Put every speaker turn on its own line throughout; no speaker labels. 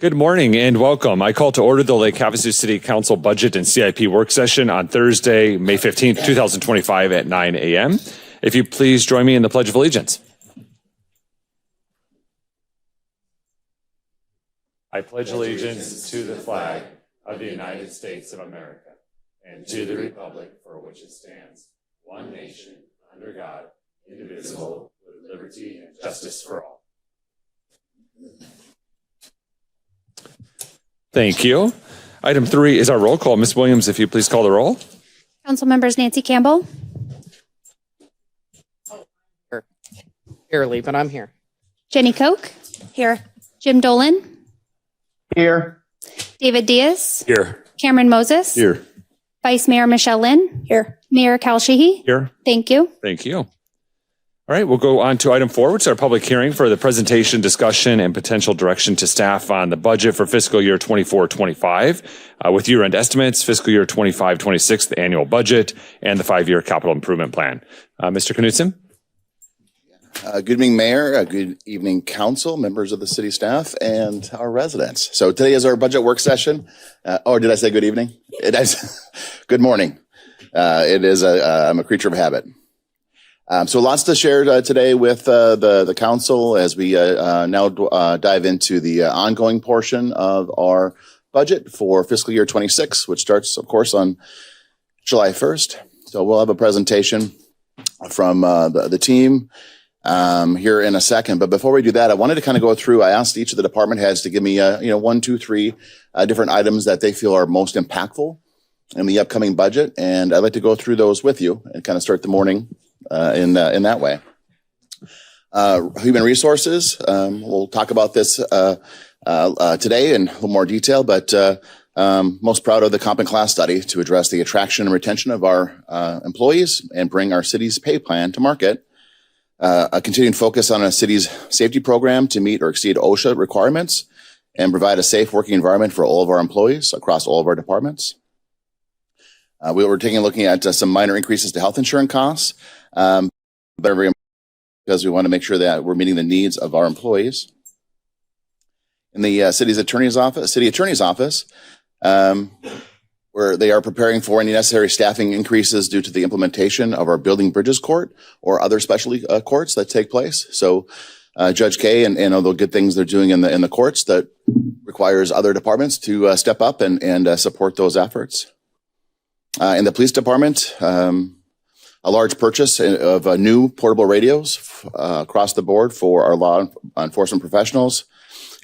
Good morning and welcome. I call to order the Lake Havasu City Council Budget and CIP work session on Thursday, May 15th, 2025 at 9 a.m. If you please join me in the Pledge of Allegiance. I pledge allegiance to the flag of the United States of America and to the republic for which it stands, one nation, under God, indivisible, with liberty and justice for all. Thank you. Item 3 is our roll call. Ms. Williams, if you please call the roll.
Council members Nancy Campbell.
Barely, but I'm here.
Jenny Koch. Here. Jim Dolan.
Here.
David Diaz.
Here.
Cameron Moses.
Here.
Vice Mayor Michelle Lynn.
Here.
Mayor Cal Sheehy.
Here.
Thank you.
Thank you. All right, we'll go on to item 4, which is our public hearing for the presentation, discussion, and potential direction to staff on the budget for fiscal year 24-25 with year-end estimates, fiscal year 25-26, the annual budget, and the 5-year capital improvement plan. Mr. Knudsen?
Good evening, Mayor. Good evening, Council, members of the city staff, and our residents. So today is our budget work session. Or did I say good evening? Good morning. I'm a creature of habit. So lots to share today with the council as we now dive into the ongoing portion of our budget for fiscal year 26, which starts, of course, on July 1st. So we'll have a presentation from the team here in a second. But before we do that, I wanted to kind of go through. I asked each of the department heads to give me 1, 2, 3 different items that they feel are most impactful in the upcoming budget, and I'd like to go through those with you and kind of start the morning in that way. Human resources, we'll talk about this today in a little more detail, but most proud of the comp and class study to address the attraction and retention of our employees and bring our city's pay plan to market. A continued focus on a city's safety program to meet or exceed OSHA requirements and provide a safe working environment for all of our employees across all of our departments. We were looking at some minor increases to health insurance costs, but because we want to make sure that we're meeting the needs of our employees. In the city attorney's office, where they are preparing for any necessary staffing increases due to the implementation of our Building Bridges Court or other specialty courts that take place. So Judge Kay and all the good things they're doing in the courts that requires other departments to step up and support those efforts. In the police department, a large purchase of new portable radios across the board for our law enforcement professionals.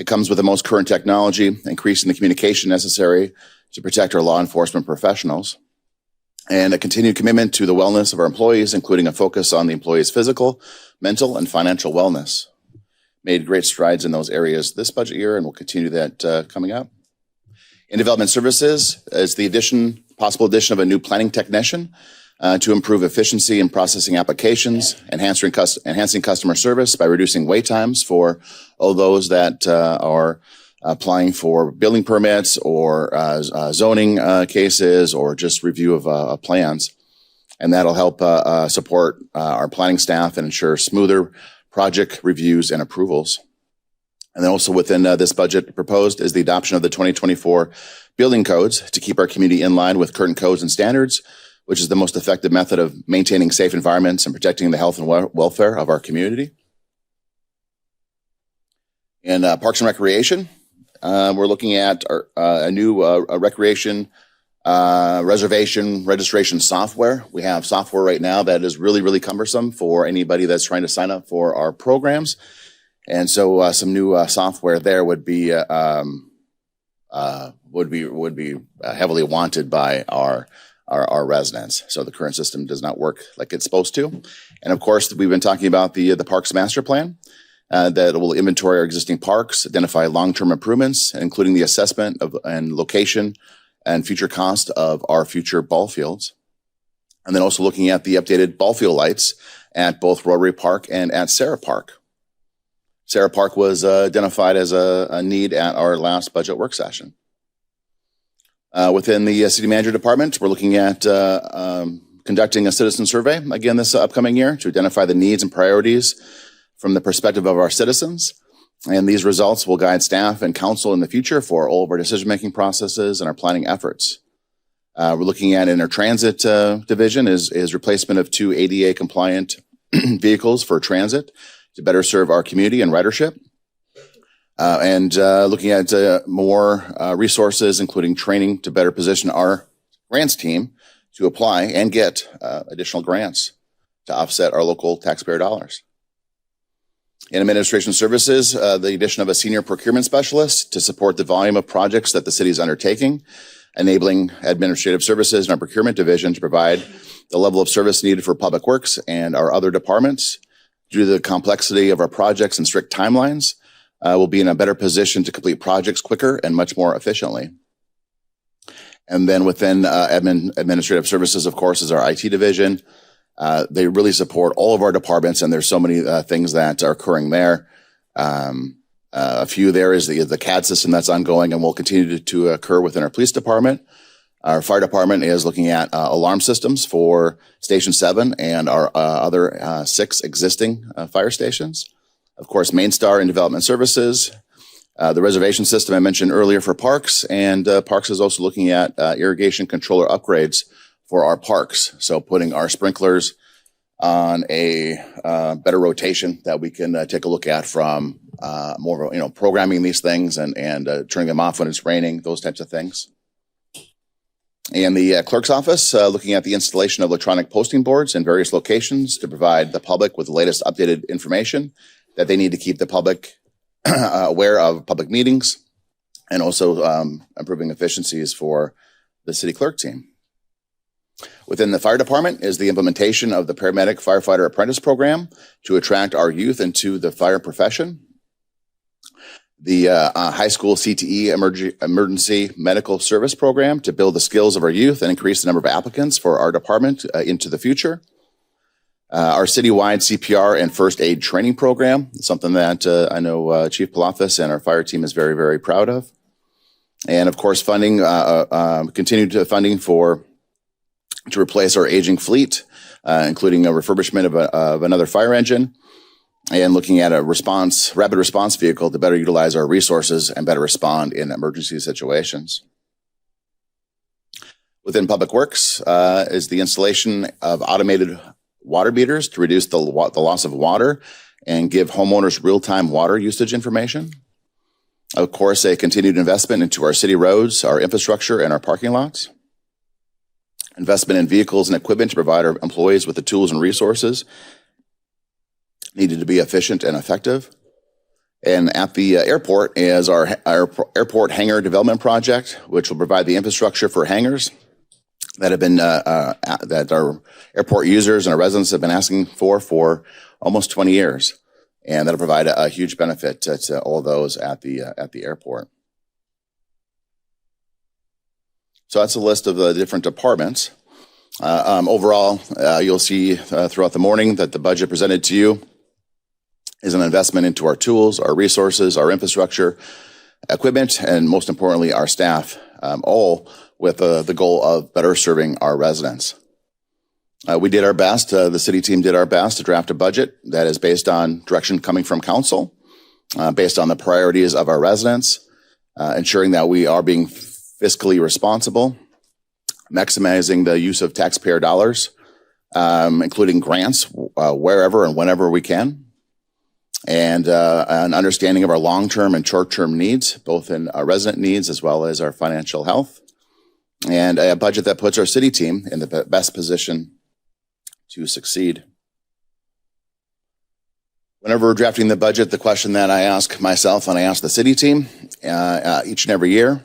It comes with the most current technology, increasing the communication necessary to protect our law enforcement professionals, and a continued commitment to the wellness of our employees, including a focus on the employees' physical, mental, and financial wellness. Made great strides in those areas this budget year, and we'll continue that coming up. In development services, is the possible addition of a new planning technician to improve efficiency in processing applications, enhancing customer service by reducing wait times for all those that are applying for building permits or zoning cases or just review of plans. And that'll help support our planning staff and ensure smoother project reviews and approvals. And then also within this budget proposed is the adoption of the 2024 building codes to keep our community in line with current codes and standards, which is the most effective method of maintaining safe environments and protecting the health and welfare of our community. In Parks and Recreation, we're looking at a new recreation reservation registration software. We have software right now that is really, really cumbersome for anybody that's trying to sign up for our programs. And so some new software there would be heavily wanted by our residents. So the current system does not work like it's supposed to. And of course, we've been talking about the Parks Master Plan that will inventory our existing parks, identify long-term improvements, including the assessment of and location and future cost of our future ball fields. And then also looking at the updated ball field lights at both Rotary Park and at Sarah Park. Sarah Park was identified as a need at our last budget work session. Within the city manager department, we're looking at conducting a citizen survey again this upcoming year to identify the needs and priorities from the perspective of our citizens And these results will guide staff and council in the future for all of our decision-making processes and our planning efforts. We're looking at in our transit division is replacement of 2 ADA compliant vehicles for transit to better serve our community and ridership. And looking at more resources, including training to better position our grants team to apply and get additional grants to offset our local taxpayer dollars. In administration services, the addition of a senior procurement specialist to support the volume of projects that the city is undertaking, enabling administrative services in our procurement division to provide the level of service needed for public works and our other departments. Due to the complexity of our projects and strict timelines, we'll be in a better position to complete projects quicker and much more efficiently. And then within administrative services, of course, is our IT division. They really support all of our departments, and there's so many things that are occurring there. A few there is the CAD system that's ongoing and will continue to occur within our police department. Our fire department is looking at alarm systems for Station 7 and our other 6 existing fire stations. Of course, Mainstar in development services, the reservation system I mentioned earlier for parks, and Parks is also looking at irrigation controller upgrades for our parks. So putting our sprinklers on a better rotation that we can take a look at from more, programming these things and turning them off when it's raining, those types of things. And the clerk's office, looking at the installation of electronic posting boards in various locations to provide the public with the latest updated information that they need to keep the public aware of public meetings, and also improving efficiencies for the city clerk team. Within the fire department is the implementation of the paramedic firefighter apprentice program to attract our youth into the fire profession. The high school CTE emergency medical service program to build the skills of our youth and increase the number of applicants for our department into the future. Our citywide CPR and first aid training program, something that I know Chief Palafis and our fire team is very, very proud of. And of course, funding, continued funding to replace our aging fleet, including a refurbishment of another fire engine, and looking at a rapid response vehicle to better utilize our resources and better respond in emergency situations. Within Public Works is the installation of automated water meters to reduce the loss of water and give homeowners real-time water usage information. Of course, a continued investment into our city roads, our infrastructure, and our parking lots. Investment in vehicles and equipment to provide our employees with the tools and resources needed to be efficient and effective. And at the airport is our airport hangar development project, which will provide the infrastructure for hangars that have been that our airport users and our residents have been asking for almost 20 years, and that'll provide a huge benefit to all those at the airport. So that's a list of the different departments. Overall, you'll see throughout the morning that the budget presented to you is an investment into our tools, our resources, our infrastructure, equipment, and most importantly, our staff, all with the goal of better serving our residents. We did our best, the city team did our best to draft a budget that is based on direction coming from council, based on the priorities of our residents, ensuring that we are being fiscally responsible, maximizing the use of taxpayer dollars, including grants wherever and whenever we can, and an understanding of our long-term and short-term needs, both in our resident needs as well as our financial health, and a budget that puts our city team in the best position to succeed. Whenever we're drafting the budget, the question that I ask myself and I ask the city team each and every year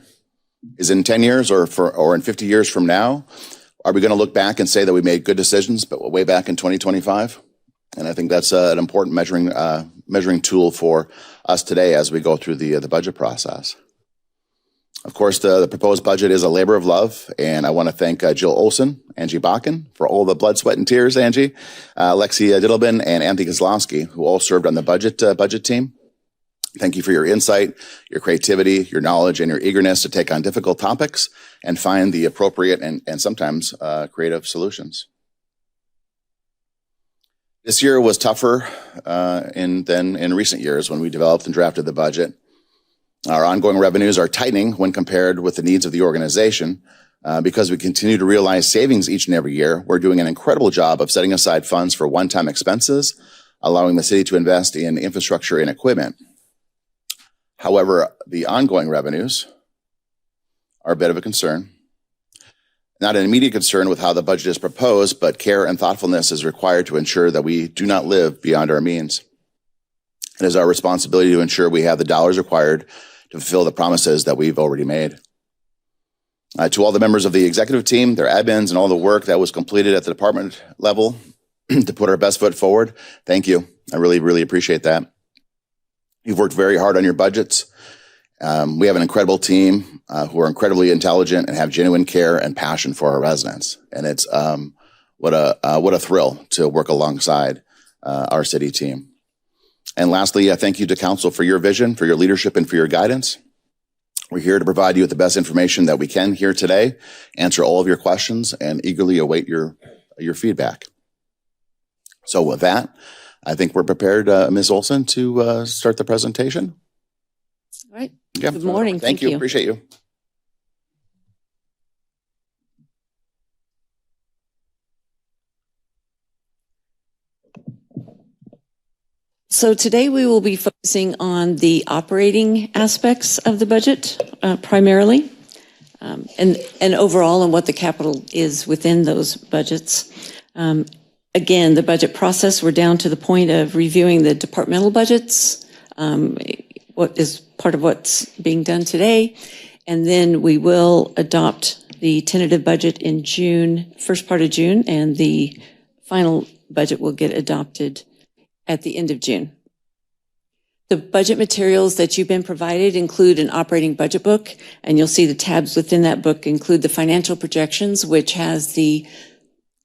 is, in 10 years or in 50 years from now, are we going to look back and say that we made good decisions, but way back in 2025? And I think that's an important measuring tool for us today as we go through the budget process. Of course, the proposed budget is a labor of love, and I want to thank Jill Olson, Angie Bakken, for all the blood, sweat, and tears, Angie, Lexi Dittelbin, and Anthony Kozlowski, who all served on the budget team. Thank you for your insight, your creativity, your knowledge, and your eagerness to take on difficult topics and find the appropriate and sometimes creative solutions. This year was tougher than in recent years when we developed and drafted the budget. Our ongoing revenues are tightening when compared with the needs of the organization. Because we continue to realize savings each and every year, we're doing an incredible job of setting aside funds for one-time expenses, allowing the city to invest in infrastructure and equipment. However, the ongoing revenues are a bit of a concern. Not an immediate concern with how the budget is proposed, but care and thoughtfulness is required to ensure that we do not live beyond our means. It is our responsibility to ensure we have the dollars required to fulfill the promises that we've already made. To all the members of the executive team, their admins, and all the work that was completed at the department level to put our best foot forward, thank you. I really, really appreciate that. You've worked very hard on your budgets. We have an incredible team who are incredibly intelligent and have genuine care and passion for our residents. And it's what a thrill to work alongside our city team. And lastly, I thank you to council for your vision, for your leadership, and for your guidance. We're here to provide you with the best information that we can here today, answer all of your questions, and eagerly await your feedback. So with that, I think we're prepared, Ms. Olson, to start the presentation.
All right.
Yeah.
Good morning.
Thank you. Appreciate you.
So today we will be focusing on the operating aspects of the budget primarily, and overall on what the capital is within those budgets. Again, the budget process, we're down to the point of reviewing the departmental budgets, what is part of what's being done today. And then we will adopt the tentative budget in June, first part of June, and the final budget will get adopted at the end of June. The budget materials that you've been provided include an operating budget book, and you'll see the tabs within that book include the financial projections, which has the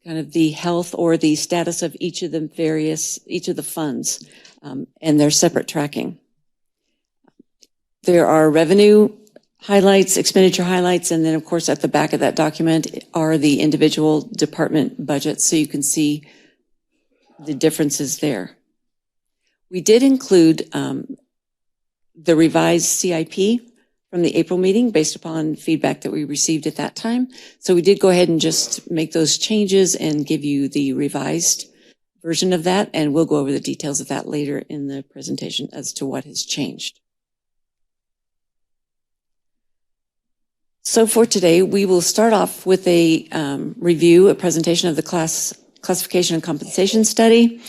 kind of the health or the status of each of the funds, and their separate tracking. There are revenue highlights, expenditure highlights, and then of course at the back of that document are the individual department budgets, so you can see the differences there. We did include the revised CIP from the April meeting based upon feedback that we received at that time. So we did go ahead and just make those changes and give you the revised version of that, and we'll go over the details of that later in the presentation as to what has changed. So for today, we will start off with a presentation of the classification and compensation study.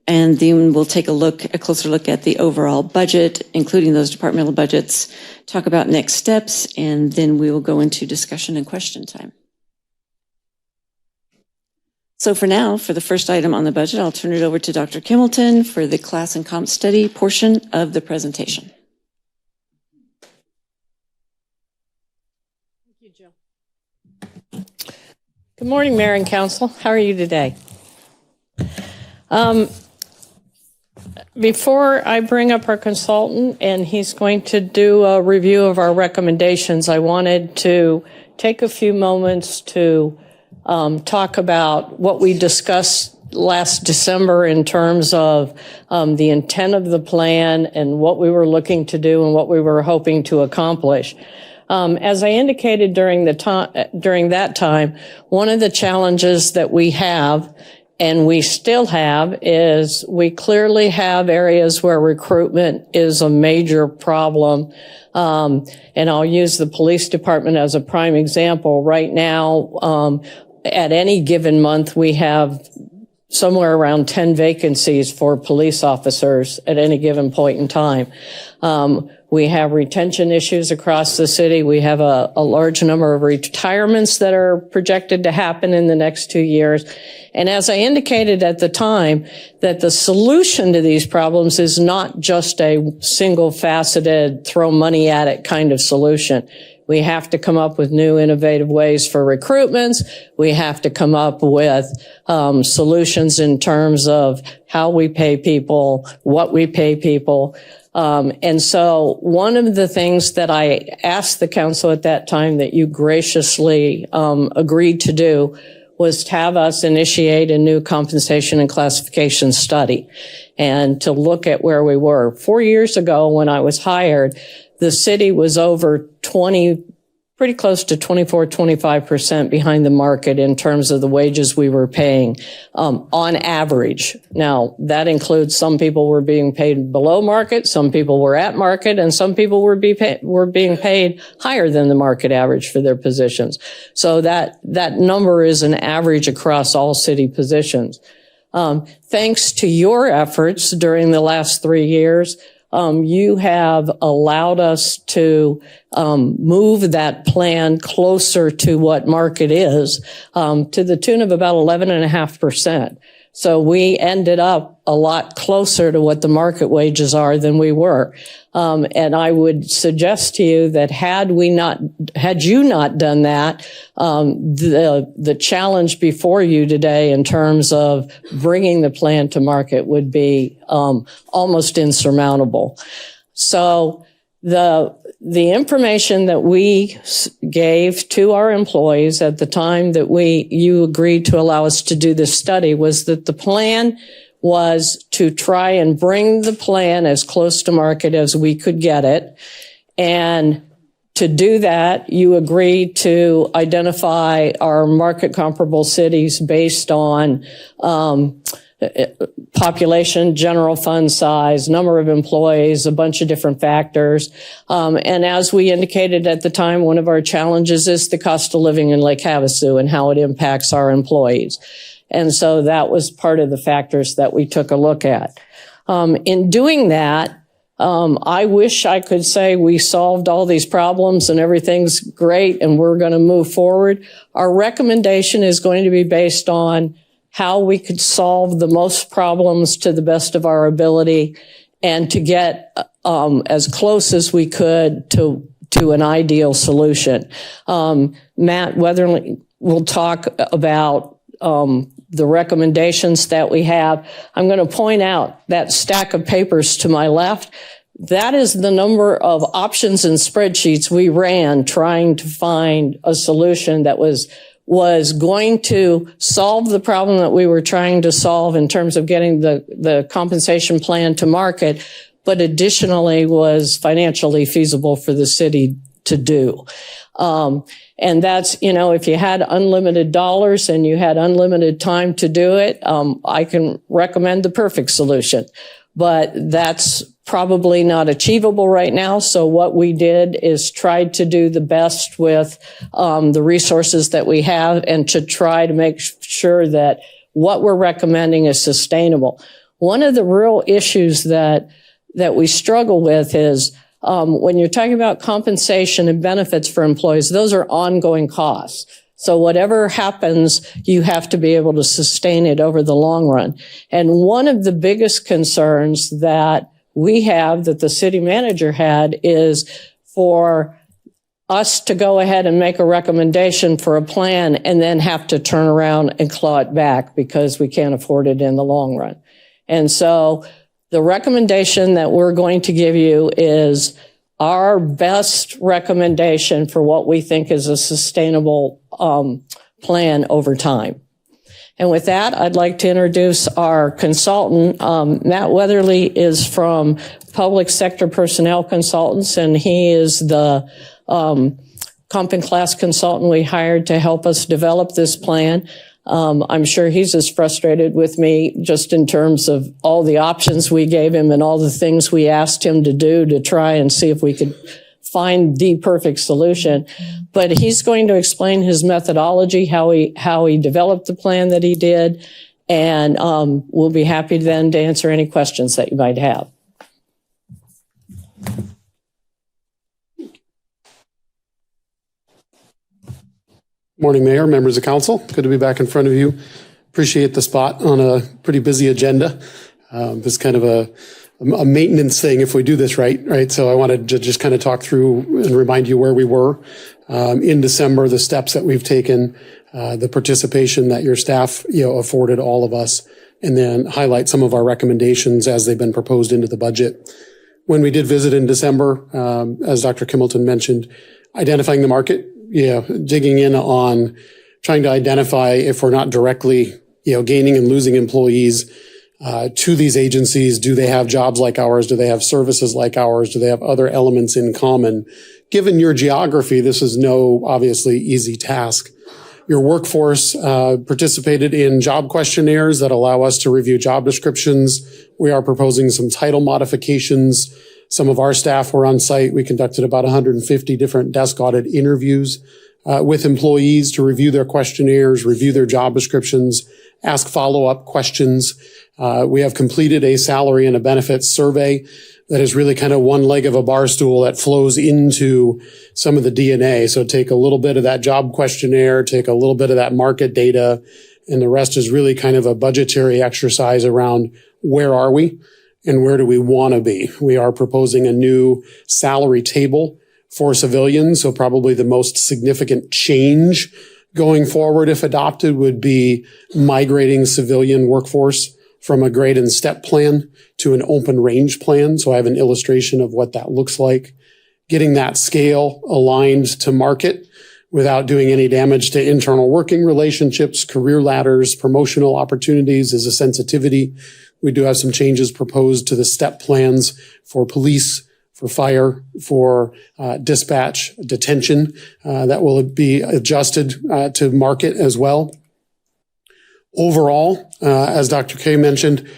And then we'll take a closer look at the overall budget, including those departmental budgets, talk about next steps, and then we will go into discussion and question time. So for now, for the first item on the budget, I'll turn it over to Dr. Kimmelton for the class and comp study portion of the presentation.
Thank you, Jill. Good morning, Mayor and Council. How are you today? Before I bring up our consultant and he's going to do a review of our recommendations, I wanted to take a few moments to talk about what we discussed last December in terms of the intent of the plan and what we were looking to do and what we were hoping to accomplish. As I indicated during that time, one of the challenges that we have and we still have is we clearly have areas where recruitment is a major problem. And I'll use the police department as a prime example. Right now, at any given month, we have somewhere around 10 vacancies for police officers at any given point in time. We have retention issues across the city. We have a large number of retirements that are projected to happen in the next 2 years. And as I indicated at the time, that the solution to these problems is not just a single faceted throw money at it kind of solution. We have to come up with new innovative ways for recruitments. We have to come up with solutions in terms of how we pay people, what we pay people. And so one of the things that I asked the council at that time that you graciously agreed to do was to have us initiate a new compensation and classification study and to look at where we were. 4 years ago, when I was hired, the city was over pretty close to 25% behind the market in terms of the wages we were paying, on average. Now, that includes some people were being paid below market, some people were at market, and some people were being paid higher than the market average for their positions. So that number is an average across all city positions. Thanks to your efforts during the last 3 years, you have allowed us to move that plan closer to what market is, to the tune of about 11.5%. So we ended up a lot closer to what the market wages are than we were. And I would suggest to you that had you not done that, the challenge before you today in terms of bringing the plan to market would be almost insurmountable. So the information that we gave to our employees at the time that you agreed to allow us to do this study was that the plan was to try and bring the plan as close to market as we could get it. And to do that, you agreed to identify our market comparable cities based on population, general fund size, number of employees, a bunch of different factors. And as we indicated at the time, one of our challenges is the cost of living in Lake Havasu and how it impacts our employees. And so that was part of the factors that we took a look at. In doing that, I wish I could say we solved all these problems and everything's great and we're going to move forward. Our recommendation is going to be based on how we could solve the most problems to the best of our ability and to get as close as we could to an ideal solution. Matt Weatherly will talk about the recommendations that we have. I'm going to point out that stack of papers to my left. That is the number of options and spreadsheets we ran trying to find a solution that was going to solve the problem that we were trying to solve in terms of getting the compensation plan to market, but additionally was financially feasible for the city to do. And that's, if you had unlimited dollars and you had unlimited time to do it, I can recommend the perfect solution, but that's probably not achievable right now. So what we did is tried to do the best with the resources that we have and to try to make sure that what we're recommending is sustainable. One of the real issues that we struggle with is when you're talking about compensation and benefits for employees, those are ongoing costs. So whatever happens, you have to be able to sustain it over the long run. And one of the biggest concerns that we have, that the city manager had, is for us to go ahead and make a recommendation for a plan and then have to turn around and claw it back because we can't afford it in the long run. And so the recommendation that we're going to give you is our best recommendation for what we think is a sustainable plan over time. And with that, I'd like to introduce our consultant. Matt Weatherly is from Public Sector Personnel Consultants, and he is the comp and class consultant we hired to help us develop this plan. I'm sure he's as frustrated with me just in terms of all the options we gave him and all the things we asked him to do to try and see if we could find the perfect solution. But he's going to explain his methodology, how he developed the plan that he did, and we'll be happy then to answer any questions that you might have.
Morning, Mayor, members of council. Good to be back in front of you. Appreciate the spot on a pretty busy agenda. This is kind of a maintenance thing if we do this right? So I wanted to just kind of talk through and remind you where we were in December, the steps that we've taken, the participation that your staff, afforded all of us, and then highlight some of our recommendations as they've been proposed into the budget. When we did visit in December, as Dr. Kimmelton mentioned, identifying the market, digging in on trying to identify if we're not directly, gaining and losing employees to these agencies. Do they have jobs like ours? Do they have services like ours? Do they have other elements in common? Given your geography, this is no obviously easy task. Your workforce participated in job questionnaires that allow us to review job descriptions. We are proposing some title modifications. Some of our staff were on site. We conducted about 150 different desk audit interviews with employees to review their questionnaires, review their job descriptions, ask follow-up questions. We have completed a salary and a benefits survey that is really kind of one leg of a bar stool that flows into some of the DNA. So take a little bit of that job questionnaire, take a little bit of that market data, and the rest is really kind of a budgetary exercise around where are we and where do we want to be. We are proposing a new salary table for civilians. So probably the most significant change going forward, if adopted, would be migrating civilian workforce from a grade and step plan to an open range plan. So I have an illustration of what that looks like. Getting that scale aligned to market without doing any damage to internal working relationships, career ladders, promotional opportunities is a sensitivity. We do have some changes proposed to the step plans for police, for fire, for dispatch, detention, that will be adjusted to market as well. Overall, as Dr. K mentioned,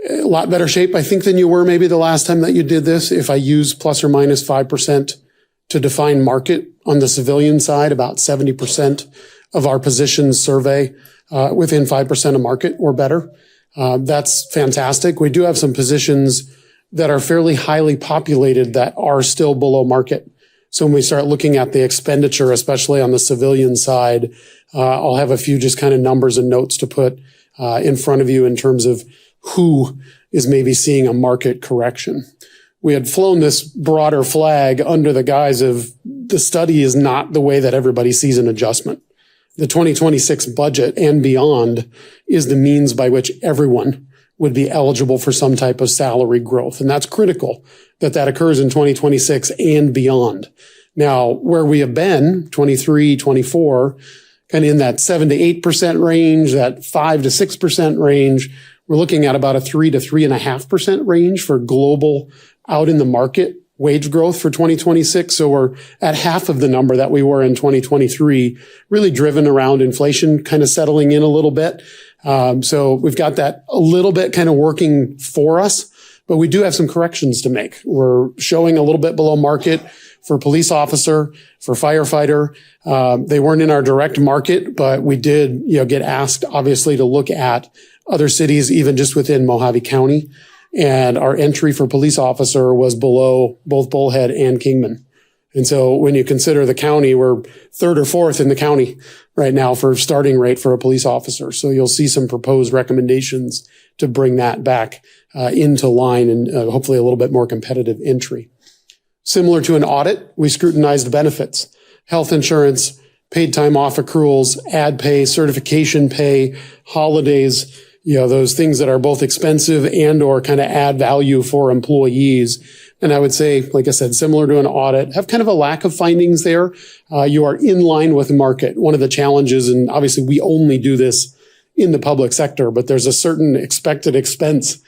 a lot better shape, I think, than you were maybe the last time that you did this. If I use plus or minus 5% to define market on the civilian side, about 70% of our positions survey within 5% of market or better. That's fantastic. We do have some positions that are fairly highly populated that are still below market. So when we start looking at the expenditure, especially on the civilian side, I'll have a few just kind of numbers and notes to put in front of you in terms of who is maybe seeing a market correction. We had flown this broader flag under the guise of the study is not the way that everybody sees an adjustment. The 2026 budget and beyond is the means by which everyone would be eligible for some type of salary growth. And that's critical that that occurs in 2026 and beyond. Now, where we have been, 23, 24, kind of in that 7 to 8% range, that 5 to 6% range, we're looking at about a 3 to 3.5% range for global out in the market wage growth for 2026. So we're at half of the number that we were in 2023, really driven around inflation kind of settling in a little bit. So we've got that a little bit kind of working for us, but we do have some corrections to make. We're showing a little bit below market for police officer, for firefighter. They weren't in our direct market, but we did, get asked obviously to look at other cities, even just within Mojave County. And our entry for police officer was below both Bullhead and Kingman. And so when you consider the county, we're third or fourth in the county right now for starting rate for a police officer. So you'll see some proposed recommendations to bring that back into line and hopefully a little bit more competitive entry. Similar to an audit, we scrutinized benefits, health insurance, paid time off accruals, ad pay, certification pay, holidays, those things that are both expensive and or kind of add value for employees. And I would say, like I said, similar to an audit, have kind of a lack of findings there. You are in line with market. One of the challenges, and obviously we only do this in the public sector, but there's a certain expected expense,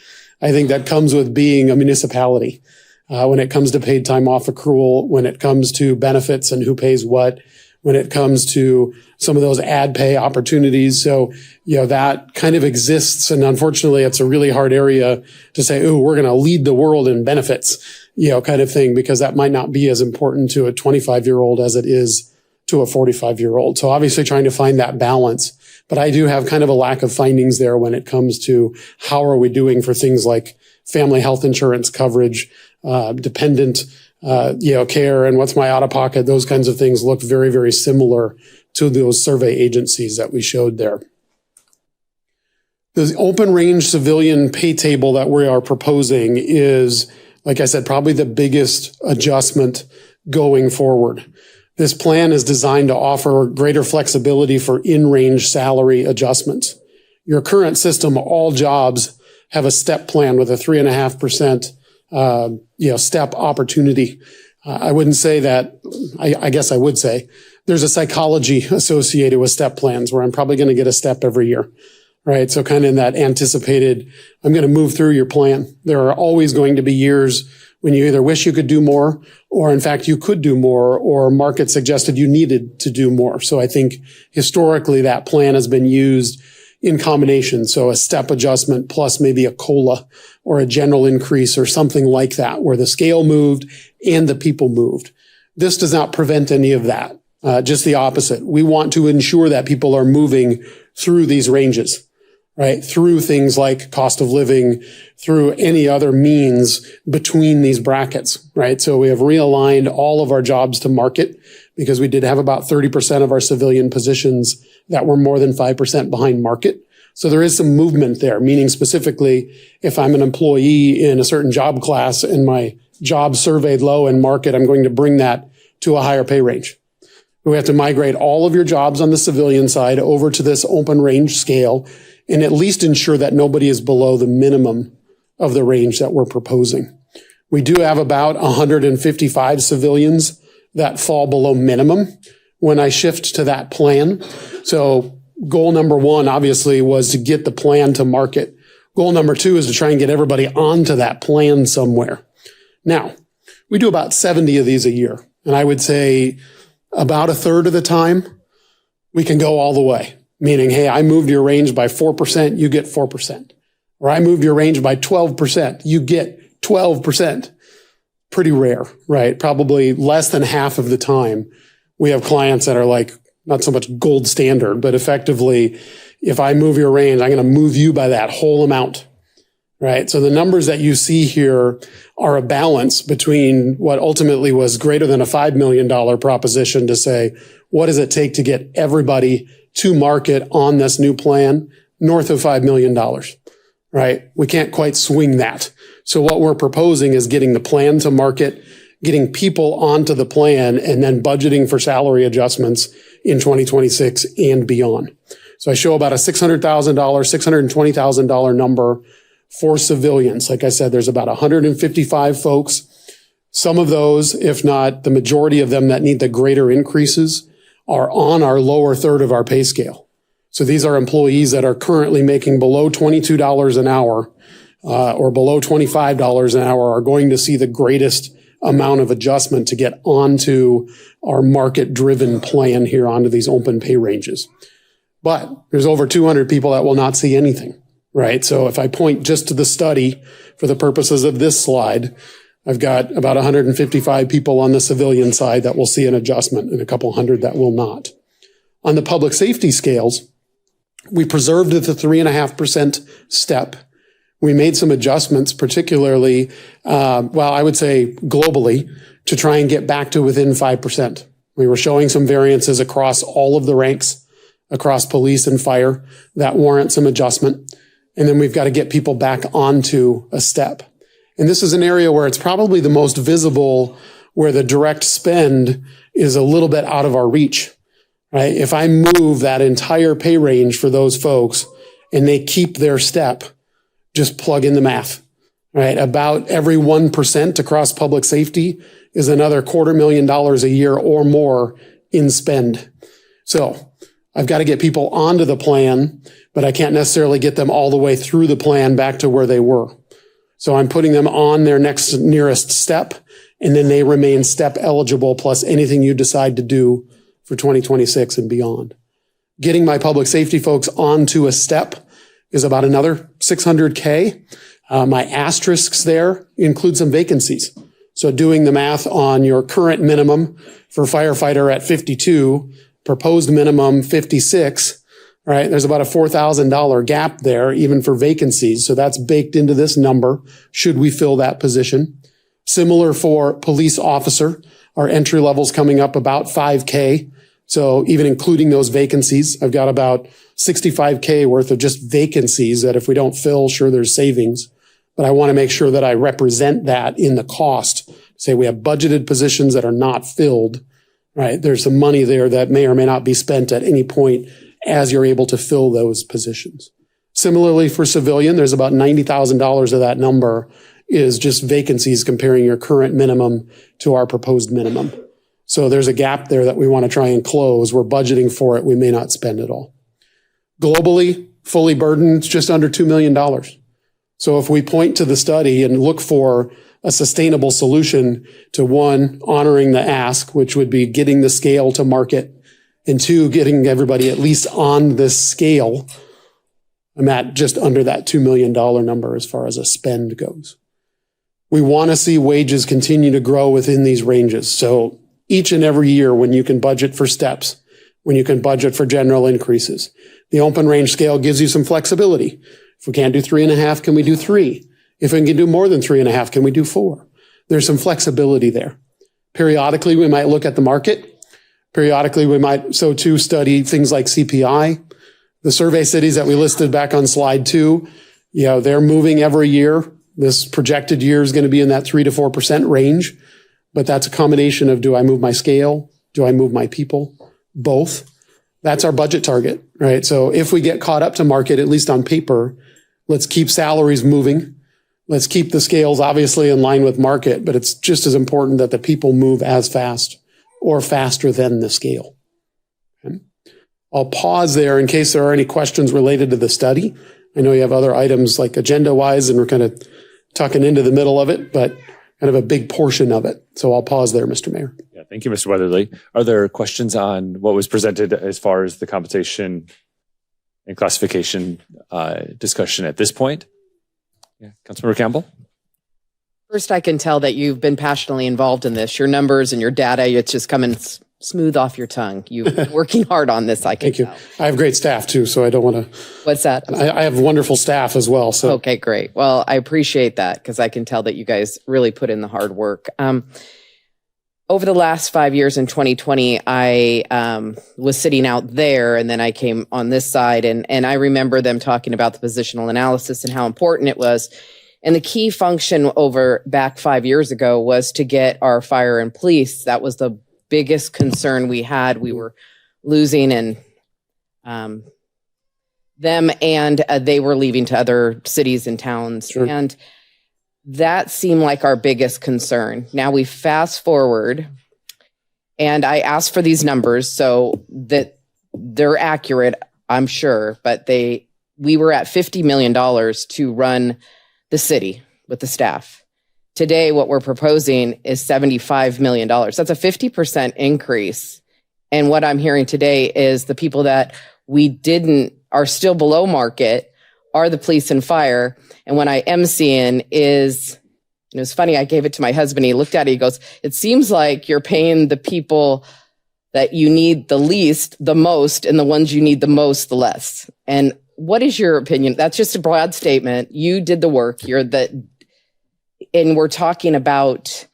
I think, that comes with being a municipality. When it comes to paid time off accrual, when it comes to benefits and who pays what, when it comes to some of those ad pay opportunities. So, that kind of exists. And unfortunately, it's a really hard area to say, oh, we're going to lead the world in benefits, kind of thing, because that might not be as important to a 25-year-old as it is to a 45-year-old. So obviously trying to find that balance. But I do have kind of a lack of findings there when it comes to how are we doing for things like family health insurance coverage, dependent care, and what's my out-of-pocket. Those kinds of things look very, very similar to those survey agencies that we showed there. The open range civilian pay table that we are proposing is, like I said, probably the biggest adjustment going forward. This plan is designed to offer greater flexibility for in-range salary adjustments. Your current system, all jobs have a step plan with a 3.5% step opportunity. I wouldn't say that, I guess I would say there's a psychology associated with step plans where I'm probably going to get a step every year, right? So kind of in that anticipated, I'm going to move through your plan. There are always going to be years when you either wish you could do more, or in fact you could do more, or market suggested you needed to do more. So I think historically that plan has been used in combination. So a step adjustment plus maybe a COLA or a general increase or something like that, where the scale moved and the people moved. This does not prevent any of that. Just the opposite. We want to ensure that people are moving through these ranges, right? Through things like cost of living, through any other means between these brackets, right? So we have realigned all of our jobs to market because we did have about 30% of our civilian positions that were more than 5% behind market. So there is some movement there, meaning specifically if I'm an employee in a certain job class and my job surveyed low in market, I'm going to bring that to a higher pay range. We have to migrate all of your jobs on the civilian side over to this open range scale and at least ensure that nobody is below the minimum of the range that we're proposing. We do have about 155 civilians that fall below minimum when I shift to that plan. So goal number one, obviously, was to get the plan to market. Goal number two is to try and get everybody onto that plan somewhere. Now, we do about 70 of these a year. And I would say about a third of the time, we can go all the way. Meaning, hey, I moved your range by 4%, you get 4%. Or I moved your range by 12%, you get 12%. Pretty rare, right? Probably less than half of the time we have clients that are like, not so much gold standard, but effectively, if I move your range, I'm going to move you by that whole amount, right? So the numbers that you see here are a balance between what ultimately was greater than a $5 million proposition to say, what does it take to get everybody to market on this new plan north of $5 million, right? We can't quite swing that. So what we're proposing is getting the plan to market, getting people onto the plan, and then budgeting for salary adjustments in 2026 and beyond. So I show about a $600,000, $620,000 number for civilians. Like I said, there's about 155 folks. Some of those, if not the majority of them that need the greater increases, are on our lower third of our pay scale. So these are employees that are currently making below $22 an hour or below $25 an hour are going to see the greatest amount of adjustment to get onto our market-driven plan here onto these open pay ranges. But there's over 200 people that will not see anything, right? So if I point just to the study for the purposes of this slide, I've got about 155 people on the civilian side that will see an adjustment and a couple hundred that will not. On the public safety scales, we preserved the 3.5% step. We made some adjustments, particularly, I would say globally, to try and get back to within 5%. We were showing some variances across all of the ranks, across police and fire, that warrant some adjustment. And then we've got to get people back onto a step. And this is an area where it's probably the most visible, where the direct spend is a little bit out of our reach, right? If I move that entire pay range for those folks and they keep their step, just plug in the math, right? About every 1% across public safety is another $250,000 a year or more in spend. So I've got to get people onto the plan, but I can't necessarily get them all the way through the plan back to where they were. So I'm putting them on their next nearest step, and then they remain step eligible plus anything you decide to do for 2026 and beyond. Getting my public safety folks onto a step is about another $600K. My asterisks there include some vacancies. So doing the math on your current minimum for firefighter at 52, proposed minimum 56, right? There's about a $4,000 gap there, even for vacancies. So that's baked into this number, should we fill that position. Similar for police officer, our entry level's coming up about $5K. So even including those vacancies, I've got about $65K worth of just vacancies that if we don't fill, sure, there's savings. But I want to make sure that I represent that in the cost. Say we have budgeted positions that are not filled, right? There's some money there that may or may not be spent at any point as you're able to fill those positions. Similarly, for civilian, there's about $90,000 of that number is just vacancies comparing your current minimum to our proposed minimum. So there's a gap there that we want to try and close. We're budgeting for it. We may not spend it all. Globally, fully burdened, it's just under $2 million. So if we point to the study and look for a sustainable solution to one, honoring the ask, which would be getting the scale to market, and two, getting everybody at least on this scale, I'm at just under that $2 million number as far as a spend goes. We want to see wages continue to grow within these ranges. So each and every year when you can budget for steps, when you can budget for general increases, the open range scale gives you some flexibility. If we can't do 3.5, can we do 3? If we can do more than 3.5, can we do 4? There's some flexibility there. Periodically, we might look at the market. Periodically, we might so too study things like CPI. The survey cities that we listed back on slide 2, they're moving every year. This projected year is going to be in that 3 to 4% range, but that's a combination of, do I move my scale? Do I move my people? Both. That's our budget target, right? So if we get caught up to market, at least on paper, let's keep salaries moving. Let's keep the scales obviously in line with market, but it's just as important that the people move as fast or faster than the scale. Okay. I'll pause there in case there are any questions related to the study. I know you have other items like agenda-wise, and we're kind of tucking into the middle of it, but kind of a big portion of it. So I'll pause there, Mr. Mayor.
Yeah, thank you, Mr. Weatherly. Are there questions on what was presented as far as the compensation and classification discussion at this point? Yeah, Councilmember Campbell?
First, I can tell that you've been passionately involved in this. Your numbers and your data, it's just coming smooth off your tongue. You've been working hard on this, I can
Thank you.
tell.
I have great staff too, so I don't want to.
What's that?
I have wonderful staff as well. So
Okay, great. Well, I appreciate that because I can tell that you guys really put in the hard work. Over the last 5 years in 2020, I was sitting out there and then I came on this side and I remember them talking about the positional analysis and how important it was. And the key function over back 5 years ago was to get our fire and police. That was the biggest concern we had. We were losing and them and they were leaving to other cities and towns.
Sure.
And that seemed like our biggest concern. Now we fast forward and I asked for these numbers so that they're accurate, I'm sure, but we were at $50 million to run the city with the staff. Today, what we're proposing is $75 million. That's a 50% increase. And what I'm hearing today is the people that are still below market are the police and fire. And what I am seeing is, and it was funny, I gave it to my husband. He looked at it, he goes, it seems like you're paying the people that you need the least, the most, and the ones you need the most, the less. And what is your opinion? That's just a broad statement. You did the work. And we're talking about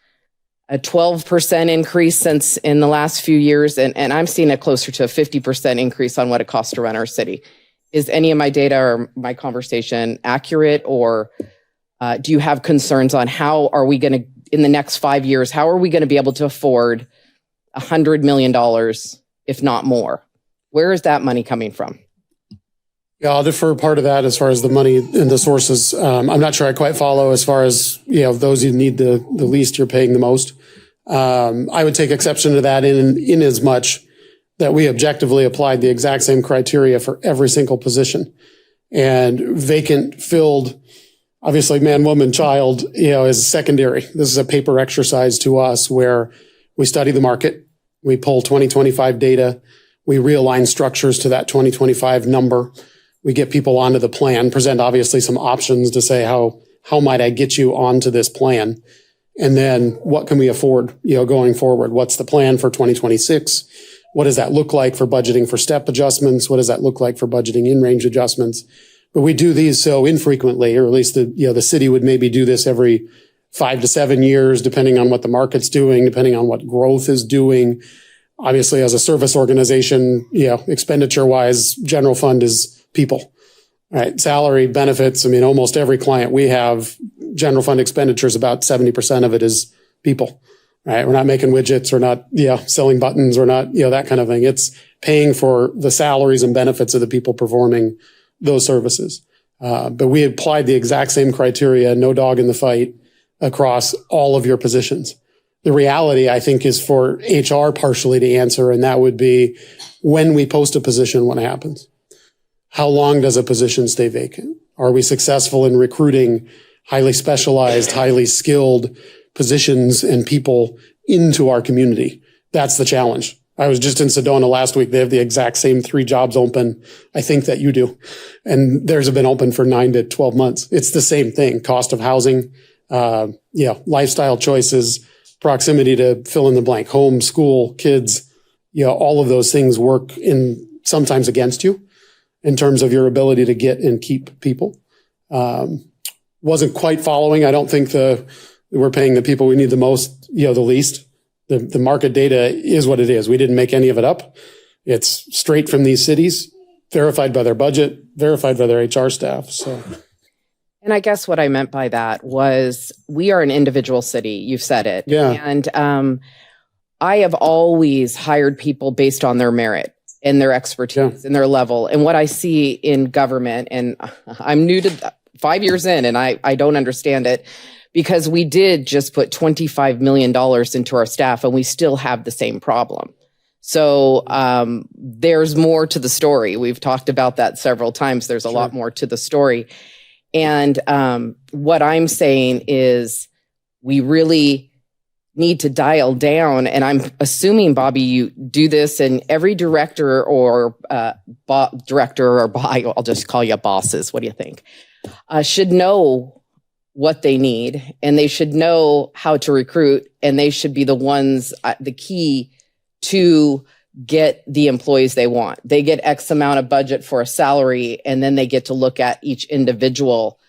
a 12% increase since in the last few years. And I'm seeing it closer to a 50% increase on what it costs to run our city. Is any of my data or my conversation accurate, or do you have concerns on how are we going to, in the next 5 years, how are we going to be able to afford $100 million, if not more? Where is that money coming from?
Yeah, I'll defer part of that as far as the money and the sources. I'm not sure I quite follow as far as, those who need the least, you're paying the most. I would take exception to that in as much that we objectively applied the exact same criteria for every single position. And vacant, filled, obviously man, woman, child, is secondary. This is a paper exercise to us where we study the market, we pull 2025 data, we realign structures to that 2025 number. We get people onto the plan, present obviously some options to say, how might I get you onto this plan? And then what can we afford, going forward? What's the plan for 2026? What does that look like for budgeting for step adjustments? What does that look like for budgeting in range adjustments? But we do these so infrequently, or at least the city would maybe do this every 5 to 7 years, depending on what the market's doing, depending on what growth is doing. Obviously, as a service organization, expenditure wise, general fund is people, right? Salary, benefits. I mean, almost every client we have, general fund expenditures, about 70% of it is people, right? We're not making widgets. We're not, selling buttons. We're not, that kind of thing. It's paying for the salaries and benefits of the people performing those services. But we applied the exact same criteria, no dog in the fight, across all of your positions. The reality, I think, is for HR partially to answer, and that would be when we post a position, what happens? How long does a position stay vacant? Are we successful in recruiting highly specialized, highly skilled positions and people into our community? That's the challenge. I was just in Sedona last week. They have the exact same 3 jobs open, I think, that you do. And theirs have been open for 9 to 12 months. It's the same thing. Cost of housing, lifestyle choices, proximity to fill in the blank, home, school, kids, all of those things work in sometimes against you in terms of your ability to get and keep people. Wasn't quite following. I don't think we're paying the people we need the most, the least. The market data is what it is. We didn't make any of it up. It's straight from these cities, verified by their budget, verified by their HR staff. So.
And I guess what I meant by that was we are an individual city. You've said it.
Yeah.
And I have always hired people based on their merit and their expertise and their level. And what I see in government, and I'm new to 5 years in, and I don't understand it, because we did just put $25 million into our staff and we still have the same problem. So there's more to the story. We've talked about that several times. There's a lot more to the story. And what I'm saying is we really need to dial down. And I'm assuming, Bobby, you do this, and every director or I'll just call you bosses. What do you think? Should know what they need, and they should know how to recruit, and they should be the ones, the key to get the employees they want. They get X amount of budget for a salary, and then they get to look at each individual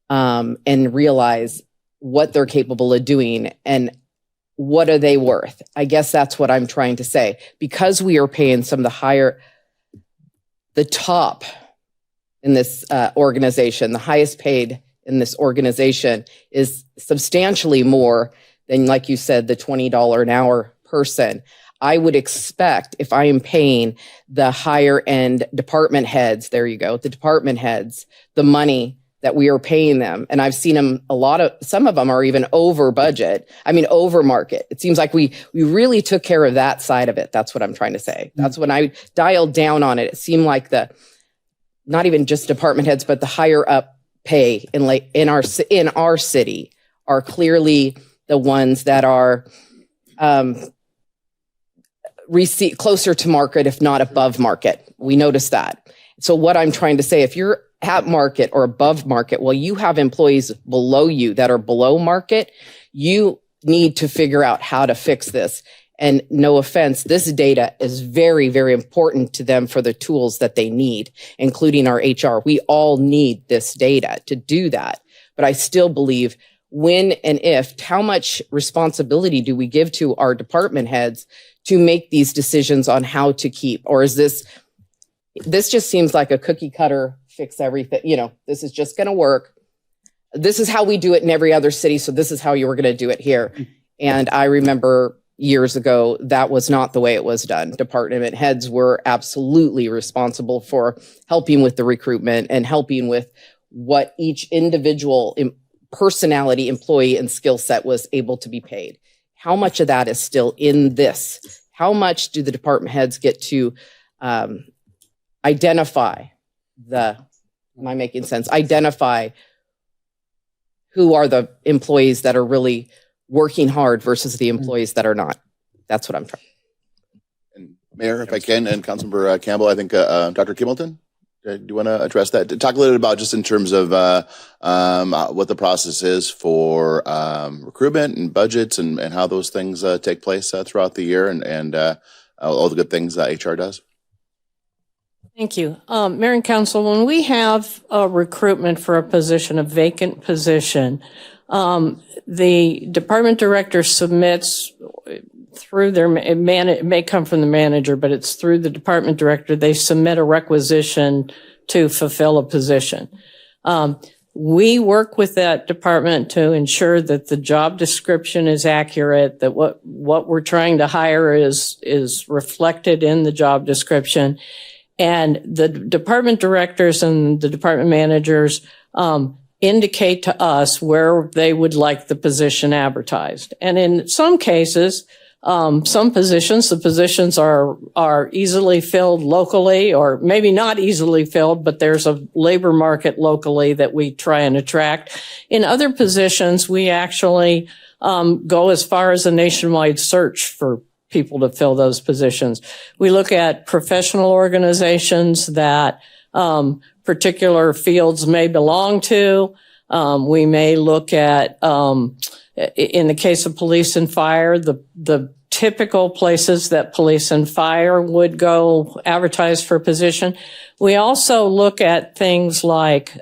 and realize what they're capable of doing and what are they worth. I guess that's what I'm trying to say. Because we are paying some of the top in this organization, the highest paid in this organization is substantially more than, like you said, the $20 an hour person. I would expect, if I am paying the higher end department heads, there you go, the department heads, the money that we are paying them. And I've seen them, some of them are even over budget. I mean, over market. It seems like we really took care of that side of it. That's what I'm trying to say. That's when I dialed down on it. It seemed like not even just department heads, but the higher up pay in our city are clearly the ones that are closer to market, if not above market. We notice that. So what I'm trying to say, if you're at market or above market, well, you have employees below you that are below market. You need to figure out how to fix this. And no offense, this data is very, very important to them for the tools that they need, including our HR. We all need this data to do that. But I still believe when and if, how much responsibility do we give to our department heads to make these decisions on how to keep? Or is this just seems like a cookie cutter, fix everything. This is just going to work. This is how we do it in every other city. So this is how you were going to do it here. And I remember years ago, that was not the way it was done. Department heads were absolutely responsible for helping with the recruitment and helping with what each individual personality, employee, and skill set was able to be paid. How much of that is still in this? How much do the department heads get to identify am I making sense? Identify who are the employees that are really working hard versus the employees that are not. That's what I'm trying.
And Mayor, if I can, and Councilmember Campbell, I think Dr. Kimbleton, do you want to address that? Talk a little bit about just in terms of what the process is for recruitment and budgets and how those things take place throughout the year and all the good things that HR does.
Thank you. Mayor and Council, when we have a recruitment for a position, a vacant position, the department director submits through it may come from the manager, but it's through the department director. They submit a requisition to fulfill a position. We work with that department to ensure that the job description is accurate, that what we're trying to hire is reflected in the job description. And the department directors and the department managers indicate to us where they would like the position advertised. And in some cases, some positions, the positions are easily filled locally, or maybe not easily filled, but there's a labor market locally that we try and attract. In other positions, we actually go as far as a nationwide search for people to fill those positions. We look at professional organizations that particular fields may belong to. We may look at, in the case of police and fire, the typical places that police and fire would go advertise for position. We also look at things like,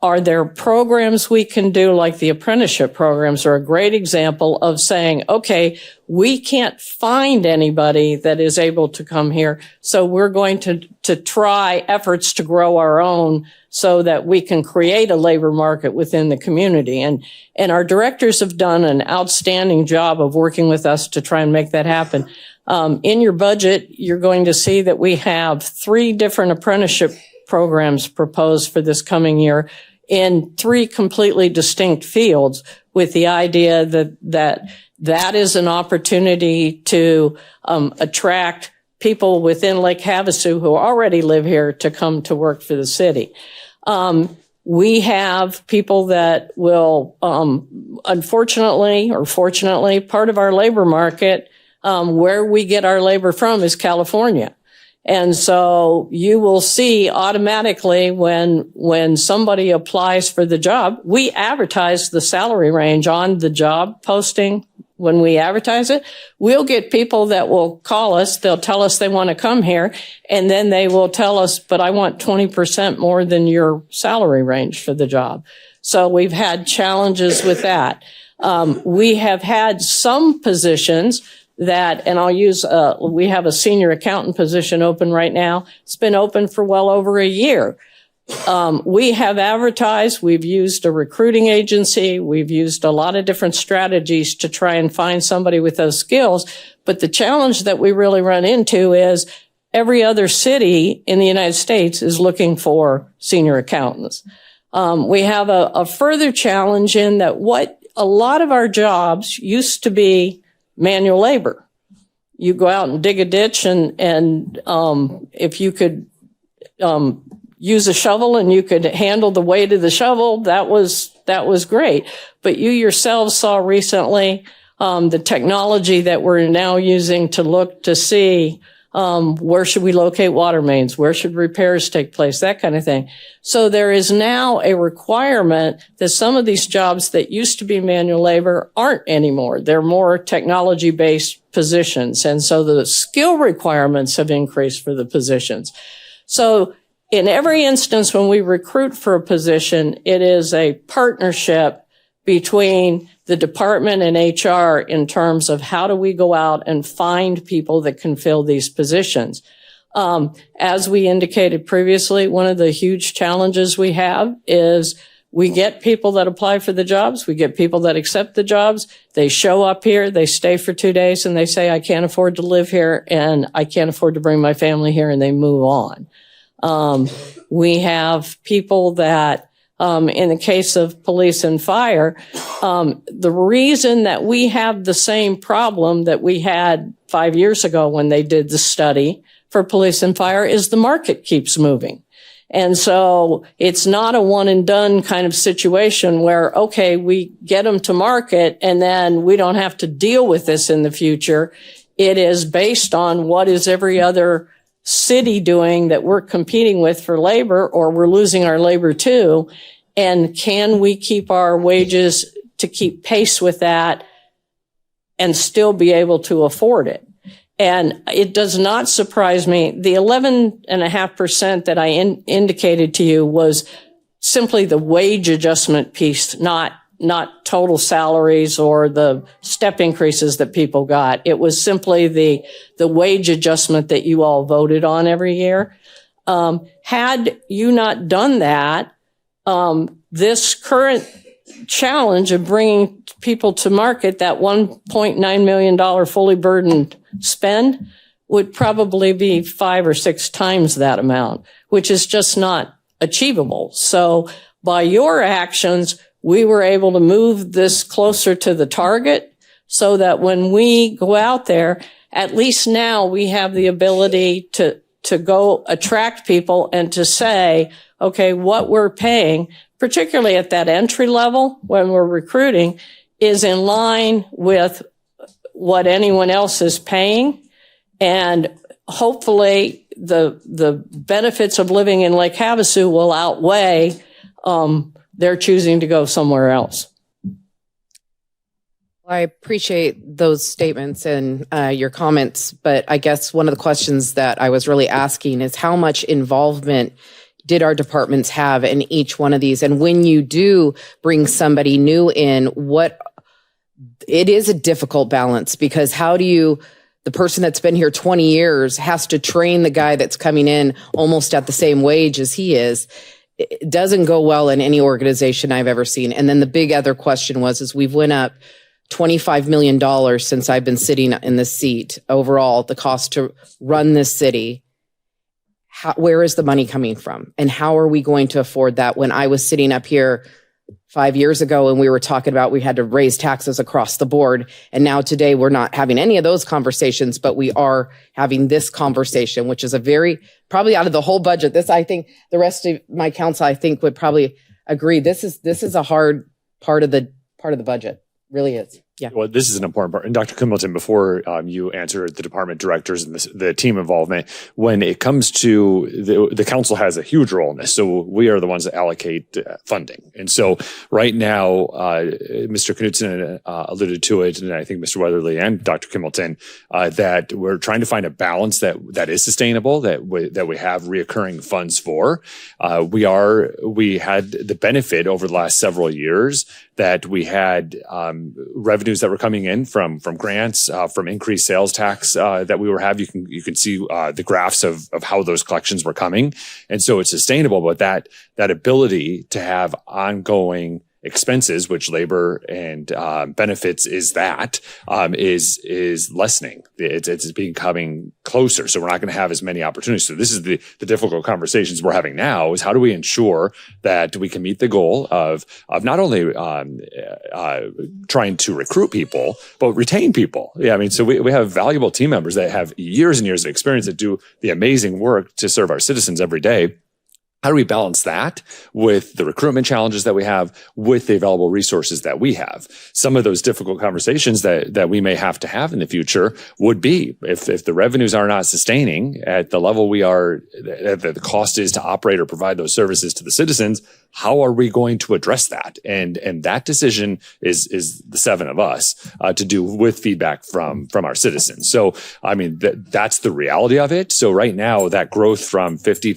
are there programs we can do, like the apprenticeship programs are a great example of saying, okay, we can't find anybody that is able to come here, so we're going to try efforts to grow our own so that we can create a labor market within the community. And our directors have done an outstanding job of working with us to try and make that happen. In your budget, you're going to see that we have 3 different apprenticeship programs proposed for this coming year in 3 completely distinct fields, with the idea that is an opportunity to attract people within Lake Havasu who already live here to come to work for the city. We have people that will, unfortunately or fortunately, part of our labor market, where we get our labor from is California. And so you will see automatically when somebody applies for the job, we advertise the salary range on the job posting. When we advertise it, we'll get people that will call us. They'll tell us they want to come here, and then they will tell us, but I want 20% more than your salary range for the job. So we've had challenges with that. We have had some positions that, and I'll use, we have a senior accountant position open right now. It's been open for well over a year. We have advertised, we've used a recruiting agency, we've used a lot of different strategies to try and find somebody with those skills. But the challenge that we really run into is every other city in the United States is looking for senior accountants. We have a further challenge in that what a lot of our jobs used to be manual labor. You go out and dig a ditch and if you could use a shovel and you could handle the weight of the shovel, that was great. But you yourselves saw recently the technology that we're now using to look to see where should we locate water mains, where should repairs take place, that kind of thing. So there is now a requirement that some of these jobs that used to be manual labor aren't anymore. They're more technology-based positions. And so the skill requirements have increased for the positions. So in every instance when we recruit for a position, it is a partnership between the department and HR in terms of how do we go out and find people that can fill these positions. As we indicated previously, one of the huge challenges we have is we get people that apply for the jobs. We get people that accept the jobs. They show up here. They stay for 2 days and they say, I can't afford to live here and I can't afford to bring my family here, and they move on. We have people that, in the case of police and fire, the reason that we have the same problem that we had 5 years ago when they did the study for police and fire is the market keeps moving. And so it's not a one and done kind of situation where, okay, we get them to market and then we don't have to deal with this in the future. It is based on what is every other city doing that we're competing with for labor, or we're losing our labor too. And can we keep our wages to keep pace with that and still be able to afford it? And it does not surprise me. The 11.5% that I indicated to you was simply the wage adjustment piece, not total salaries or the step increases that people got. It was simply the wage adjustment that you all voted on every year. Had you not done that, this current challenge of bringing people to market, that $1.9 million fully burdened spend, would probably be 5 or 6 times that amount, which is just not achievable. So by your actions, we were able to move this closer to the target so that when we go out there, at least now we have the ability to go attract people and to say, okay, what we're paying, particularly at that entry level when we're recruiting, is in line with what anyone else is paying. And hopefully the benefits of living in Lake Havasu will outweigh their choosing to go somewhere else.
I appreciate those statements and your comments, but I guess one of the questions that I was really asking is how much involvement did our departments have in each one of these? And when you do bring somebody new in, it is a difficult balance, because how do you, the person that's been here 20 years has to train the guy that's coming in almost at the same wage as he is. It doesn't go well in any organization I've ever seen. And then the big other question is we've went up $25 million since I've been sitting in this seat overall, the cost to run this city. Where is the money coming from? And how are we going to afford that? When I was sitting up here 5 years ago and we were talking about we had to raise taxes across the board. And now today we're not having any of those conversations, but we are having this conversation, which is probably out of the whole budget. This, I think the rest of my council, I think, would probably agree. This is a hard part of the budget. Really is. Yeah.
Well, this is an important part. And Dr. Kimmelton, before you answer the department directors and the team involvement, when it comes to the council has a huge role in this. So we are the ones that allocate funding. And so right now, Mr. Knudsen alluded to it, and I think Mr. Weatherly and Dr. Kimmelton, that we're trying to find a balance that is sustainable, that we have reoccurring funds for. We had the benefit over the last several years that we had revenues that were coming in from grants, from increased sales tax that we were having. You can see the graphs of how those collections were coming, and so it's sustainable. But that ability to have ongoing expenses, which labor and benefits is lessening. It's becoming closer. So we're not going to have as many opportunities. So this is the difficult conversations we're having now, is how do we ensure that we can meet the goal of not only trying to recruit people, but retain people. Yeah, I mean, so we have valuable team members that have years and years of experience that do the amazing work to serve our citizens every day. How do we balance that with the recruitment challenges that we have, with the available resources that we have? Some of those difficult conversations that we may have to have in the future would be if the revenues are not sustaining at the level we are, the cost is to operate or provide those services to the citizens, how are we going to address that? And that decision is the seven of us to do with feedback from our citizens. So, I mean, that's the reality of it. So right now, that growth from 50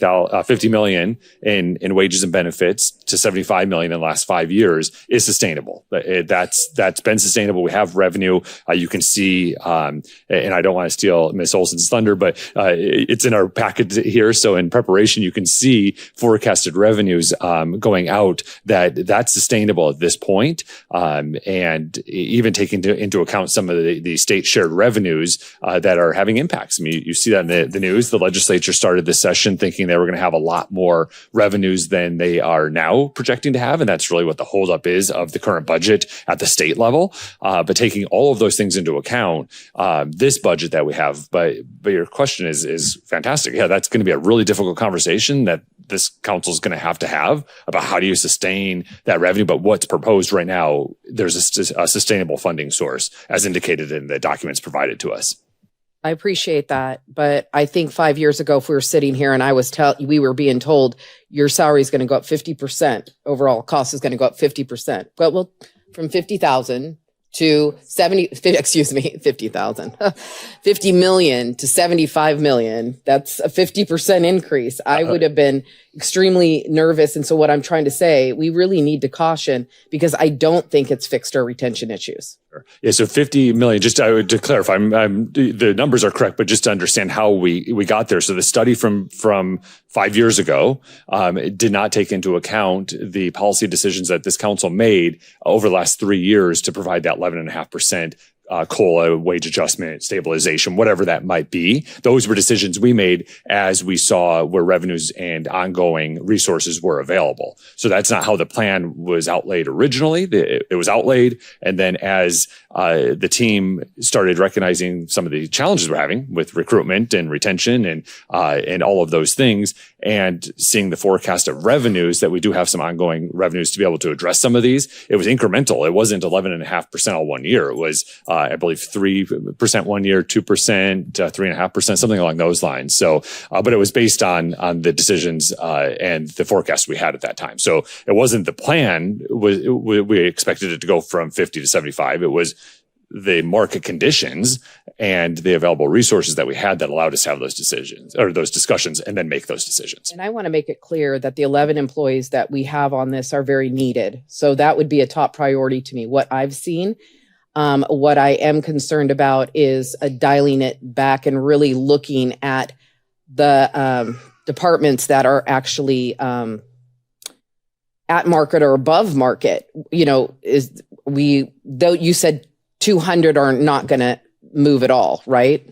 million in wages and benefits to 75 million in the last 5 years is sustainable. That's been sustainable. We have revenue. You can see, and I don't want to steal Ms. Olson's thunder, but it's in our packet here. So in preparation, you can see forecasted revenues going out that's sustainable at this point. And even taking into account some of the state shared revenues that are having impacts. I mean, you see that in the news. The legislature started this session thinking they were going to have a lot more revenues than they are now projecting to have. And that's really what the holdup is of the current budget at the state level. But taking all of those things into account, this budget that we have, but your question is fantastic. Yeah, that's going to be a really difficult conversation that this council is going to have about how do you sustain that revenue. But what's proposed right now, there's a sustainable funding source as indicated in the documents provided to us.
I appreciate that. But I think 5 years ago, if we were sitting here and we were being told your salary is going to go up 50%, overall cost is going to go up 50%. Well, from 50,000 to 50,000, 50 million to 75 million. That's a 50% increase. I would have been extremely nervous. And so what I'm trying to say, we really need to caution, because I don't think it's fixed or retention issues.
Yeah, so 50 million, just to clarify, the numbers are correct, but just to understand how we got there. So the study from 5 years ago did not take into account the policy decisions that this council made over the last 3 years to provide that 11.5% COLA, wage adjustment, stabilization, whatever that might be. Those were decisions we made as we saw where revenues and ongoing resources were available. So that's not how the plan was outlaid originally. It was outlaid. And then as the team started recognizing some of the challenges we're having with recruitment and retention and all of those things, and seeing the forecast of revenues that we do have some ongoing revenues to be able to address some of these, it was incremental. It wasn't 11.5% all 1 year. It was, I believe 3% 1 year, 2%, 3.5%, something along those lines. So, but it was based on the decisions, and the forecast we had at that time. So it wasn't the plan. We expected it to go from 50 to 75. It was the market conditions and the available resources that we had that allowed us to have those decisions or those discussions and then make those decisions.
And I want to make it clear that the 11 employees that we have on this are very needed. So that would be a top priority to me. What I've seen, what I am concerned about is dialing it back and really looking at the departments that are actually at market or above market. You know, though you said 200 are not going to move at all, right?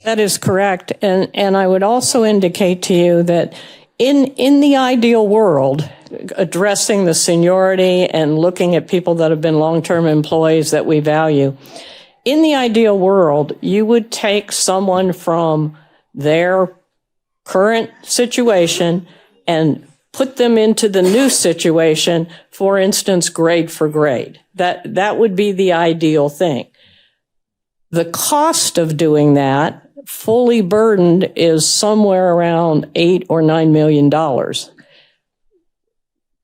That is correct. And I would also indicate to you that in the ideal world, addressing the seniority and looking at people that have been long-term employees that we value, in the ideal world, you would take someone from their current situation and put them into the new situation, for instance, grade for grade. That would be the ideal thing. The cost of doing that, fully burdened, is somewhere around $8 or $9 million.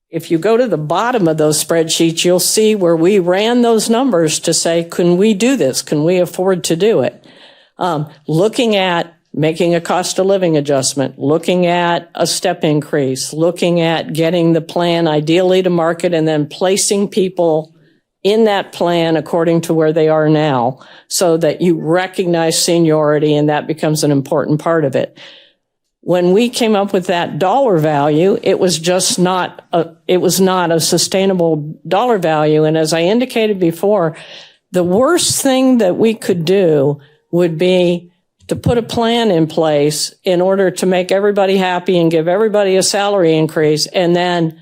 If you go to the bottom of those spreadsheets, you'll see where we ran those numbers to say, can we do this? Can we afford to do it? Looking at making a cost of living adjustment, looking at a step increase, looking at getting the plan ideally to market and then placing people in that plan according to where they are now so that you recognize seniority and that becomes an important part of it. When we came up with that dollar value, it was not a sustainable dollar value. And as I indicated before, the worst thing that we could do would be to put a plan in place in order to make everybody happy and give everybody a salary increase, and then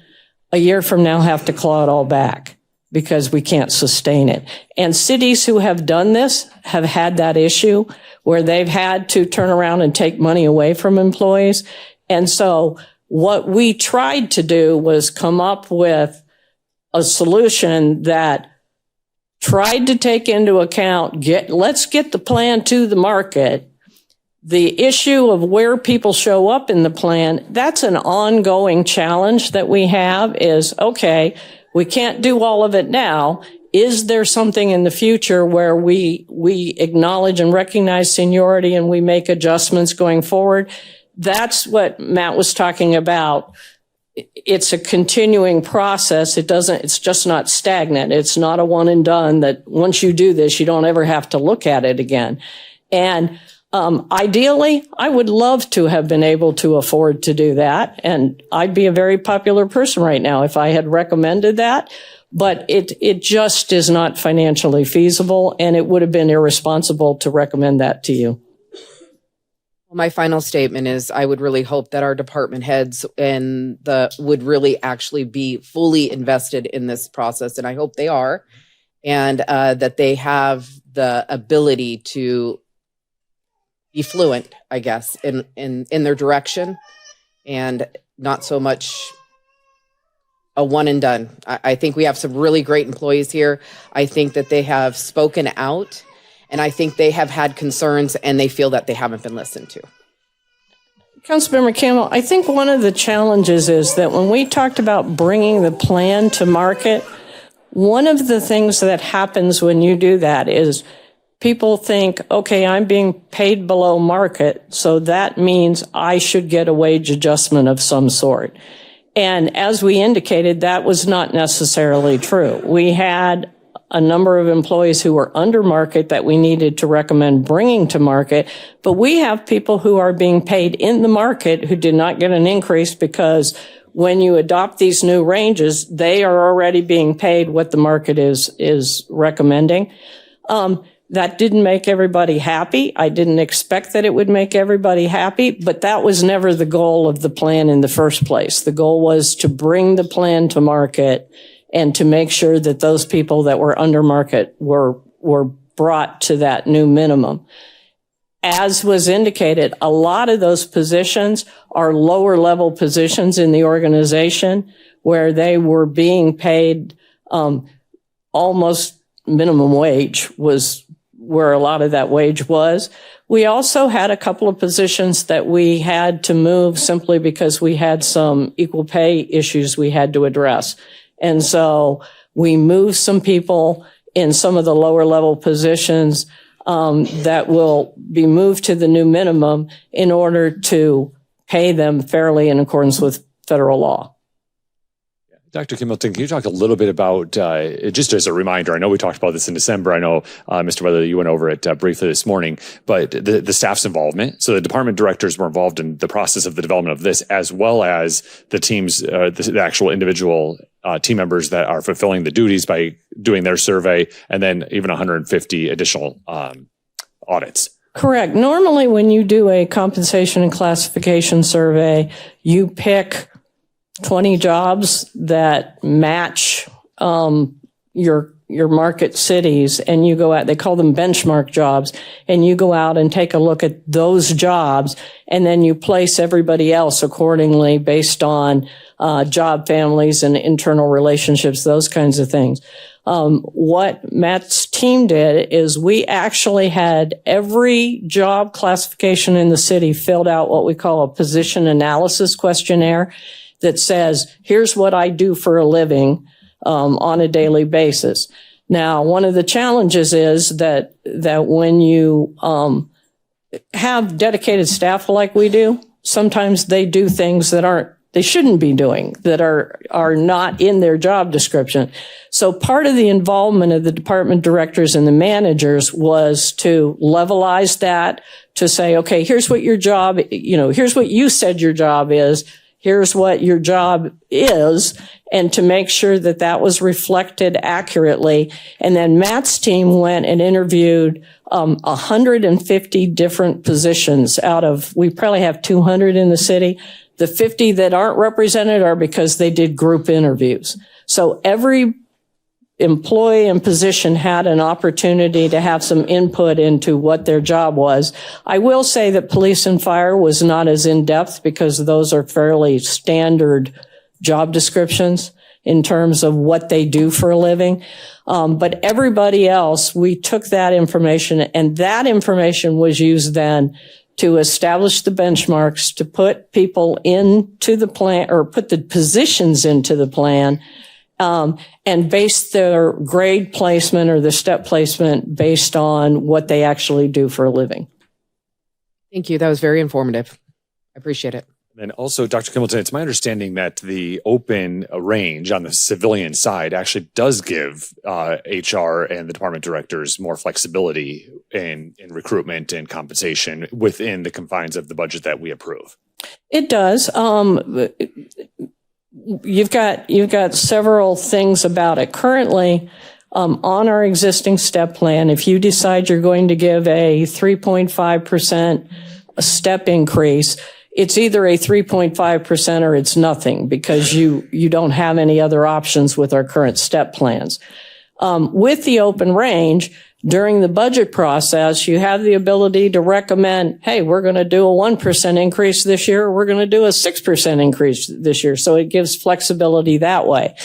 a year from now have to claw it all back because we can't sustain it. And cities who have done this have had that issue where they've had to turn around and take money away from employees. And so what we tried to do was come up with a solution that tried to take into account, let's get the plan to the market. The issue of where people show up in the plan, that's an ongoing challenge that we have is, okay, we can't do all of it now. Is there something in the future where we acknowledge and recognize seniority and we make adjustments going forward? That's what Matt was talking about. It's a continuing process. It's just not stagnant. It's not a one and done that once you do this, you don't ever have to look at it again. And ideally, I would love to have been able to afford to do that. And I'd be a very popular person right now if I had recommended that. But it just is not financially feasible, and it would have been irresponsible to recommend that to you.
My final statement is I would really hope that our department heads would really actually be fully invested in this process. And I hope they are, and that they have the ability to be fluent, I guess, in their direction and not so much a one and done. I think we have some really great employees here. I think that they have spoken out, and I think they have had concerns and they feel that they haven't been listened to.
Councilmember Campbell, I think one of the challenges is that when we talked about bringing the plan to market, one of the things that happens when you do that is people think, okay, I'm being paid below market, so that means I should get a wage adjustment of some sort. And as we indicated, that was not necessarily true. We had a number of employees who were under market that we needed to recommend bringing to market, but we have people who are being paid in the market who did not get an increase because when you adopt these new ranges, they are already being paid what the market is recommending. That didn't make everybody happy. I didn't expect that it would make everybody happy, but that was never the goal of the plan in the first place. The goal was to bring the plan to market and to make sure that those people that were under market were brought to that new minimum. As was indicated, a lot of those positions are lower level positions in the organization where they were being paid almost minimum wage was where a lot of that wage was. We also had a couple of positions that we had to move simply because we had some equal pay issues we had to address. And so we moved some people in some of the lower level positions that will be moved to the new minimum in order to pay them fairly in accordance with federal law.
Dr. Kim Milton, can you talk a little bit about, just as a reminder, I know we talked about this in December. I know, Mr. Weatherly, you went over it briefly this morning, but the staff's involvement. So the department directors were involved in the process of the development of this, as well as the teams, the actual individual team members that are fulfilling the duties by doing their survey, and then even 150 additional audits.
Correct. Normally, when you do a compensation and classification survey, you pick 20 jobs that match your market cities, and you go out, they call them benchmark jobs, and you go out and take a look at those jobs, and then you place everybody else accordingly based on job families and internal relationships, those kinds of things. What Matt's team did is we actually had every job classification in the city filled out what we call a position analysis questionnaire that says, here's what I do for a living on a daily basis. Now, one of the challenges is that when you have dedicated staff like we do, sometimes they do things that they shouldn't be doing, that are not in their job description. So part of the involvement of the department directors and the managers was to levelize that, to say, okay, here's what your job, here's what you said your job is. Here's what your job is, and to make sure that that was reflected accurately. And then Matt's team went and interviewed 150 different positions out of, we probably have 200 in the city. The 50 that aren't represented are because they did group interviews. So every employee and position had an opportunity to have some input into what their job was. I will say that police and fire was not as in-depth because those are fairly standard job descriptions in terms of what they do for a living. But everybody else, we took that information, and that information was used then to establish the benchmarks, to put people into the plan, or put the positions into the plan, and base their grade placement or the step placement based on what they actually do for a living.
Thank you. That was very informative. I appreciate it.
And also, Dr. Kimmelton, it's my understanding that the open range on the civilian side actually does give HR and the department directors more flexibility in recruitment and compensation within the confines of the budget that we approve.
It does. You've got several things about it. Currently, on our existing step plan, if you decide you're going to give a 3.5% step increase, it's either a 3.5% or it's nothing, because you don't have any other options with our current step plans. With the open range, during the budget process, you have the ability to recommend, hey, we're going to do a 1% increase this year, or we're going to do a 6% increase this year. So it gives flexibility that way.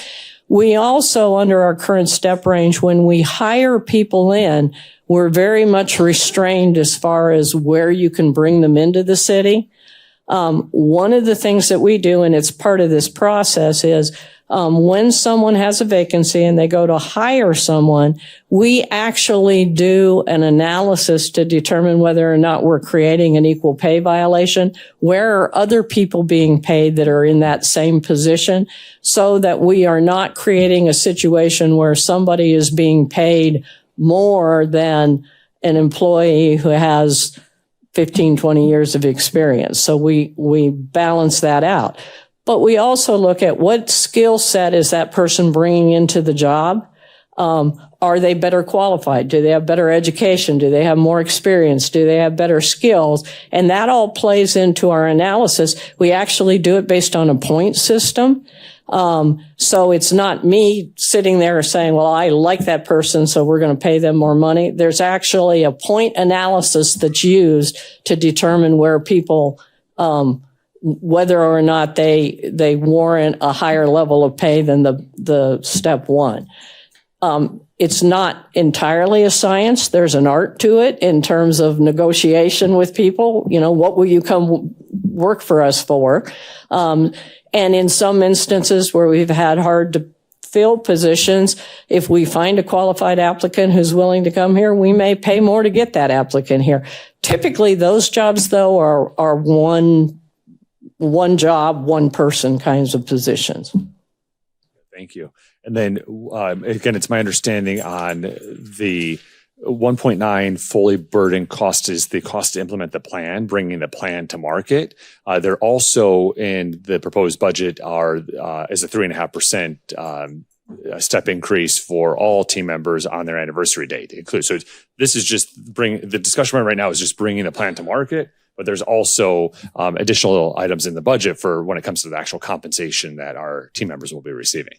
We also, under our current step range, when we hire people in, we're very much restrained as far as where you can bring them into the city. One of the things that we do, and it's part of this process, is when someone has a vacancy and they go to hire someone, we actually do an analysis to determine whether or not we're creating an equal pay violation. Where are other people being paid that are in that same position, so that we are not creating a situation where somebody is being paid more than an employee who has 15, 20 years of experience. So we balance that out. But we also look at what skill set is that person bringing into the job. Are they better qualified? Do they have better education? Do they have more experience? Do they have better skills? And that all plays into our analysis. We actually do it based on a point system. So it's not me sitting there saying, well, I like that person, so we're going to pay them more money. There's actually a point analysis that's used to determine where people, whether or not they warrant a higher level of pay than the step one. It's not entirely a science. There's an art to it in terms of negotiation with people. You know, what will you come work for us for? And in some instances where we've had hard to fill positions, if we find a qualified applicant who's willing to come here, we may pay more to get that applicant here. Typically, those jobs, though, are one job, one person kinds of positions.
Thank you. And then again, it's my understanding on the 1.9 fully burdened cost is the cost to implement the plan, bringing the plan to market. They're also in the proposed budget is a 3.5% step increase for all team members on their anniversary date. So this is just the discussion right now is just bringing the plan to market. But there's also additional items in the budget for when it comes to the actual compensation that our team members will be receiving.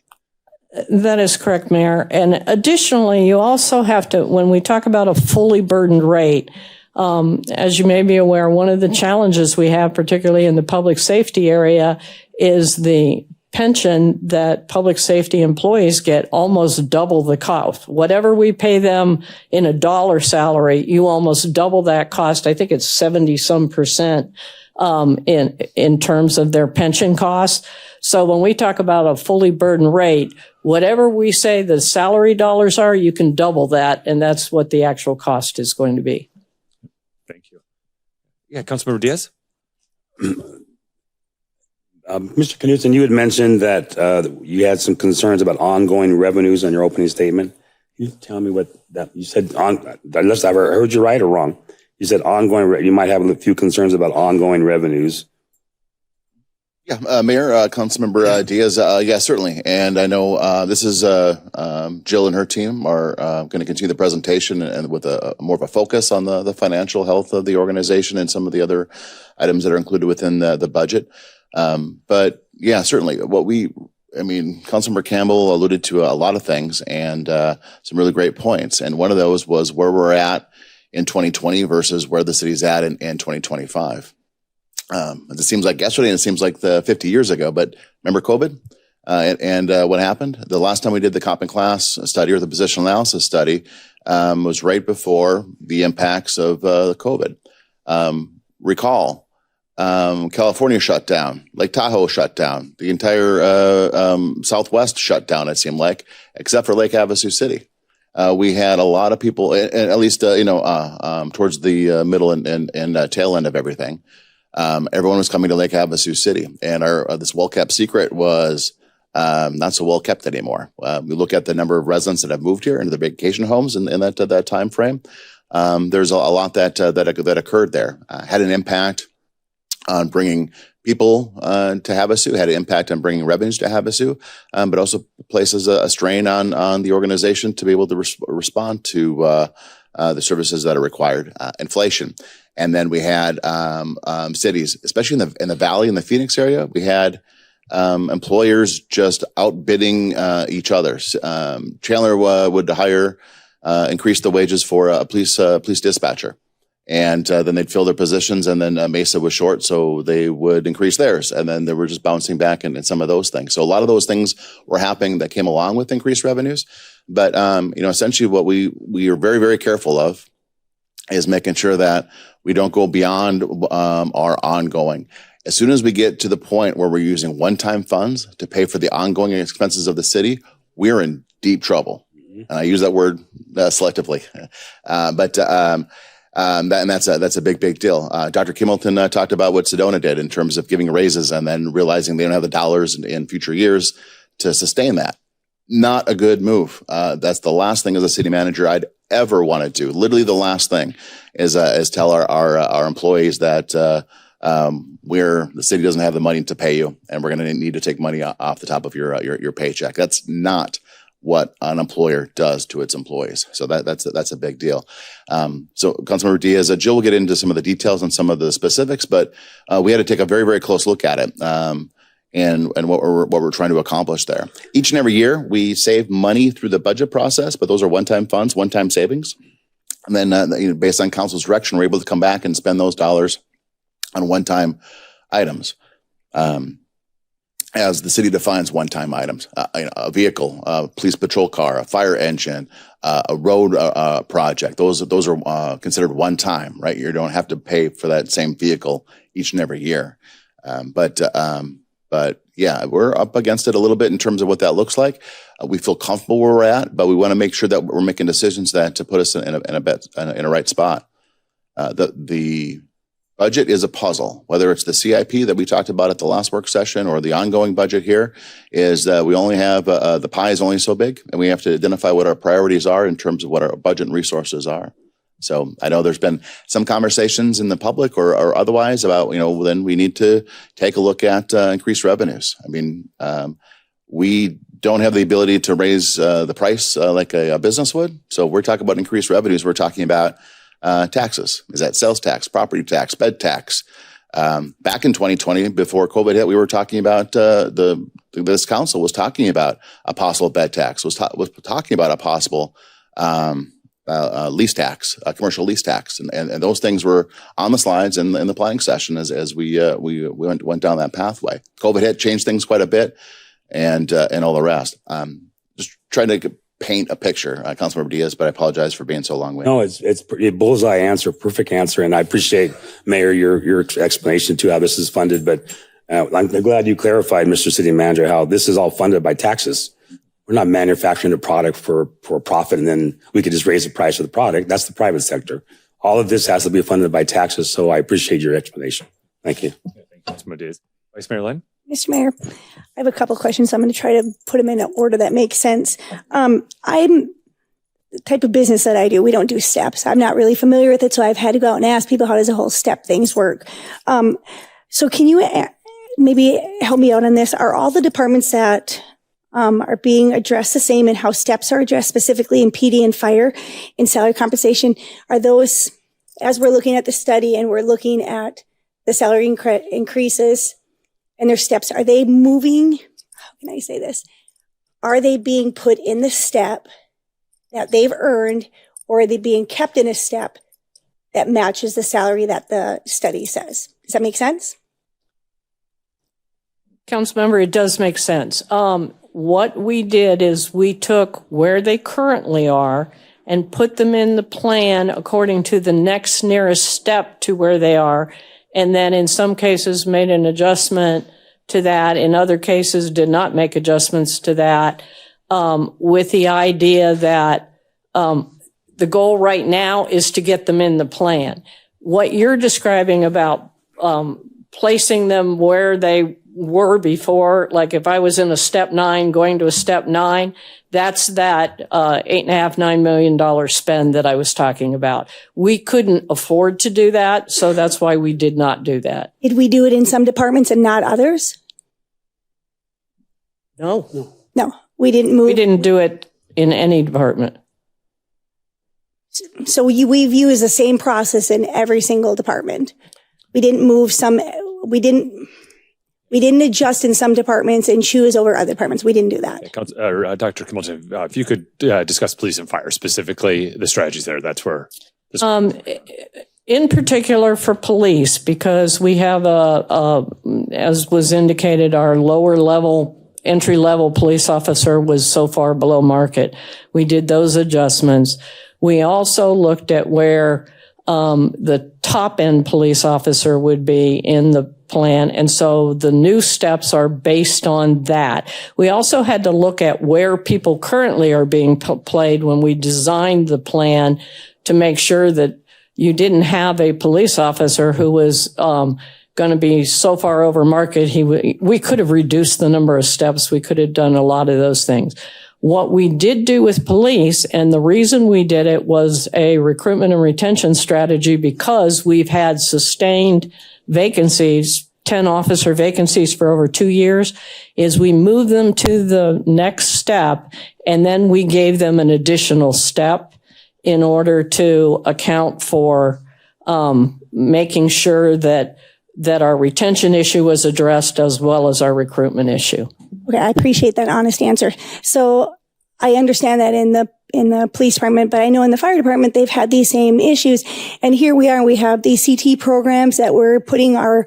That is correct, Mayor. And additionally, you also have to, when we talk about a fully burdened rate, as you may be aware, one of the challenges we have, particularly in the public safety area, is the pension that public safety employees get almost double the cost. Whatever we pay them in a dollar salary, you almost double that cost. I think it's 70% in terms of their pension costs. So when we talk about a fully burdened rate, whatever we say the salary dollars are, you can double that, and that's what the actual cost is going to be.
Thank you. Yeah, Councilmember Diaz.
Mr. Knudsen, you had mentioned that you had some concerns about ongoing revenues on your opening statement. Can you tell me what that you said? Unless I heard you right or wrong, you said ongoing. You might have a few concerns about ongoing revenues.
Yeah, Mayor, Councilmember Diaz, yeah, certainly. And I know this is Jill and her team are going to continue the presentation and with a more of a focus on the financial health of the organization and some of the other items that are included within the budget. But yeah, certainly Councilmember Campbell alluded to a lot of things and some really great points. And one of those was where we're at in 2020 versus where the city's at in 2025. It seems like yesterday and it seems like 50 years ago, but remember COVID and what happened? The last time we did the comp and class study or the positional analysis study was right before the impacts of COVID. Recall, California shut down, Lake Tahoe shut down, the entire Southwest shut down, it seemed like, except for Lake Havasu City. We had a lot of people, at least, towards the middle and tail end of everything. Everyone was coming to Lake Havasu City, and this well-kept secret was not so well kept anymore. We look at the number of residents that have moved here into the vacation homes in that time frame. There's a lot that occurred there. Had an impact on bringing people to Havasu, had an impact on bringing revenues to Havasu, but also places a strain on the organization to be able to respond to the services that are required. Inflation. And then we had cities, especially in the Valley, in the Phoenix area, we had employers just outbidding each other. Chandler would increase the wages for a police dispatcher. And then they'd fill their positions, and then Mesa was short, so they would increase theirs. And then they were just bouncing back in some of those things. So a lot of those things were happening that came along with increased revenues. But, essentially what we are very, very careful of is making sure that we don't go beyond our ongoing. As soon as we get to the point where we're using one-time funds to pay for the ongoing expenses of the city, we're in deep trouble. And I use that word selectively. That's a big deal. Dr. Kimmelton talked about what Sedona did in terms of giving raises and then realizing they don't have the dollars in future years to sustain that. Not a good move. That's the last thing as a city manager I'd ever want to do. Literally the last thing is tell our employees that the city doesn't have the money to pay you and we're going to need to take money off the top of your paycheck. That's not what an employer does to its employees. So that's a big deal. So Councilmember Diaz, Jill will get into some of the details and some of the specifics, but we had to take a very, very close look at it. And what we're trying to accomplish there. Each and every year, we save money through the budget process, but those are one-time funds, one-time savings. And then, based on council's direction, we're able to come back and spend those dollars on one-time items. As the city defines one-time items, a vehicle, a police patrol car, a fire engine, a road project. Those are considered one-time, right? You don't have to pay for that same vehicle each and every year. But yeah, we're up against it a little bit in terms of what that looks like. We feel comfortable where we're at, but we want to make sure that we're making decisions that to put us in a right spot. The budget is a puzzle, whether it's the CIP that we talked about at the last work session or the ongoing budget here, is that we only have, the pie is only so big, and we have to identify what our priorities are in terms of what our budget and resources are. So I know there's been some conversations in the public or otherwise about, then we need to take a look at increased revenues. I mean, we don't have the ability to raise the price like a business would. So we're talking about increased revenues. We're talking about taxes. Is that sales tax, property tax, bed tax? Back in 2020, before COVID hit, we were talking about this council was talking about a possible bed tax, was talking about a possible lease tax, a commercial lease tax, and those things were on the slides in the planning session as we went down that pathway. COVID hit, changed things quite a bit, and all the rest. Just trying to paint a picture, Councilmember Diaz, but I apologize for being so long-winded.
No, it's a bullseye answer, perfect answer, and I appreciate, Mayor, your explanation to how this is funded. But I'm glad you clarified, Mr. City Manager, how this is all funded by taxes. We're not manufacturing a product for profit and then we could just raise the price of the product. That's the private sector. All of this has to be funded by taxes. So I appreciate your explanation. Thank you.
Thank you, Councilmember Diaz. Vice Mayor Lynn?
Mr. Mayor, I have a couple of questions. I'm going to try to put them in an order that makes sense. I'm the type of business that I do. We don't do steps. I'm not really familiar with it. So I've had to go out and ask people, how does the whole step things work? So can you maybe help me out on this? Are all the departments that are being addressed the same, and how steps are addressed specifically in PD and fire in salary compensation? Are those, as we're looking at the study and we're looking at the salary increases and their steps, are they moving? How can I say this? Are they being put in the step that they've earned, or are they being kept in a step that matches the salary that the study says? Does that make sense?
Councilmember, it does make sense. What we did is we took where they currently are and put them in the plan according to the next nearest step to where they are. And then in some cases made an adjustment to that. In other cases did not make adjustments to that, with the idea that the goal right now is to get them in the plan. What you're describing about placing them where they were before, like if I was in a step 9 going to a step 9, that's that $8.5–9 million spend that I was talking about. We couldn't afford to do that, so that's why we did not do that.
Did we do it in some departments and not others?
No,
We didn't move.
we didn't do it in any department.
So we've used the same process in every single department. We didn't move some, we didn't adjust in some departments and choose over other departments. We didn't do that.
Dr. Kimmelton, if you could discuss police and fire, specifically the strategies there, that's where.
In particular for police, because we have as was indicated, our lower level, entry level police officer was so far below market. We did those adjustments. We also looked at where the top end police officer would be in the plan. And so the new steps are based on that. We also had to look at where people currently are being played when we designed the plan to make sure that you didn't have a police officer who was going to be so far over market. We could have reduced the number of steps. We could have done a lot of those things. What we did do with police, and the reason we did it, was a recruitment and retention strategy, because we've had sustained vacancies 10 officer vacancies for over 2 years, is we moved them to the next step, and then we gave them an additional step in order to account for making sure that our retention issue was addressed as well as our recruitment issue.
Okay, I appreciate that honest answer. So I understand that in the police department, but I know in the fire department, they've had these same issues. And here we are, we have these CT programs that we're putting our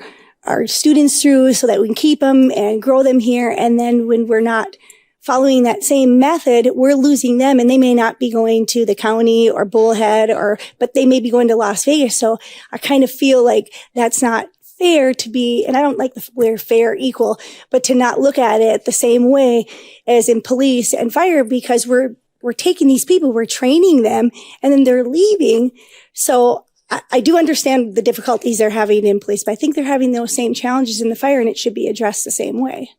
students through so that we can keep them and grow them here. And then when we're not following that same method, we're losing them, and they may not be going to the county or Bullhead, but they may be going to Las Vegas. So I kind of feel like that's not fair to be, and I don't like the word fair equal, but to not look at it the same way as in police and fire, because we're taking these people, we're training them, and then they're leaving. So I do understand the difficulties they're having in police, but I think they're having those same challenges in the fire, and it should be addressed the same way.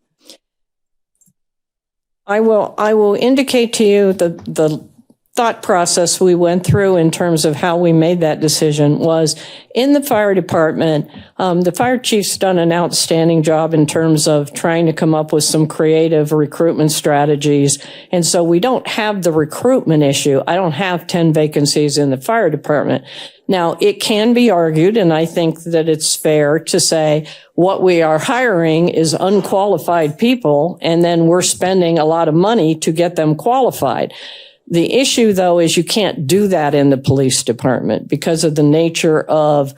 I will indicate to you the thought process we went through in terms of how we made that decision was in the fire department. The fire chief's done an outstanding job in terms of trying to come up with some creative recruitment strategies. And so we don't have the recruitment issue. I don't have 10 vacancies in the fire department. Now, it can be argued, and I think that it's fair to say what we are hiring is unqualified people, and then we're spending a lot of money to get them qualified. The issue, though, is you can't do that in the police department because of the nature of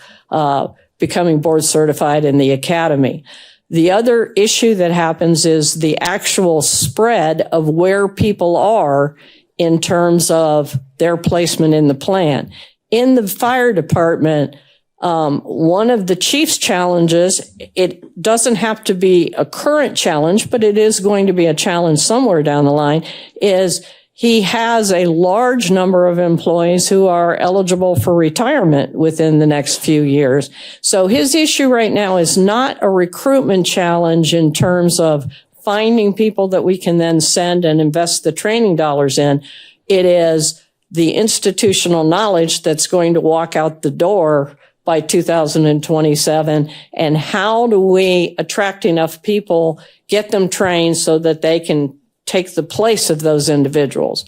becoming board certified in the academy. The other issue that happens is the actual spread of where people are in terms of their placement in the plan. In the fire department, one of the chief's challenges, it doesn't have to be a current challenge, but it is going to be a challenge somewhere down the line, is he has a large number of employees who are eligible for retirement within the next few years. So his issue right now is not a recruitment challenge in terms of finding people that we can then send and invest the training dollars in. It is the institutional knowledge that's going to walk out the door by 2027. And how do we attract enough people, get them trained so that they can take the place of those individuals?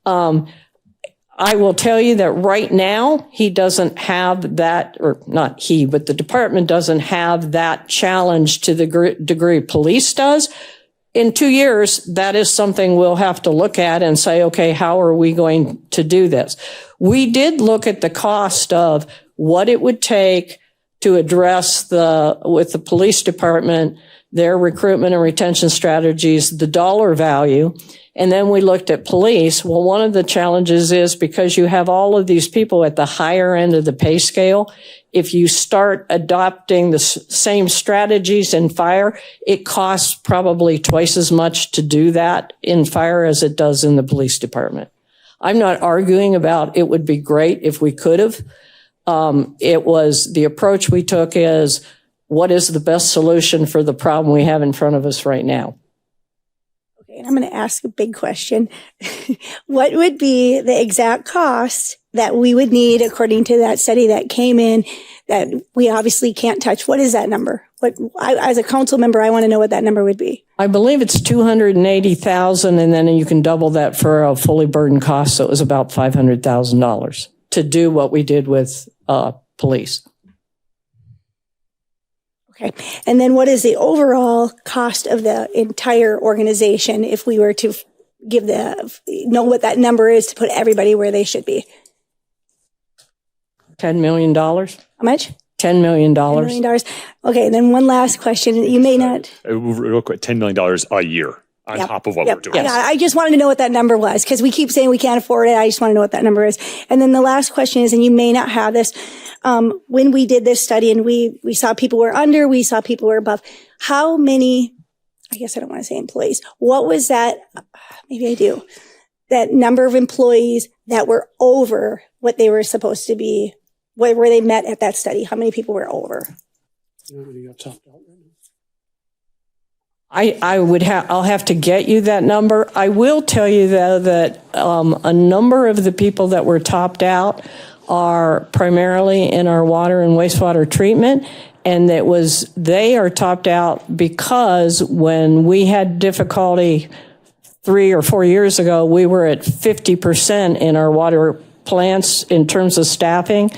I will tell you that right now, he doesn't have that, or not he, but the department doesn't have that challenge to the degree police does. In 2 years, that is something we'll have to look at and say, okay, how are we going to do this? We did look at the cost of what it would take to address with the police department, their recruitment and retention strategies, the dollar value. And then we looked at police. Well, one of the challenges is because you have all of these people at the higher end of the pay scale, if you start adopting the same strategies in fire, it costs probably twice as much to do that in fire as it does in the police department. I'm not arguing about it would be great if we could have. It was the approach we took is what is the best solution for the problem we have in front of us right now?
Okay, and I'm going to ask a big question. What would be the exact cost that we would need according to that study that came in that we obviously can't touch? What is that number? As a council member, I want to know what that number would be.
I believe it's $280,000, and then you can double that for a fully burdened cost. So it was about $500,000 to do what we did with police.
Okay. And then what is the overall cost of the entire organization if we were to know what that number is to put everybody where they should be?
$10 million. How
much?
$10 million.
$10 million. Okay. And then one last question. You may not.
Real quick, $10 million a year on top of what we're doing.
Yes. I just wanted to know what that number was because we keep saying we can't afford it. I just want to know what that number is. And then the last question is, and you may not have this, when we did this study and we saw people were under, we saw people were above, how many, I guess I don't want to say employees, what was that, maybe I do, that number of employees that were over what they were supposed to be, where they met at that study? How many people were over?
I'll have to get you that number. I will tell you though that a number of the people that were topped out are primarily in our water and wastewater treatment, And they are topped out because when we had difficulty 3 or 4 years ago, we were at 50% in our water plants in terms of staffing.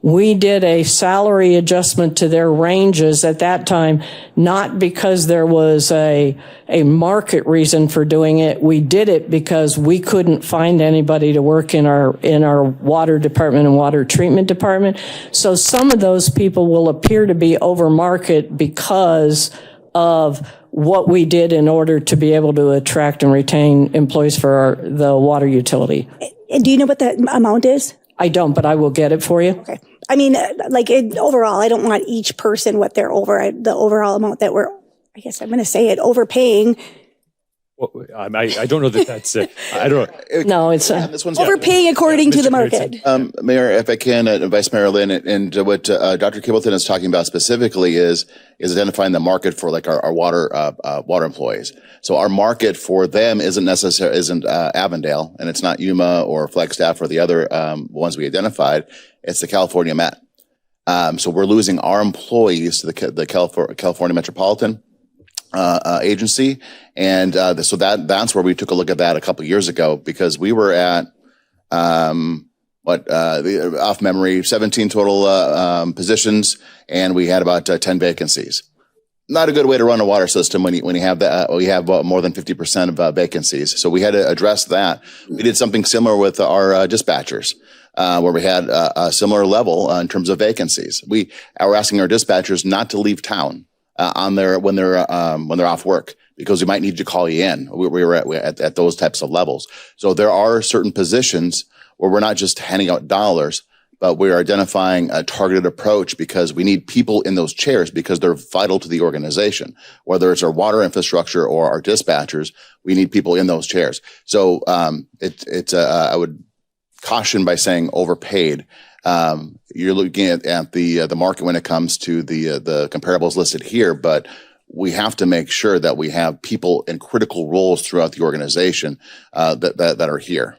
We did a salary adjustment to their ranges at that time, not because there was a market reason for doing it. We did it because we couldn't find anybody to work in our water department and water treatment department. So some of those people will appear to be over market because of what we did in order to be able to attract and retain employees for the water utility.
And do you know what the amount is?
I don't, but I will get it for you.
Okay. I mean, overall, I don't want each person what they're over, the overall amount that we're, I guess I'm going to say it, overpaying.
Well, I don't know that that's it. I don't know.
No, it's
This one's
Overpaying according to the market.
Mayor, if I can, Vice Mayor Lynn, and what Dr. Kibbleton is talking about specifically is identifying the market for like our water employees. So our market for them isn't Avondale, and it's not Yuma or Flagstaff or the other ones we identified. It's the California Met. So we're losing our employees to the California Metropolitan agency, and so that's where we took a look at that a couple of years ago, because we were at off memory 17 total positions, and we had about 10 vacancies. Not a good way to run a water system when you have that. We have more than 50% of vacancies, so we had to address that. We did something similar with our dispatchers. Where we had a similar level in terms of vacancies. We are asking our dispatchers not to leave town when they're off work, because we might need to call you in. We were at those types of levels. So there are certain positions where we're not just handing out dollars, but we're identifying a targeted approach, because we need people in those chairs because they're vital to the organization. Whether it's our water infrastructure or our dispatchers, we need people in those chairs. So I would caution by saying overpaid. You're looking at the market when it comes to the comparables listed here, but we have to make sure that we have people in critical roles throughout the organization that are here.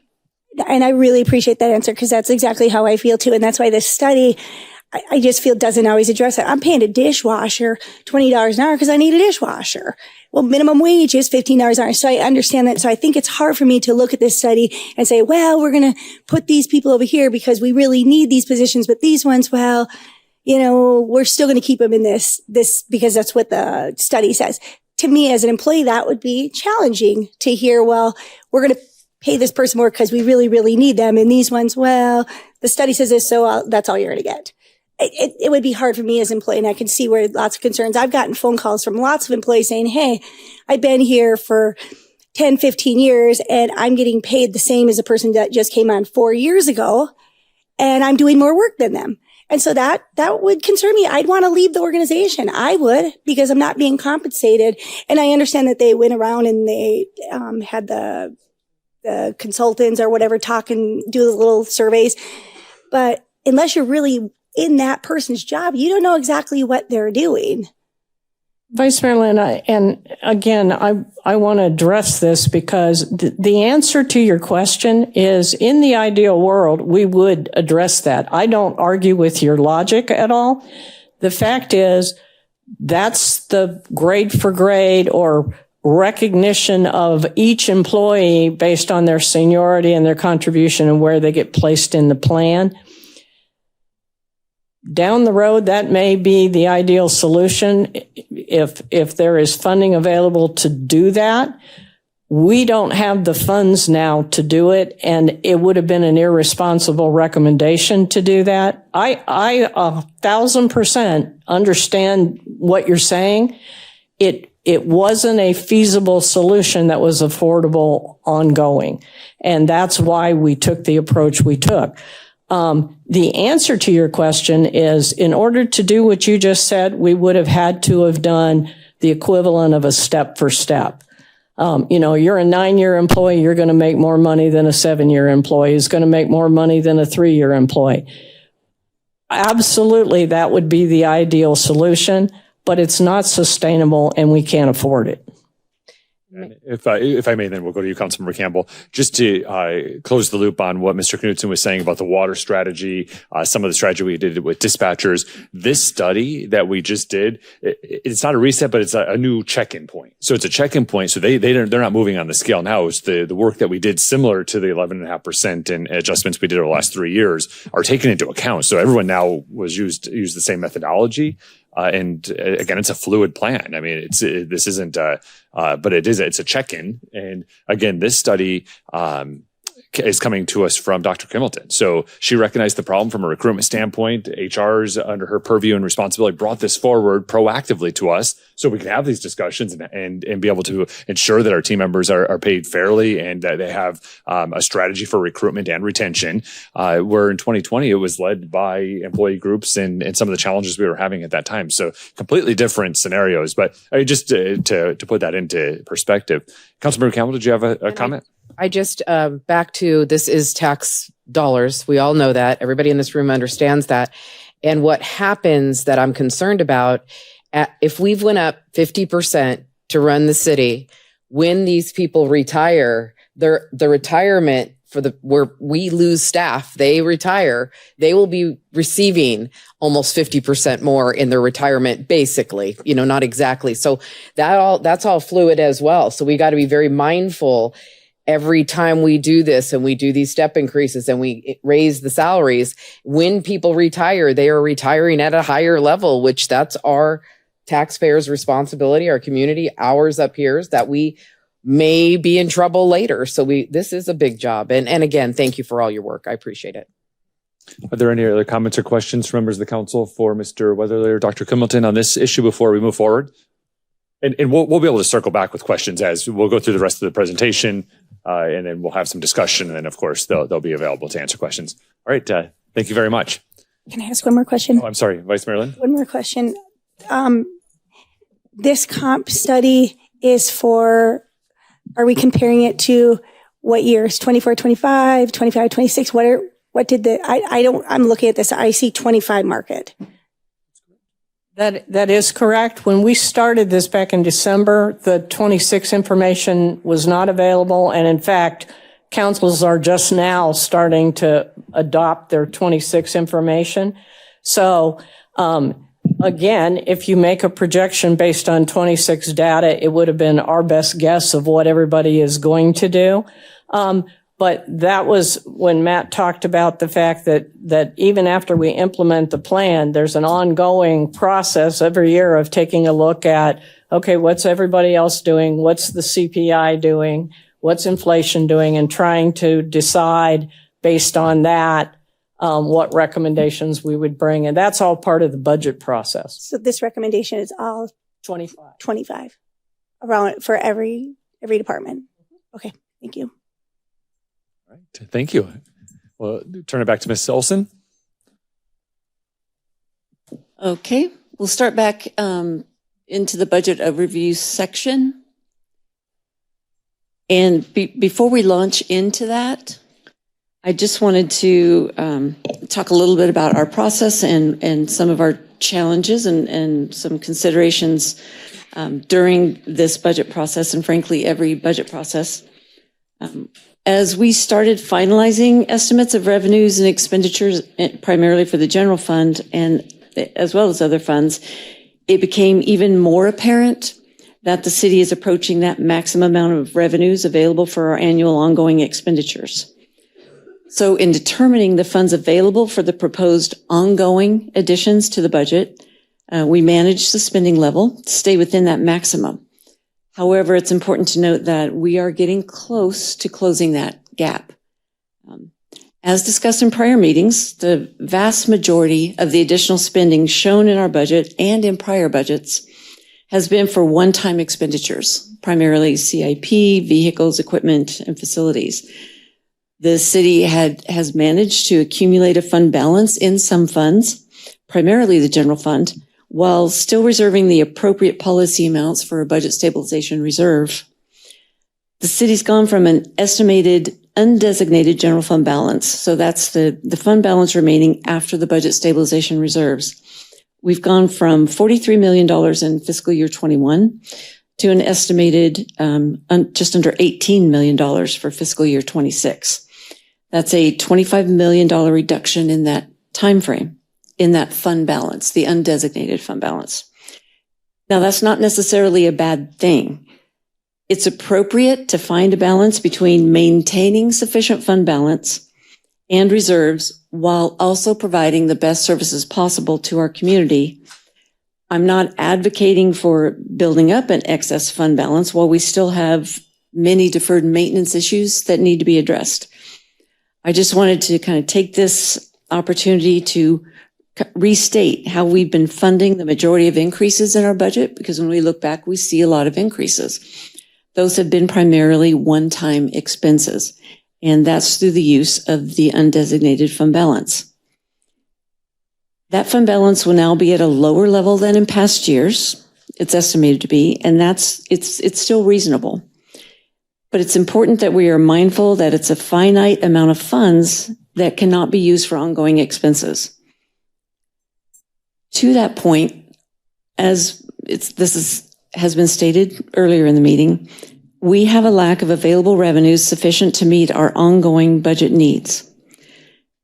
And I really appreciate that answer, because that's exactly how I feel too. And that's why this study, I just feel, doesn't always address it. I'm paying a dishwasher $20 an hour because I need a dishwasher. Well, minimum wage is $15 an hour. So I understand that. So I think it's hard for me to look at this study and say, well, we're going to put these people over here because we really need these positions. But these ones, well, we're still going to keep them in this because that's what the study says. To me, as an employee, that would be challenging to hear, well, we're going to pay this person more because we really, really need them. And these ones, well, the study says this, so that's all you're going to get. It would be hard for me as an employee, and I can see where lots of concerns. I've gotten phone calls from lots of employees saying, hey, I've been here for 10, 15 years, and I'm getting paid the same as a person that just came on 4 years ago, and I'm doing more work than them. And so that would concern me. I'd want to leave the organization. I would, because I'm not being compensated. And I understand that they went around and they had the consultants or whatever talk and do the little surveys. But unless you're really in that person's job, you don't know exactly what they're doing.
Vice Mayor Lynn, and again, I want to address this because the answer to your question is, in the ideal world, we would address that. I don't argue with your logic at all. The fact is, that's the grade for grade or recognition of each employee based on their seniority and their contribution and where they get placed in the plan. Down the road, that may be the ideal solution if there is funding available to do that. We don't have the funds now to do it, and it would have been an irresponsible recommendation to do that. I 1,000% understand what you're saying. It wasn't a feasible solution that was affordable ongoing, and that's why we took the approach we took. The answer to your question is, in order to do what you just said, we would have had to have done the equivalent of a step for step. You're a 9-year employee, you're going to make more money than a 7-year employee who's going to make more money than a 3-year employee. Absolutely, that would be the ideal solution, but it's not sustainable and we can't afford it.
If I may, then we'll go to you, Councilmember Campbell, just to close the loop on what Mr. Knudsen was saying about the water strategy, some of the strategy we did with dispatchers. This study that we just did, it's not a reset, but it's a new check-in point. So it's a check-in point. So they're not moving on the scale now. It's the work that we did similar to the 11.5% and adjustments we did over the last 3 years are taken into account. So everyone now used the same methodology. And again, it's a fluid plan. I mean, this isn't, but it's a check-in. And again, this study, is coming to us from Dr. Kimmelton. So she recognized the problem from a recruitment standpoint. HR's under her purview and responsibility brought this forward proactively to us so we can have these discussions and be able to ensure that our team members are paid fairly and that they have a strategy for recruitment and retention. Where in 2020, it was led by employee groups and some of the challenges we were having at that time. So completely different scenarios. But just to put that into perspective, Councilmember Campbell, did you have a comment?
I just, back to this is tax dollars. We all know that. Everybody in this room understands that. And what happens that I'm concerned about, if we've went up 50% to run the city, when these people retire, the retirement where we lose staff, they retire, they will be receiving almost 50% more in their retirement, basically, not exactly. So that's all fluid as well. So we got to be very mindful every time we do this and we do these step increases and we raise the salaries, when people retire, they are retiring at a higher level, which that's our taxpayers' responsibility, our community, ours up here, is that we may be in trouble later. So this is a big job. And again, thank you for all your work. I appreciate it.
Are there any other comments or questions from members of the council for Mr. Weatherly or Dr. Kimmelton on this issue before we move forward? And we'll be able to circle back with questions as we'll go through the rest of the presentation, and then we'll have some discussion. And then, of course, they'll be available to answer questions. All right. Thank you very much.
Can I ask one more question?
Oh, I'm sorry, Vice Mayor Lynn.
One more question. This comp study is for, are we comparing it to what years? 24, 25, 25, 26? What did I'm looking at this. I see 25 market.
That is correct. When we started this back in December, the 26 information was not available. And in fact, councils are just now starting to adopt their 26 information. So, again, if you make a projection based on 26 data, it would have been our best guess of what everybody is going to do. But that was when Matt talked about the fact that even after we implement the plan, there's an ongoing process every year of taking a look at, okay, what's everybody else doing? What's the CPI doing? What's inflation doing? And trying to decide based on that, what recommendations we would bring. And that's all part of the budget process.
So this recommendation is all 25 around for every department. Okay. Thank you.
All right. Thank you. Well, turn it back to Ms. Olson.
Okay, we'll start back into the budget overview section. And before we launch into that, I just wanted to talk a little bit about our process and some of our challenges and some considerations during this budget process, and frankly, every budget process. As we started finalizing estimates of revenues and expenditures, primarily for the general fund and as well as other funds, it became even more apparent that the city is approaching that maximum amount of revenues available for our annual ongoing expenditures. So in determining the funds available for the proposed ongoing additions to the budget, we managed the spending level to stay within that maximum. However, it's important to note that we are getting close to closing that gap. As discussed in prior meetings, the vast majority of the additional spending shown in our budget and in prior budgets has been for one-time expenditures, primarily CIP, vehicles, equipment, and facilities. The city has managed to accumulate a fund balance in some funds, primarily the general fund, while still reserving the appropriate policy amounts for a budget stabilization reserve. The city's gone from an estimated undesignated general fund balance, so that's the fund balance remaining after the budget stabilization reserves. We've gone from $43 million in fiscal year 21 to an estimated just under $18 million for fiscal year 26. That's a $25 million reduction in that time frame, in that fund balance, the undesignated fund balance. Now, that's not necessarily a bad thing. It's appropriate to find a balance between maintaining sufficient fund balance and reserves while also providing the best services possible to our community. I'm not advocating for building up an excess fund balance while we still have many deferred maintenance issues that need to be addressed. I just wanted to kind of take this opportunity to restate how we've been funding the majority of increases in our budget, because when we look back, we see a lot of increases. Those have been primarily one-time expenses, and that's through the use of the undesignated fund balance. That fund balance will now be at a lower level than in past years. It's estimated to be, and it's still reasonable. But it's important that we are mindful that it's a finite amount of funds that cannot be used for ongoing expenses. To that point, as has been stated earlier in the meeting, we have a lack of available revenues sufficient to meet our ongoing budget needs.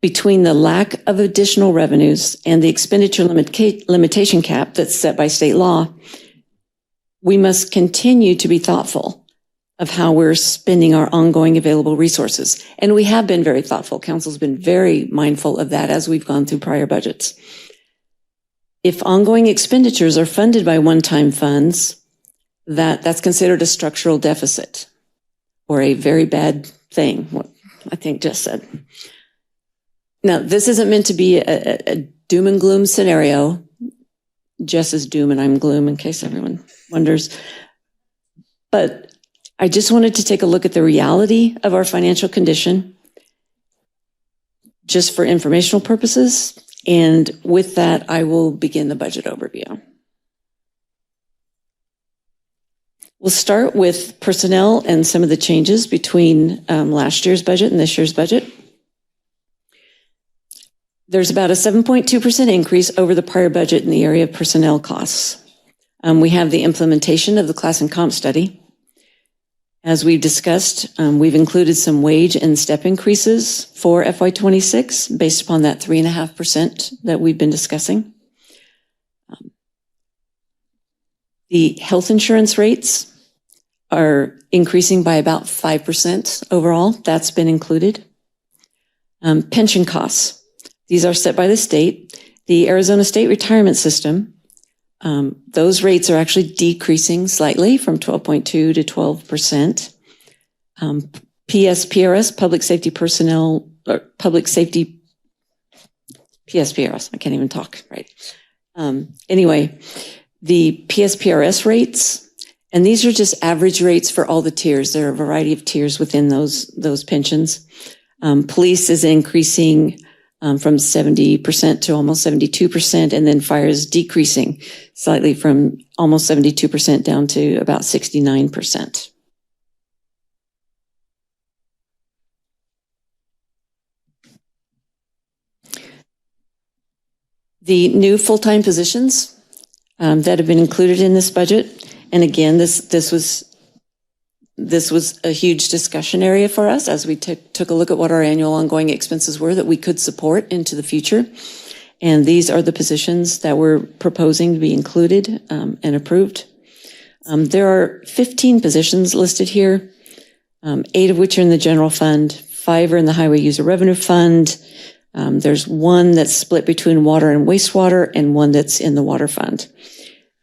Between the lack of additional revenues and the expenditure limitation cap that's set by state law, we must continue to be thoughtful of how we're spending our ongoing available resources. And we have been very thoughtful. Council's been very mindful of that as we've gone through prior budgets. If ongoing expenditures are funded by one-time funds, that's considered a structural deficit or a very bad thing, what I think Jess said. Now, this isn't meant to be a doom and gloom scenario. Jess is doom and I'm gloom, in case everyone wonders. But I just wanted to take a look at the reality of our financial condition, just for informational purposes. And with that, I will begin the budget overview. We'll start with personnel and some of the changes between last year's budget and this year's budget. There's about a 7.2% increase over the prior budget in the area of personnel costs. We have the implementation of the class and comp study. As we've discussed, we've included some wage and step increases for FY26 based upon that 3.5% that we've been discussing. The health insurance rates are increasing by about 5% overall. That's been included. Pension costs. These are set by the state. The Arizona State Retirement System, those rates are actually decreasing slightly from 12.2 to 12%. PSPRS, Public Safety Personnel, or Public Safety, PSPRS, I can't even talk, right? Anyway, the PSPRS rates, and these are just average rates for all the tiers. There are a variety of tiers within those pensions. Police is increasing from 70% to almost 72%, and then fire is decreasing slightly from almost 72% down to about 69%. The new full-time positions that have been included in this budget, and again, this was a huge discussion area for us as we took a look at what our annual ongoing expenses were that we could support into the future. And these are the positions that we're proposing to be included and approved. There are 15 positions listed here, 8 of which are in the general fund, 5 are in the highway user revenue fund. There's 1 that's split between water and wastewater and 1 that's in the water fund.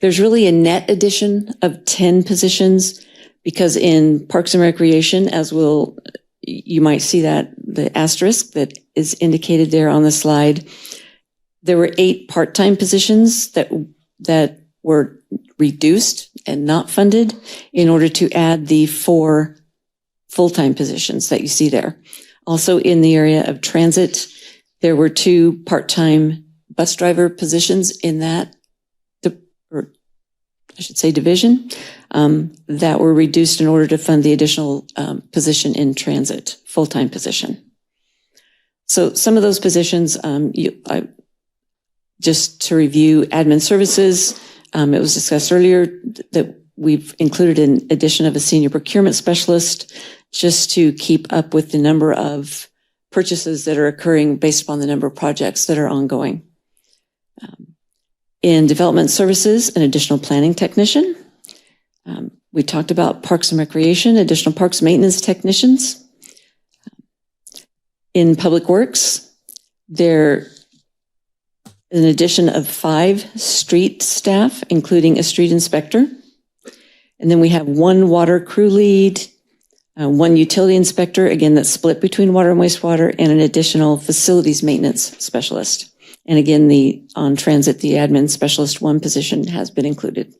There's really a net addition of 10 positions because in Parks and Recreation, you might see that the asterisk that is indicated there on the slide, there were 8 part-time positions that were reduced and not funded in order to add the 4 full-time positions that you see there. Also in the area of transit, there were 2 part-time bus driver positions in that, or I should say division, that were reduced in order to fund the additional position in transit, full-time position. So some of those positions, just to review admin services, it was discussed earlier that we've included an addition of a senior procurement specialist just to keep up with the number of purchases that are occurring based upon the number of projects that are ongoing. In development services, an additional planning technician. We talked about parks and recreation, additional parks maintenance technicians. In public works, there is an addition of 5 street staff, including a street inspector. And then we have 1 water crew lead, 1 utility inspector, again, that's split between water and wastewater, and an additional facilities maintenance specialist. And again, on transit, the admin specialist 1 position has been included.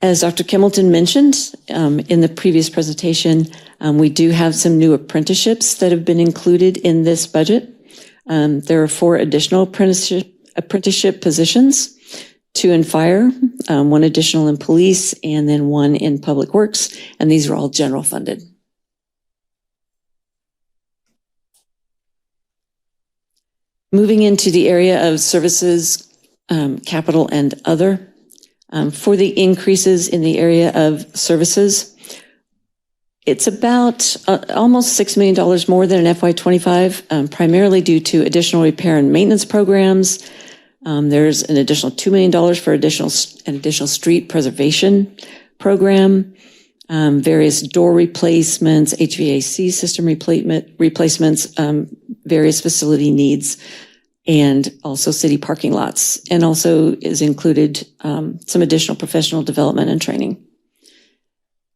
As Dr. Kimmelton mentioned in the previous presentation, we do have some new apprenticeships that have been included in this budget. There are 4 additional apprenticeship positions, 2 in fire, 1 additional in police, and then 1 in public works, and these are all general funded. Moving into the area of services, capital, and other. For the increases in the area of services, it's about almost $6 million more than in FY25, primarily due to additional repair and maintenance programs. There's an additional $2 million for an additional street preservation program, various door replacements, HVAC system replacements, various facility needs, and also city parking lots, and also is included some additional professional development and training.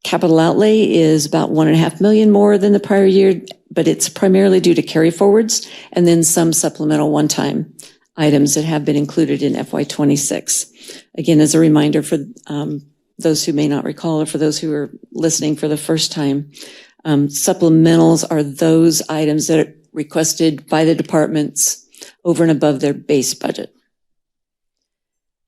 Capital outlay is about $1.5 million more than the prior year, but it's primarily due to carry forwards and then some supplemental one-time items that have been included in FY26. Again, as a reminder for those who may not recall or for those who are listening for the first time, supplementals are those items that are requested by the departments over and above their base budget.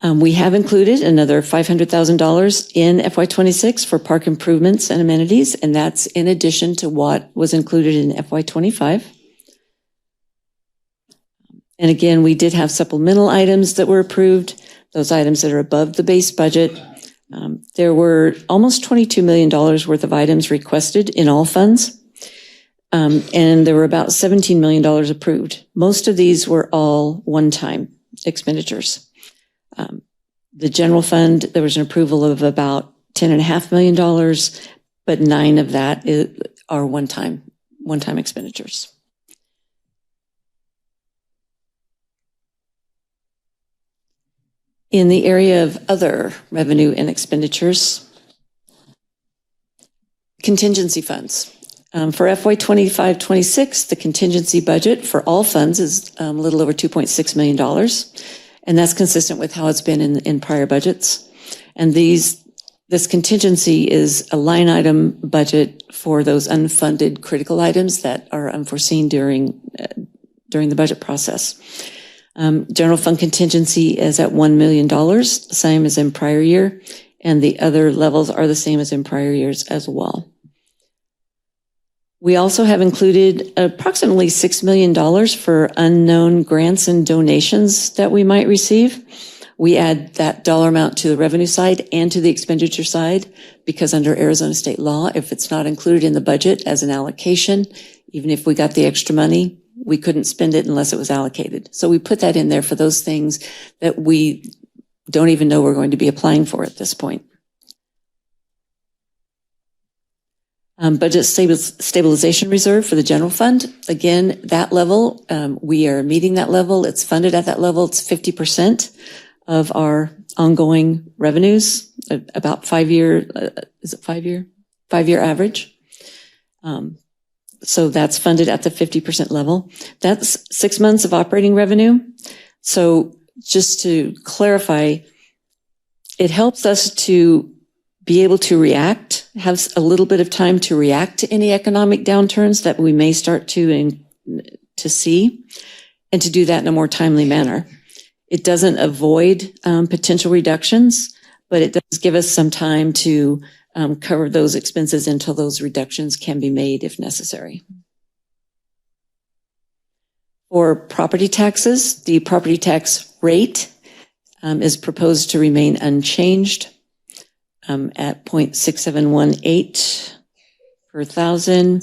We have included another $500,000 in FY26 for park improvements and amenities, and that's in addition to what was included in FY25. And again, we did have supplemental items that were approved, those items that are above the base budget. There were almost $22 million worth of items requested in all funds. And there were about $17 million approved. Most of these were all one-time expenditures. The general fund, there was an approval of about $10.5 million, but 9 of that are one-time expenditures. In the area of other revenue and expenditures, contingency funds. For FY25-26, the contingency budget for all funds is a little over $2.6 million, and that's consistent with how it's been in prior budgets. And this contingency is a line item budget for those unfunded critical items that are unforeseen during the budget process. General fund contingency is at $1 million, same as in prior year, and the other levels are the same as in prior years as well. We also have included approximately $6 million for unknown grants and donations that we might receive. We add that dollar amount to the revenue side and to the expenditure side because under Arizona state law, if it's not included in the budget as an allocation, even if we got the extra money, we couldn't spend it unless it was allocated. So we put that in there for those things that we don't even know we're going to be applying for at this point. Budget stabilization reserve for the general fund. Again, that level, we are meeting that level. It's funded at that level. It's 50% of our ongoing revenues, about 5-year, is it 5-year? 5-year average. So that's funded at the 50% level. That's 6 months of operating revenue. So just to clarify, it helps us to be able to react, have a little bit of time to react to any economic downturns that we may start to see, and to do that in a more timely manner. It doesn't avoid potential reductions, but it does give us some time to cover those expenses until those reductions can be made if necessary. For property taxes, the property tax rate is proposed to remain unchanged at 0.6718 per thousand.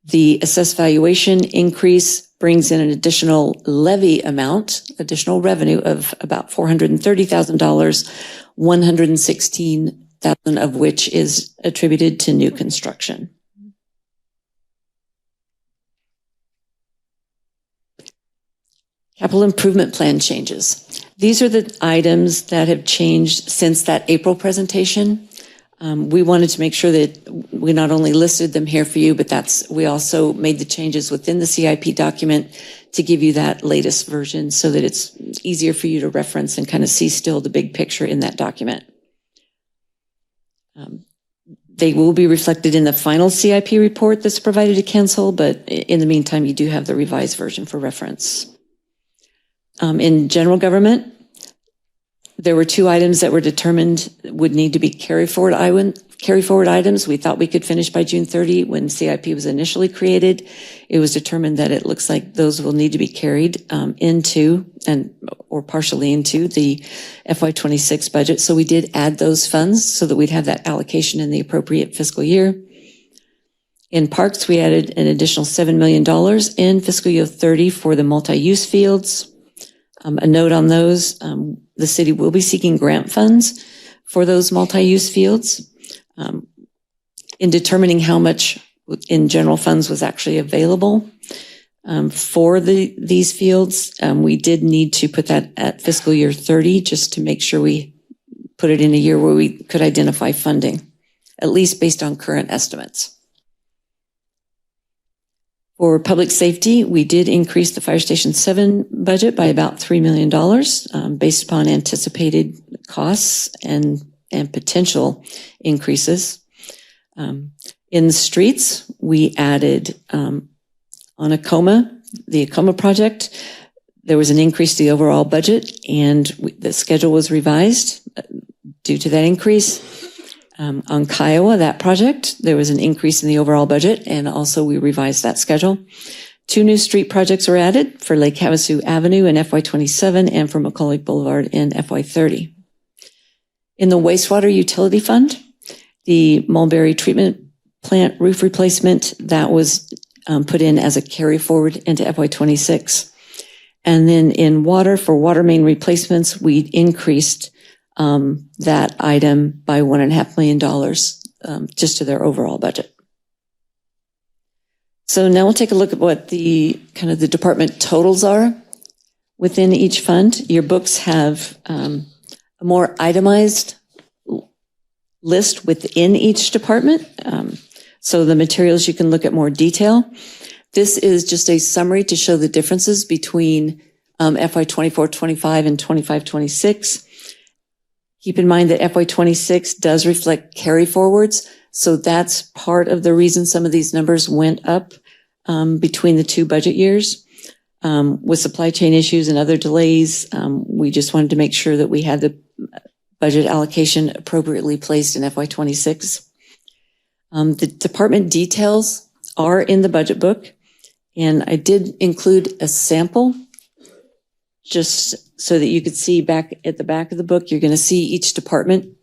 The assessed valuation increase brings in an additional levy amount, additional revenue of about $430,000, 116,000 of which is attributed to new construction. Capital improvement plan changes. These are the items that have changed since that April presentation. We wanted to make sure that we not only listed them here for you, but we also made the changes within the CIP document to give you that latest version so that it's easier for you to reference and kind of see still the big picture in that document. They will be reflected in the final CIP report that's provided to council, but in the meantime, you do have the revised version for reference. In general government, there were two items that were determined would need to be carry forward items. We thought we could finish by June 30 when CIP was initially created. It was determined that it looks like those will need to be carried into or partially into the FY26 budget. So we did add those funds so that we'd have that allocation in the appropriate fiscal year. In parks, we added an additional $7 million in fiscal year 30 for the multi-use fields. A note on those, the city will be seeking grant funds for those multi-use fields. In determining how much in general funds was actually available for these fields, we did need to put that at fiscal year 30 just to make sure we put it in a year where we could identify funding, at least based on current estimates. For public safety, we did increase the Fire Station 7 budget by about $3 million based upon anticipated costs and potential increases. In the streets, we added on the Acoma project, there was an increase to the overall budget and the schedule was revised due to that increase. On Kiowa, that project, there was an increase in the overall budget, and also we revised that schedule. 2 new street projects were added for Lake Havasu Avenue in FY27 and for Macaulay Boulevard in FY30. In the wastewater utility fund, the Mulberry treatment plant roof replacement, that was put in as a carry forward into FY26. And then in water, for water main replacements, we increased that item by $1.5 million just to their overall budget. So now we'll take a look at what the kind of the department totals are within each fund. Your books have a more itemized list within each department. So the materials you can look at more detail. This is just a summary to show the differences between FY 24-25 and 25-26. Keep in mind that FY26 does reflect carry forwards. So that's part of the reason some of these numbers went up between the 2 budget years. With supply chain issues and other delays, we just wanted to make sure that we had the budget allocation appropriately placed in FY26. The department details are in the budget book, and I did include a sample just so that you could see back at the back of the book. You're going to see each department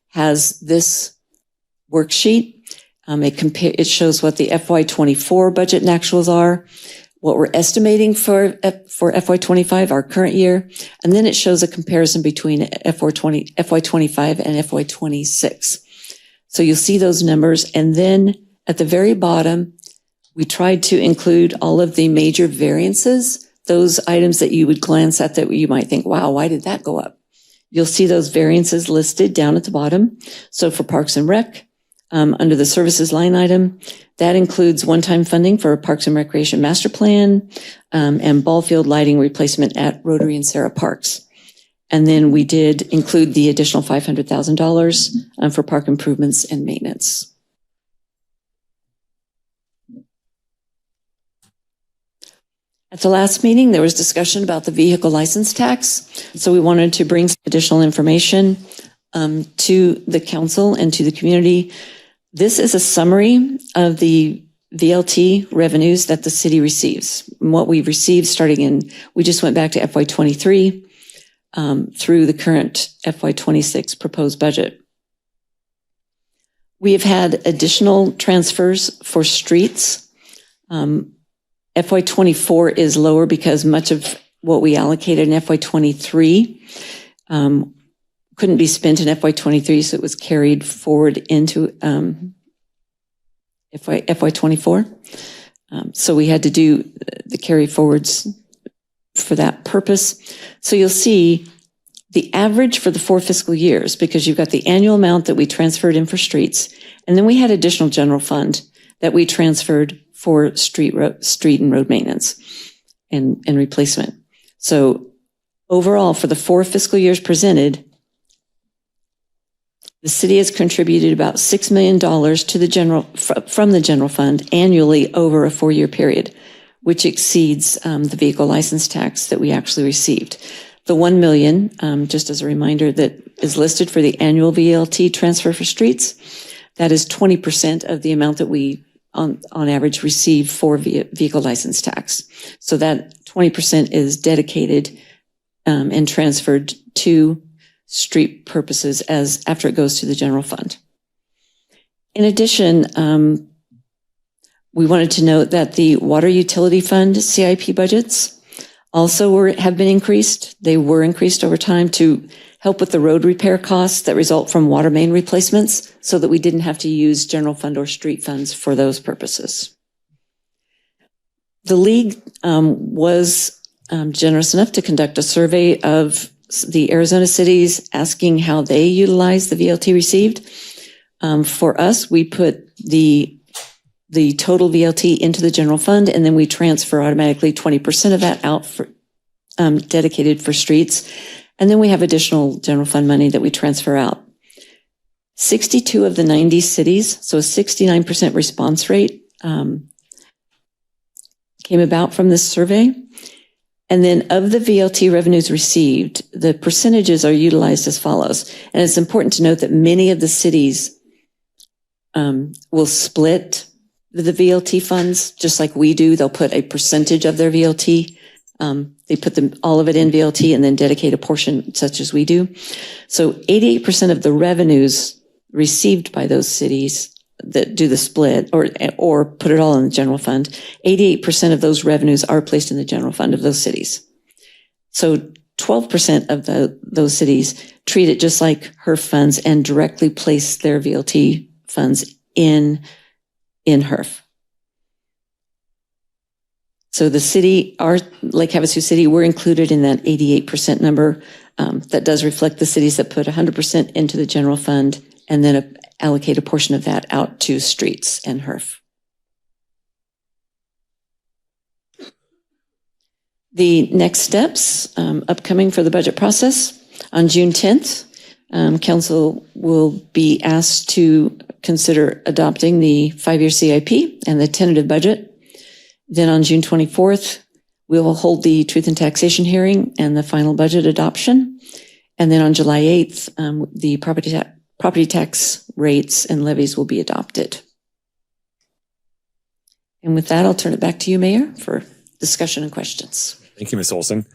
has this worksheet. It shows what the FY24 budget and actuals are, what we're estimating for FY25, our current year, and then it shows a comparison between FY25 and FY26. So you'll see those numbers, and then at the very bottom, we tried to include all of the major variances, those items that you would glance at that you might think, wow, why did that go up? You'll see those variances listed down at the bottom. So for Parks and Rec, under the services line item, that includes one-time funding for Parks and Recreation Master Plan and ball field lighting replacement at Rotary and Sarah Parks. And then we did include the additional $500,000 for park improvements and maintenance. At the last meeting, there was discussion about the vehicle license tax. So we wanted to bring some additional information to the council and to the community. This is a summary of the VLT revenues that the city receives. And what we've received we just went back to FY23. through the current FY26 proposed budget. We have had additional transfers for streets. FY24 is lower because much of what we allocated in FY23 couldn't be spent in FY23, so it was carried forward into FY24. So we had to do the carry forwards for that purpose. So you'll see the average for the 4 fiscal years, because you've got the annual amount that we transferred in for streets, and then we had additional general fund that we transferred for street and road maintenance and replacement. So overall, for the 4 fiscal years presented, the city has contributed about $6 million to the from the general fund annually over a 4-year period, which exceeds the vehicle license tax that we actually received. The $1 million, just as a reminder, that is listed for the annual VLT transfer for streets, that is 20% of the amount that we on average receive for vehicle license tax. So that 20% is dedicated and transferred to street purposes as after it goes to the general fund. In addition, we wanted to note that the water utility fund CIP budgets also have been increased. They were increased over time to help with the road repair costs that result from water main replacements, so that we didn't have to use general fund or street funds for those purposes. The league was generous enough to conduct a survey of the Arizona cities, asking how they utilize the VLT received. For us, we put the total VLT into the general fund, and then we transfer automatically 20% of that out for dedicated for streets. And then we have additional general fund money that we transfer out. 62 of the 90 cities, so a 69% response rate, came about from this survey. And then of the VLT revenues received, the percentages are utilized as follows. And it's important to note that many of the cities will split the VLT funds, just like we do. They'll put a percentage of their VLT. They put all of it in VLT and then dedicate a portion, such as we do. So 88% of the revenues received by those cities that do the split or put it all in the general fund, 88% of those revenues are placed in the general fund of those cities. So 12% of those cities treat it just like HERF funds and directly place their VLT funds in HERF. So the city, our Lake Havasu City, we're included in that 88% number. That does reflect the cities that put 100% into the general fund and then allocate a portion of that out to streets and HERF. The next steps upcoming for the budget process on June 10th, council will be asked to consider adopting the 5-year CIP and the tentative budget. Then on June 24th, we will hold the truth and taxation hearing and the final budget adoption. And then on July 8th, the property tax rates and levies will be adopted. And with that, I'll turn it back to you, Mayor, for discussion and questions.
Thank you, Ms. Olson.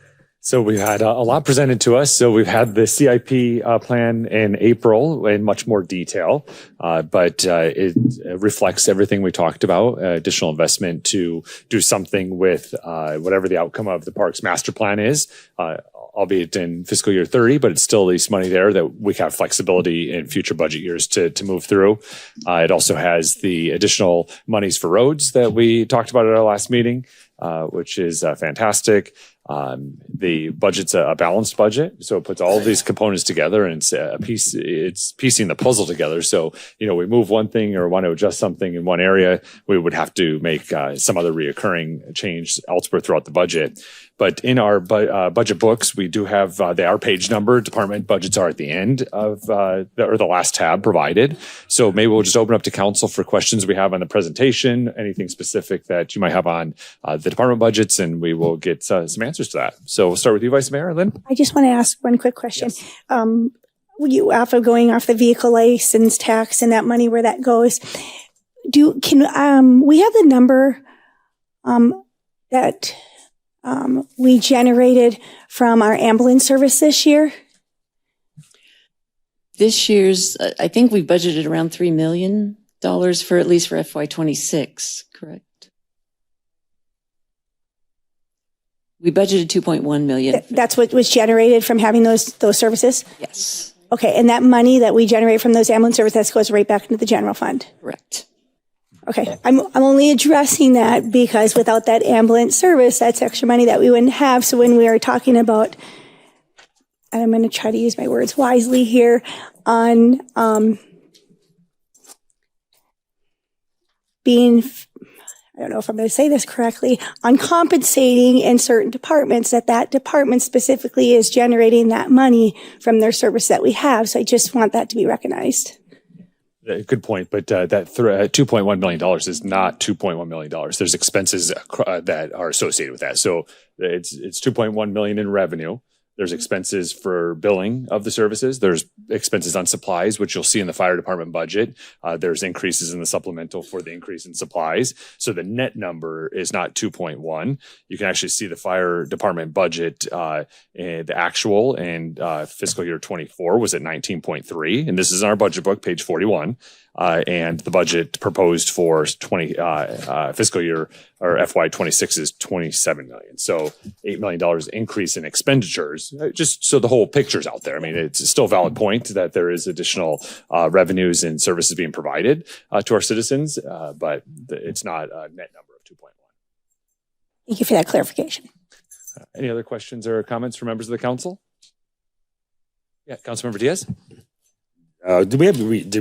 So we've had a lot presented to us. So we've had the CIP plan in April in much more detail, but it reflects everything we talked about, additional investment to do something with whatever the outcome of the Parks Master Plan is, albeit in fiscal year 30, but it's still at least money there that we have flexibility in future budget years to move through. It also has the additional monies for roads that we talked about at our last meeting, which is fantastic. The budget's a balanced budget, so it puts all of these components together, and it's piecing the puzzle together. So, we move one thing or want to adjust something in one area, we would have to make some other reoccurring change elsewhere throughout the budget. But in our budget books, we do have our page number. Department budgets are at the end of the last tab provided. So maybe we'll just open up to council for questions we have on the presentation, anything specific that you might have on the department budgets, and we will get some answers to that. So we'll start with you, Vice Mayor Lynn.
I just want to ask one quick question.
Yes.
You after going off the vehicle license tax and that money where that goes, can we have the number that we generated from our ambulance service this year?
This year's, I think we budgeted around $3 million for at least for FY26, correct? We budgeted 2.1 million.
That's what was generated from having those services?
Yes,
Okay, and that money that we generate from those ambulance services goes right back into the general fund?
correct.
Okay, I'm only addressing that because without that ambulance service, that's extra money that we wouldn't have. So when we are talking about, and I'm going to try to use my words wisely here, on being, I don't know if I'm going to say this correctly, on compensating in certain departments, that department specifically is generating that money from their service that we have. So I just want that to be recognized.
Good point, but that $2.1 million is not $2.1 million. There's expenses that are associated with that. So it's $2.1 million in revenue. There's expenses for billing of the services. There's expenses on supplies, which you'll see in the fire department budget. There's increases in the supplemental for the increase in supplies. So the net number is not 2.1. You can actually see the fire department budget, the actual and fiscal year 24 was at 19.3. And this is in our budget book, page 41. And the budget proposed for fiscal year or FY26 is $27 million. So $8 million increase in expenditures, just so the whole picture's out there. I mean, it's still a valid point that there is additional revenues and services being provided to our citizens, but it's not a net number of 2.1.
Thank you for that clarification.
Any other questions or comments from members of the council? Yeah, Councilmember Diaz.
Did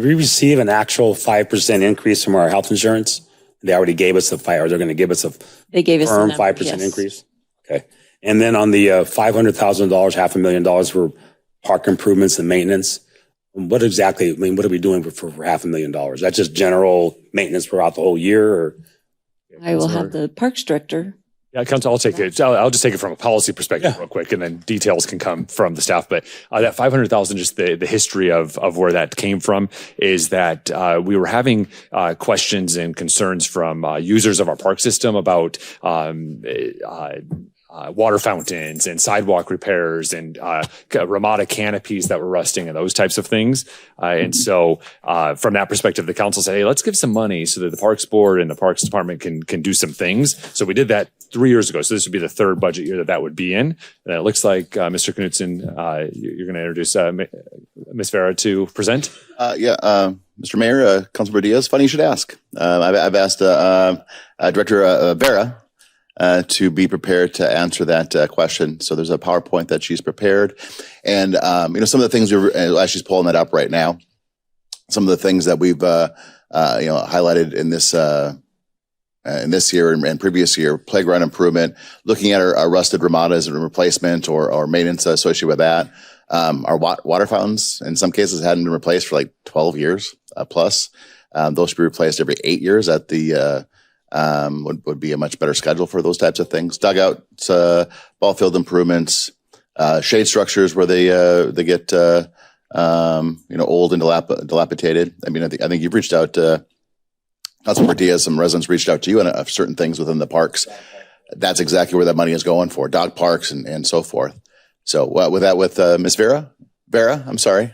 we receive an actual 5% increase from our health insurance? They already gave us they're going to give us
They gave us the
firm
number,
5%
yes.
increase. Okay. And then on the $500,000, $500,000 for park improvements and maintenance, what exactly, what are we doing for $500,000? That's just general maintenance throughout the whole year? Or?
I will have the parks director.
Yeah, Council, I'll take it. I'll just take it from a policy perspective real quick, and then details can come from the staff. But that $500,000, just the history of where that came from is that we were having questions and concerns from users of our park system about water fountains and sidewalk repairs and Ramada canopies that were rusting and those types of things. And so from that perspective, the council said, hey, let's give some money so that the Parks Board and the Parks Department can do some things. So we did that 3 years ago. So this would be the third budget year that would be in. And it looks like, Mr. Knutson, you're going to introduce Ms. Vera to present.
Mr. Mayor, Councilmember Diaz, funny you should ask. I've asked Director Vera to be prepared to answer that question. So there's a PowerPoint that she's prepared. And, some of the things as she's pulling that up right now, some of the things that we've, highlighted in this year and previous year, playground improvement, looking at our rusted Ramadas and replacement or maintenance associated with that. Our water fountains, in some cases, hadn't been replaced for like 12 years plus. Those should be replaced every 8 years at the, would be a much better schedule for those types of things. Dugouts, ball field improvements, shade structures where they get, old and dilapidated. I mean, I think you've reached out to Councilmember Diaz, some residents reached out to you on certain things within the parks. That's exactly where that money is going for, dog parks and so forth. So with Ms. Vera, I'm sorry.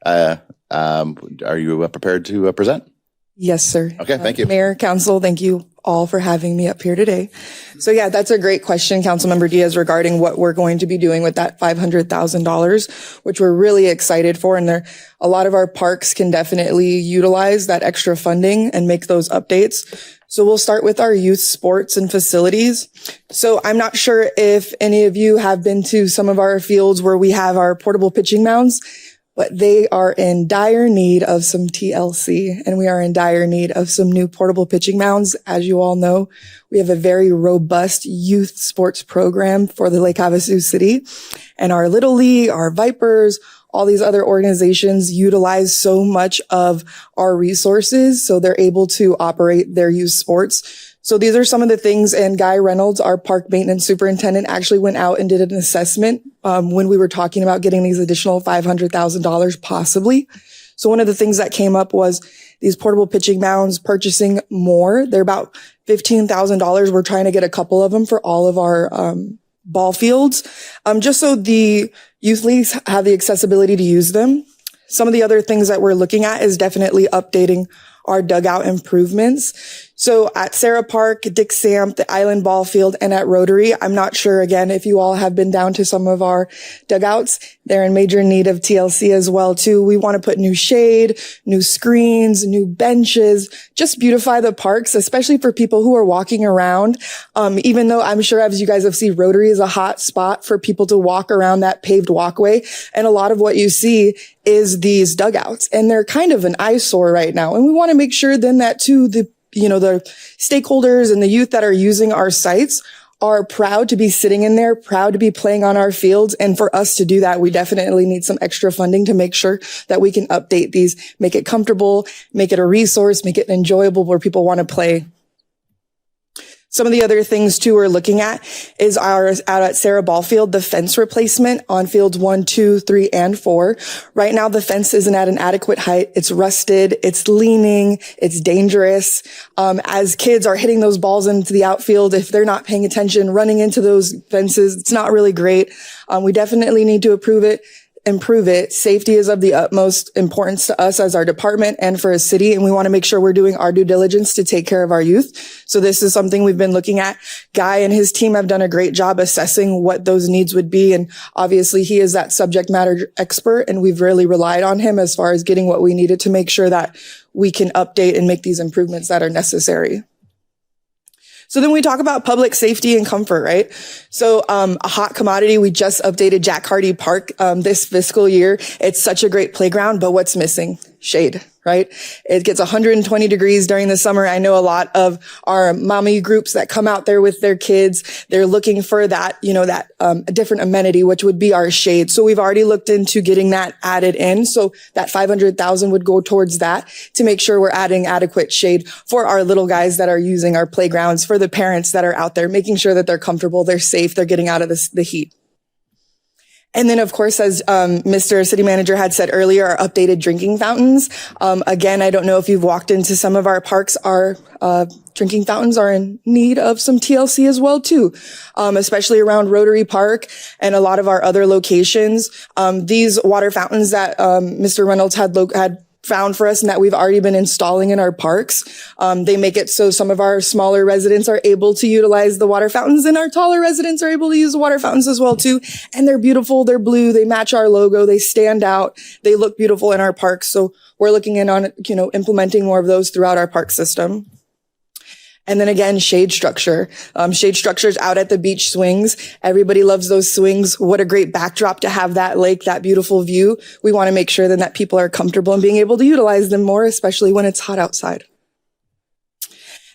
Are you prepared to present?
Yes, sir.
Okay, thank you.
Mayor, Council, thank you all for having me up here today. So yeah, that's a great question, Councilmember Diaz, regarding what we're going to be doing with that $500,000, which we're really excited for. And a lot of our parks can definitely utilize that extra funding and make those updates. So we'll start with our youth sports and facilities. So I'm not sure if any of you have been to some of our fields where we have our portable pitching mounds, but they are in dire need of some TLC, and we are in dire need of some new portable pitching mounds. As you all know, we have a very robust youth sports program for the Lake Havasu City, and our Little League, our Vipers, all these other organizations utilize so much of our resources, so they're able to operate their youth sports. So these are some of the things, and Guy Reynolds, our park maintenance superintendent, actually went out and did an assessment when we were talking about getting these additional $500,000 possibly. So one of the things that came up was these portable pitching mounds, purchasing more. They're about $15,000. We're trying to get a couple of them for all of our ball fields, just so the youth leagues have the accessibility to use them. Some of the other things that we're looking at is definitely updating our dugout improvements. So at Sarah Park, Dick Samp, the Island Ball Field, and at Rotary, I'm not sure, again, if you all have been down to some of our dugouts. They're in major need of TLC as well, too. We want to put new shade, new screens, new benches, just beautify the parks, especially for people who are walking around. Even though I'm sure, as you guys have seen, Rotary is a hot spot for people to walk around that paved walkway. And a lot of what you see is these dugouts, and they're kind of an eyesore right now. And we want to make sure then that, too, the stakeholders and the youth that are using our sites are proud to be sitting in there, proud to be playing on our fields. And for us to do that, we definitely need some extra funding to make sure that we can update these, make it comfortable, make it a resource, make it enjoyable where people want to play. Some of the other things too we're looking at is out at Sarah Ball Field, the fence replacement on fields 1, 2, 3, and 4. Right now, the fence isn't at an adequate height. It's rusted. It's leaning. It's dangerous. As kids are hitting those balls into the outfield, if they're not paying attention, running into those fences, it's not really great. We definitely need to improve it. Safety is of the utmost importance to us as our department and for a city. And we want to make sure we're doing our due diligence to take care of our youth. So this is something we've been looking at. Guy and his team have done a great job assessing what those needs would be. And obviously he is that subject matter expert, and we've really relied on him as far as getting what we needed to make sure that we can update and make these improvements that are necessary. So then we talk about public safety and comfort, right? So, a hot commodity, we just updated Jack Hardy Park, this fiscal year. It's such a great playground, but what's missing? Shade, right? It gets 120 degrees during the summer. I know a lot of our mommy groups that come out there with their kids. They're looking for that, a different amenity, which would be our shade. So we've already looked into getting that added in. So that 500,000 would go towards that to make sure we're adding adequate shade for our little guys that are using our playgrounds, for the parents that are out there, making sure that they're comfortable, they're safe, they're getting out of the heat. And then, of course, as Mr. City Manager had said earlier, our updated drinking fountains. Again, I don't know if you've walked into some of our parks. Our drinking fountains are in need of some TLC as well, too, especially around Rotary Park and a lot of our other locations. These water fountains that Mr. Reynolds had found for us and that we've already been installing in our parks. They make it so some of our smaller residents are able to utilize the water fountains, and our taller residents are able to use the water fountains as well too. And they're beautiful. They're blue. They match our logo. They stand out. They look beautiful in our parks. So we're looking in on, implementing more of those throughout our park system. And then again, shade structure. Shade structures out at the beach swings. Everybody loves those swings. What a great backdrop to have that lake, that beautiful view. We want to make sure then that people are comfortable in being able to utilize them more, especially when it's hot outside.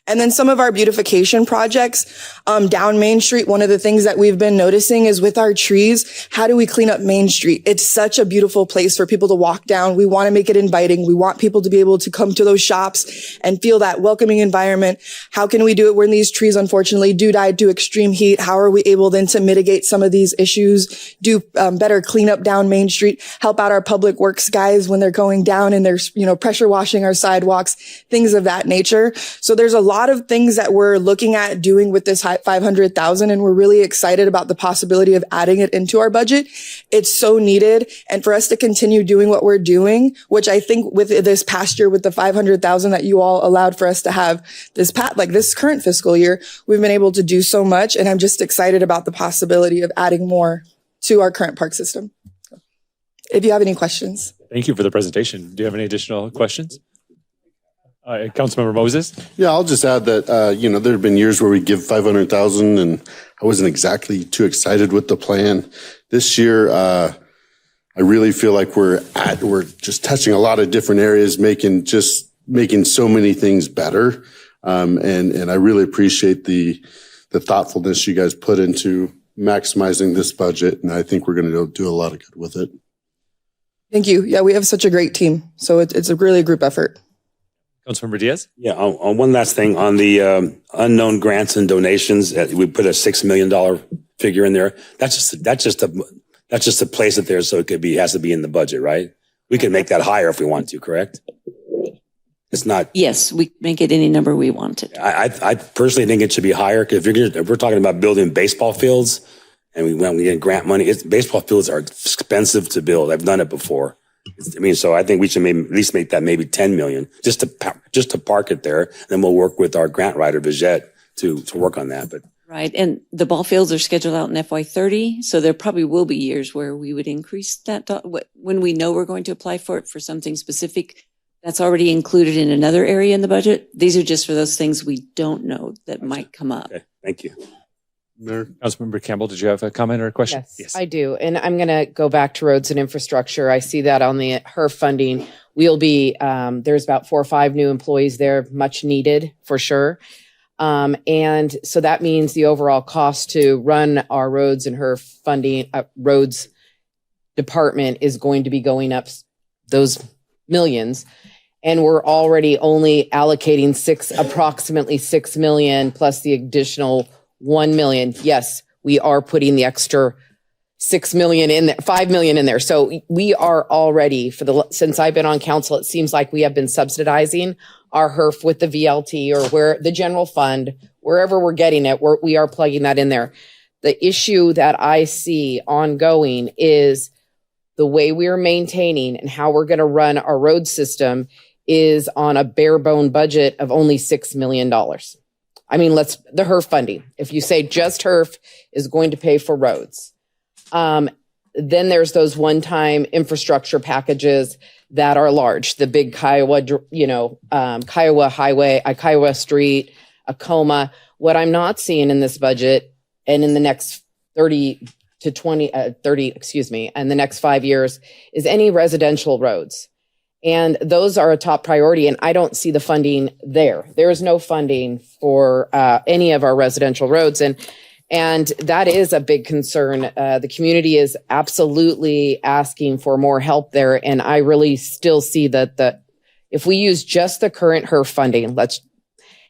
And then some of our beautification projects, down Main Street. One of the things that we've been noticing is with our trees, how do we clean up Main Street? It's such a beautiful place for people to walk down. We want to make it inviting. We want people to be able to come to those shops and feel that welcoming environment. How can we do it when these trees, unfortunately, do die to extreme heat? How are we able then to mitigate some of these issues, do better clean up down Main Street, help out our public works guys when they're going down and they're, pressure washing our sidewalks, things of that nature. So there's a lot of things that we're looking at doing with this 500,000, and we're really excited about the possibility of adding it into our budget. It's so needed, and for us to continue doing what we're doing, which I think with this past year, with the 500,000 that you all allowed for us to have this current fiscal year, we've been able to do so much, and I'm just excited about the possibility of adding more to our current park system. If you have any questions.
Thank you for the presentation. Do you have any additional questions? Councilmember Moses?
Yeah, I'll just add that, there have been years where we give 500,000 and I wasn't exactly too excited with the plan. This year, I really feel like we're just touching a lot of different areas, making so many things better. And I really appreciate the thoughtfulness you guys put into maximizing this budget. And I think we're going to do a lot of good with it.
Thank you. Yeah, we have such a great team. So it's a really group effort.
Councilmember Diaz?
Yeah, on one last thing, on the unknown grants and donations, we put a $6 million figure in there. That's just to place it there, so it has to be in the budget, right? We can make that higher if we want to, correct? It's not.
Yes, we make it any number we wanted.
I personally think it should be higher because if we're talking about building baseball fields and we get grant money, baseball fields are expensive to build. I've done it before. So I think we should at least make that maybe 10 million just to park it there. Then we'll work with our grant writer, Vizette, to work on that. But
Right. And the ball fields are scheduled out in FY30. So there probably will be years where we would increase that when we know we're going to apply for it for something specific. That's already included in another area in the budget. These are just for those things we don't know that might come up.
okay, thank you.
Mayor?
Councilmember Campbell, did you have a comment or a question?
Yes, I do. And I'm going to go back to roads and infrastructure. I see that on the HERF funding. We'll be, there's about 4 or 5 new employees there, much needed for sure. And so that means the overall cost to run our roads and HERF funding, roads department is going to be going up those millions. And we're already only allocating approximately 6 million plus the additional 1 million. Yes, we are putting the extra 6 million in there, 5 million in there. So we are already since I've been on council, it seems like we have been subsidizing our HERF with the VLT or where the general fund, wherever we're getting it, we are plugging that in there. The issue that I see ongoing is the way we are maintaining and how we're going to run our road system is on a bare bone budget of only $6 million. I mean, the HERF funding. If you say just HERF is going to pay for roads, then there's those one-time infrastructure packages that are large. The big Kiowa, Kiowa Highway, Kiowa Street, Acoma. What I'm not seeing in this budget and in the next and the next 5 years is any residential roads. And those are a top priority. And I don't see the funding there. There is no funding for any of our residential roads. And that is a big concern. The community is absolutely asking for more help there. And I really still see that if we use just the current HERF funding,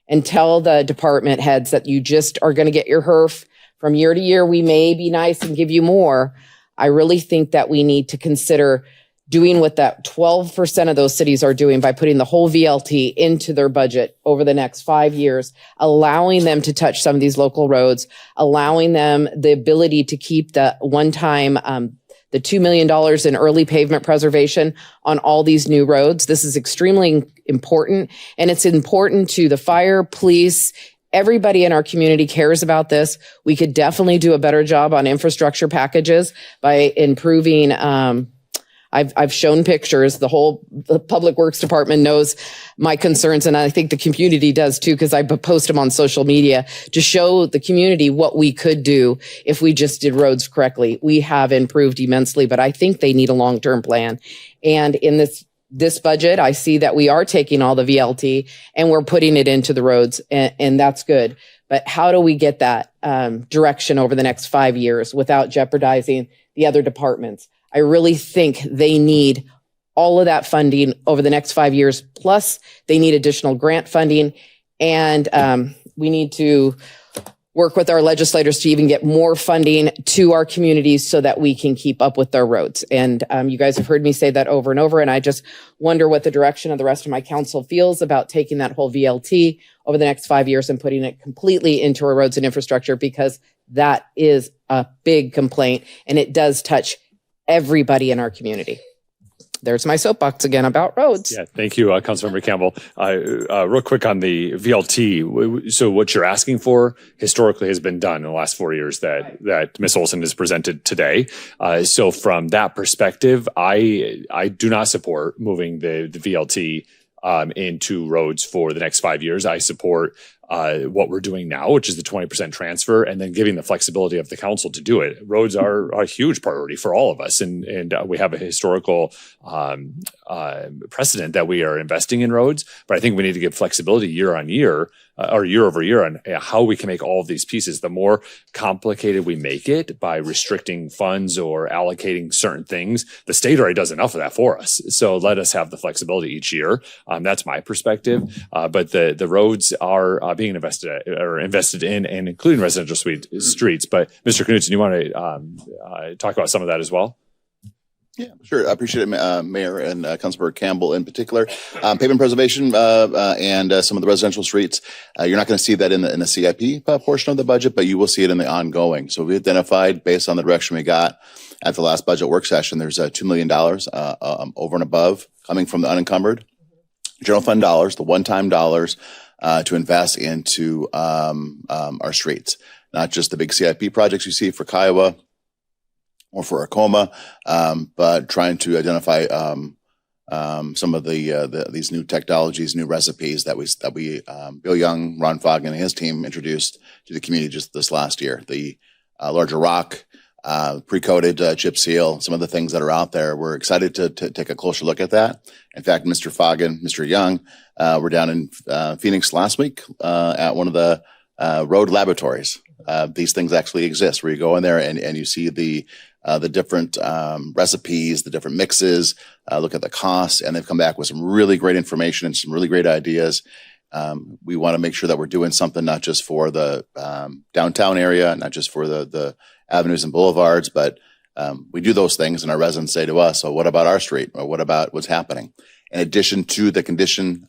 and tell the department heads that you just are going to get your HERF from year to year, we may be nice and give you more. I really think that we need to consider doing what that 12% of those cities are doing by putting the whole VLT into their budget over the next 5 years, allowing them to touch some of these local roads, allowing them the ability to keep the one-time, the $2 million in early pavement preservation on all these new roads. This is extremely important, and it's important to the fire, police. Everybody in our community cares about this. We could definitely do a better job on infrastructure packages by improving, I've shown pictures. The Public Works Department knows my concerns, and I think the community does too, because I post them on social media to show the community what we could do if we just did roads correctly. We have improved immensely, but I think they need a long-term plan. And in this budget, I see that we are taking all the VLT and we're putting it into the roads, and that's good. But how do we get that direction over the next 5 years without jeopardizing the other departments? I really think they need all of that funding over the next 5 years. Plus, they need additional grant funding. And we need to work with our legislators to even get more funding to our communities so that we can keep up with their roads. And you guys have heard me say that over and over. And I just wonder what the direction of the rest of my council feels about taking that whole VLT over the next 5 years and putting it completely into our roads and infrastructure, because that is a big complaint and it does touch everybody in our community. There's my soapbox again about roads.
Yeah, thank you, Councilmember Campbell. Real quick on the VLT. So what you're asking for historically has been done in the last 4 years that Ms. Olson has presented today. So from that perspective, I do not support moving the VLT into roads for the next 5 years. I support what we're doing now, which is the 20% transfer, and then giving the flexibility of the council to do it. Roads are a huge priority for all of us, and we have a historical precedent that we are investing in roads. But I think we need to give flexibility year on year or year over year on how we can make all of these pieces. The more complicated we make it by restricting funds or allocating certain things, the state already does enough of that for us. So let us have the flexibility each year. That's my perspective. But the roads are being invested in, and including residential streets. But Mr. Knudsen, you want to talk about some of that as well?
Yeah, sure. I appreciate it, Mayor and Councilmember Campbell in particular. Pavement preservation and some of the residential streets. You're not going to see that in the CIP portion of the budget, but you will see it in the ongoing. So we identified, based on the direction we got at the last budget work session, there's $2 million over and above coming from the unencumbered general fund dollars, the one-time dollars to invest into our streets. Not just the big CIP projects you see for Kiowa or for Arcoma, but trying to identify some of these new technologies, new recipes that we Bill Young, Ron Fogg, and his team introduced to the community just this last year. The larger rock, pre-coated chip seal, some of the things that are out there. We're excited to take a closer look at that. In fact, Mr. Fogg and Mr. Young were down in Phoenix last week at one of the road laboratories. These things actually exist, where you go in there and you see the different recipes, the different mixes, look at the costs, and they've come back with some really great information and some really great ideas. We want to make sure that we're doing something not just for the downtown area, not just for the avenues and boulevards, but we do those things, and our residents say to us, so what about our street? Or what about what's happening? In addition to the condition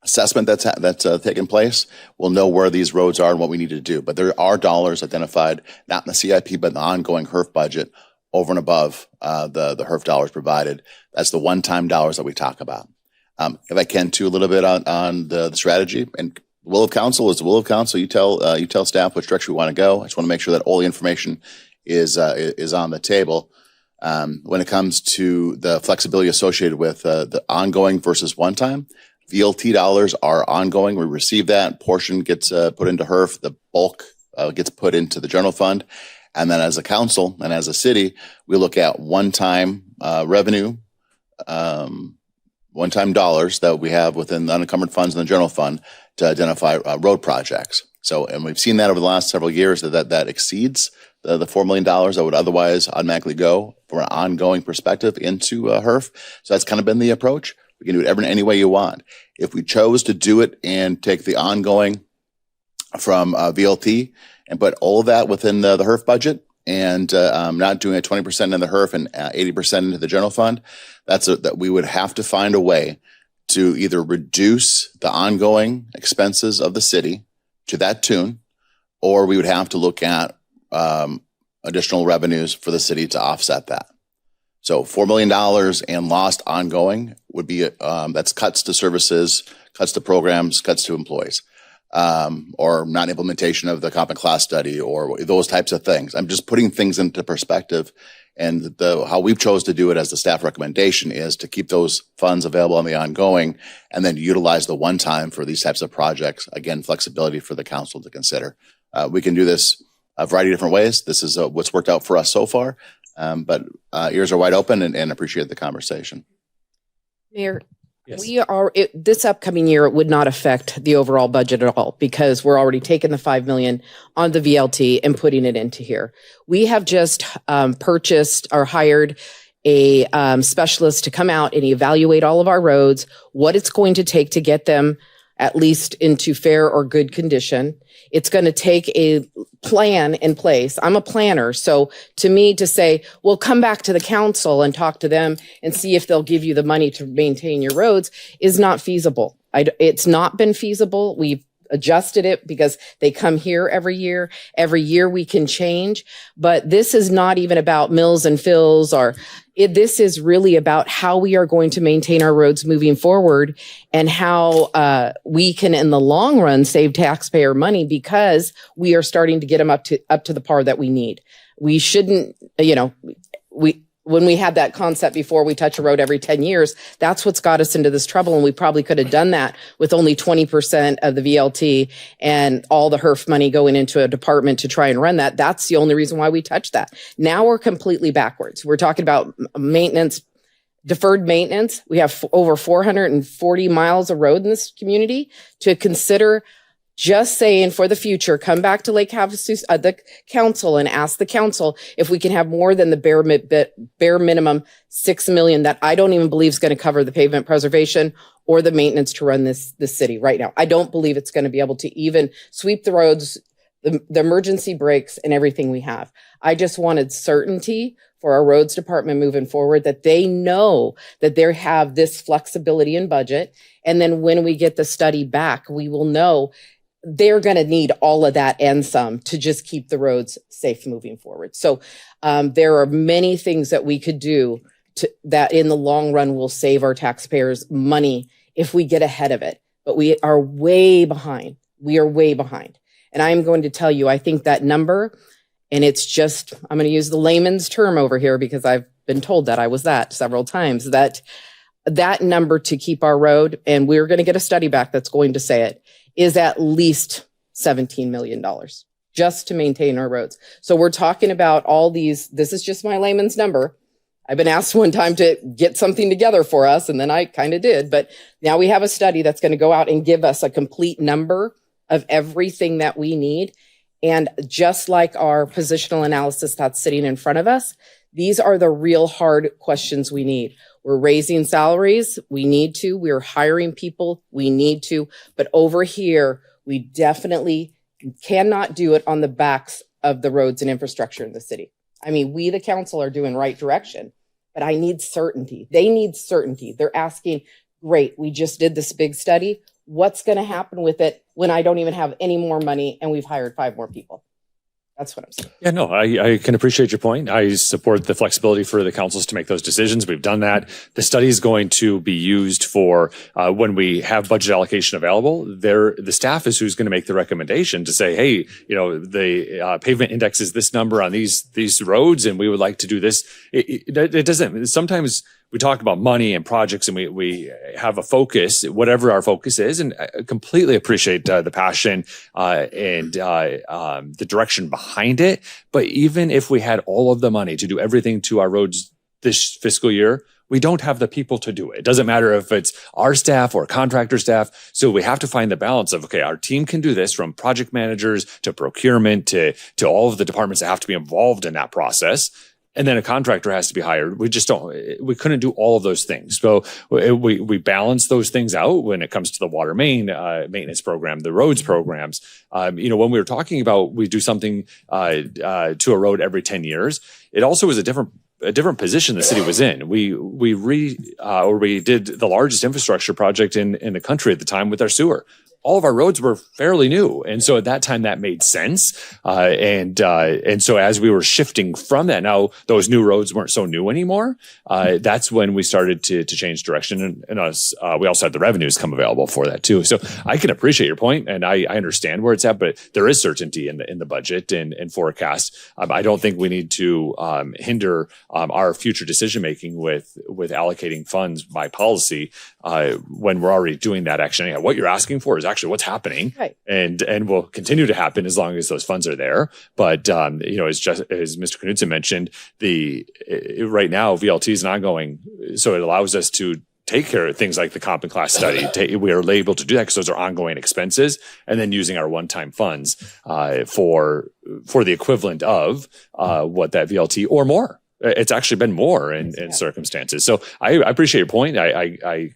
assessment that's taken place, we'll know where these roads are and what we need to do. But there are dollars identified, not in the CIP, but in the ongoing HERF budget over and above the HERF dollars provided. That's the one-time dollars that we talk about. If I can, too, a little bit on the strategy and will of council is the will of council. You tell staff which direction we want to go. I just want to make sure that all the information is on the table. When it comes to the flexibility associated with the ongoing versus one-time, VLT dollars are ongoing. We receive that portion gets put into HERF. The bulk gets put into the general fund. And then as a council and as a city, we look at one-time revenue, one-time dollars that we have within the unencumbered funds and the general fund to identify road projects. So, and we've seen that over the last several years that exceeds the $4 million that would otherwise automatically go from an ongoing perspective into HERF. So that's kind of been the approach. We can do it any way you want. If we chose to do it and take the ongoing from VLT and put all of that within the HERF budget and not doing it 20% in the HERF and 80% into the general fund, that we would have to find a way to either reduce the ongoing expenses of the city to that tune, or we would have to look at additional revenues for the city to offset that. So $4 million and lost ongoing would be, that's cuts to services, cuts to programs, cuts to employees, or non-implementation of the comp and class study or those types of things. I'm just putting things into perspective, and how we've chose to do it as the staff recommendation is to keep those funds available on the ongoing and then utilize the one time for these types of projects. Again, flexibility for the council to consider. We can do this a variety of different ways. This is what's worked out for us so far. But ears are wide open and appreciate the conversation.
Mayor,
Yes.
This upcoming year, it would not affect the overall budget at all because we're already taking the $5 million on the VLT and putting it into here. We have just purchased or hired a specialist to come out and evaluate all of our roads, what it's going to take to get them at least into fair or good condition. It's going to take a plan in place. I'm a planner. So to me to say, well, come back to the council and talk to them and see if they'll give you the money to maintain your roads is not feasible. It's not been feasible. We've adjusted it because they come here every year. Every year we can change, but this is not even about mills and fills this is really about how we are going to maintain our roads moving forward and how we can, in the long run, save taxpayer money because we are starting to get them up to the par that we need. We shouldn't, when we had that concept before, we touch a road every 10 years, that's what's got us into this trouble. And we probably could have done that with only 20% of the VLT and all the HERF money going into a department to try and run that. That's the only reason why we touched that. Now we're completely backwards. We're talking about maintenance, deferred maintenance. We have over 440 miles of road in this community to consider. Just saying for the future, come back to Lake Havasu, the council, and ask the council if we can have more than the bare minimum $6 million that I don't even believe is going to cover the pavement preservation or the maintenance to run this city right now. I don't believe it's going to be able to even sweep the roads, the emergency brakes and everything we have. I just wanted certainty for our roads department moving forward, that they know that they have this flexibility in budget. And then when we get the study back, we will know they're going to need all of that and some to just keep the roads safe moving forward. So there are many things that we could do that in the long run will save our taxpayers money if we get ahead of it. But we are way behind. We are way behind. And I'm going to tell you, I think that number, and it's just, I'm going to use the layman's term over here because I've been told that I was that several times, that number to keep our road, and we're going to get a study back that's going to say it, is at least $17 million just to maintain our roads. So we're talking about all these, this is just my layman's number. I've been asked one time to get something together for us, and then I kind of did. But now we have a study that's going to go out and give us a complete number of everything that we need. And just like our positional analysis that's sitting in front of us, these are the real hard questions we need. We're raising salaries. We need to. We're hiring people. We need to. But over here, we definitely cannot do it on the backs of the roads and infrastructure in the city. I mean, we, the council, are doing right direction, but I need certainty. They need certainty. They're asking, great, we just did this big study. What's going to happen with it when I don't even have any more money and we've hired 5 more people? That's what I'm saying.
Yeah, no, I can appreciate your point. I support the flexibility for the councils to make those decisions. We've done that. The study is going to be used for when we have budget allocation available. The staff is who's going to make the recommendation to say, hey, you know, the pavement index is this number on these roads, and we would like to do this. It doesn't. Sometimes we talk about money and projects, and we have a focus, whatever our focus is, and I completely appreciate the passion and the direction behind it. But even if we had all of the money to do everything to our roads this fiscal year, we don't have the people to do it. It doesn't matter if it's our staff or contractor staff. So we have to find the balance of, okay, our team can do this, from project managers to procurement to all of the departments that have to be involved in that process. And then a contractor has to be hired. We couldn't do all of those things. So we balance those things out when it comes to the water main maintenance program, the roads programs. When we were talking about we do something to a road every 10 years, it also was a different position the city was in. We did the largest infrastructure project in the country at the time with our sewer. All of our roads were fairly new. And so at that time that made sense. And so as we were shifting from that, now those new roads weren't so new anymore. That's when we started to change direction, and we also had the revenues come available for that too. So I can appreciate your point, and I understand where it's at, but there is certainty in the budget and forecast. I don't think we need to hinder our future decision-making with allocating funds by policy when we're already doing that action. Anyhow, what you're asking for is actually what's happening,
right,
and will continue to happen as long as those funds are there. But as Mr. Knudsen mentioned, right now VLT is not ongoing, so it allows us to take care of things like the comp and class study. We are able to do that because those are ongoing expenses, and then using our one-time funds for the equivalent of what that VLT or more. It's actually been more in circumstances. So I appreciate your point. I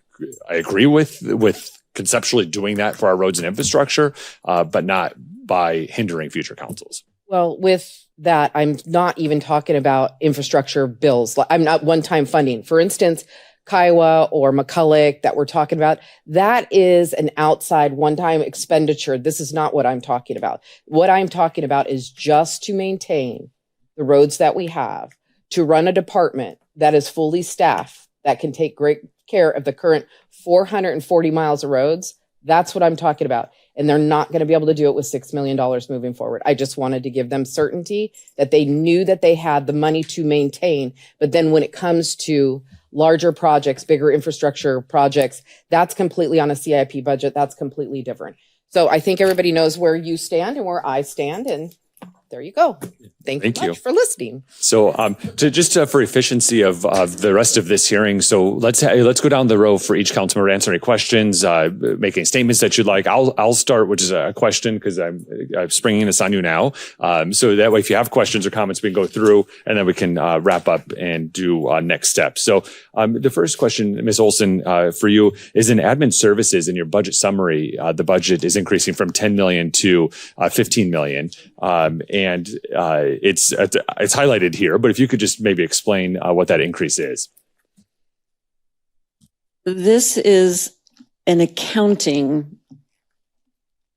agree with conceptually doing that for our roads and infrastructure, but not by hindering future councils.
Well, with that, I'm not even talking about infrastructure bills. I'm not one-time funding. For instance, Kiowa or McCulloch that we're talking about, that is an outside one-time expenditure. This is not what I'm talking about. What I'm talking about is just to maintain the roads that we have, to run a department that is fully staffed, that can take great care of the current 440 miles of roads. That's what I'm talking about. And they're not going to be able to do it with $6 million moving forward. I just wanted to give them certainty that they knew that they had the money to maintain. But then when it comes to larger projects, bigger infrastructure projects, that's completely on a CIP budget. That's completely different. So I think everybody knows where you stand and where I stand. And there you go. Thank
Thank
you
you.
much for listening.
So, for efficiency of the rest of this hearing, so let's go down the row for each council member, answer any questions, making statements that you'd like. I'll start, which is a question because I'm springing this on you now. So that way, if you have questions or comments, we can go through and then we can wrap up and do next steps. So, the first question, Ms. Olson, for you is in admin services. In your budget summary, the budget is increasing from 10 million to 15 million, and it's highlighted here, but if you could just maybe explain what that increase is.
This is an accounting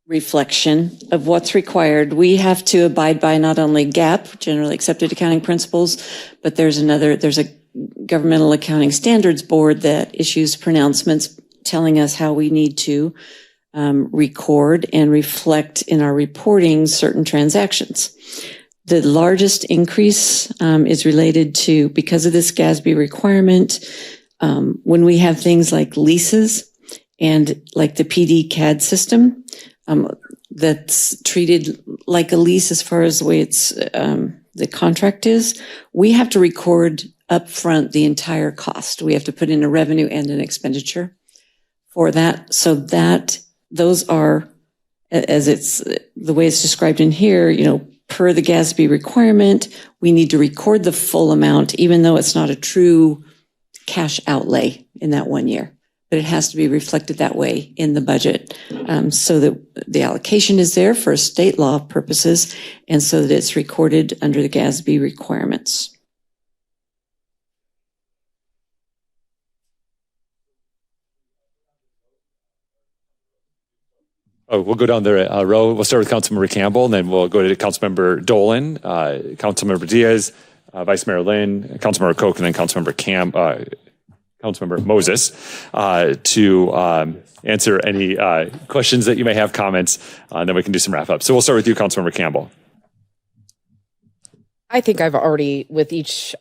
reflection of what's required. We have to abide by not only GAAP, generally accepted accounting principles, but there's a governmental accounting standards board that issues pronouncements telling us how we need to record and reflect in our reporting certain transactions. The largest increase is related to, because of this GASB requirement, when we have things like leases and like the PD CAD system, that's treated like a lease as far as the way it's the contract is, we have to record upfront the entire cost. We have to put in a revenue and an expenditure for that, so that those are, as it's the way it's described in here, per the GASB requirement, we need to record the full amount, even though it's not a true cash outlay in that 1 year. But it has to be reflected that way in the budget, so that the allocation is there for state law purposes, and so that it's recorded under the GASB requirements.
Oh, we'll go down the row. We'll start with Councilmember Campbell, and then we'll go to Councilmember Dolan, Councilmember Diaz, Vice Mayor Lynn, Councilmember Koch, and then Councilmember Moses to answer any questions that you may have, comments, and then we can do some wrap up. So we'll start with you, Councilmember Campbell.
I think I've already, with each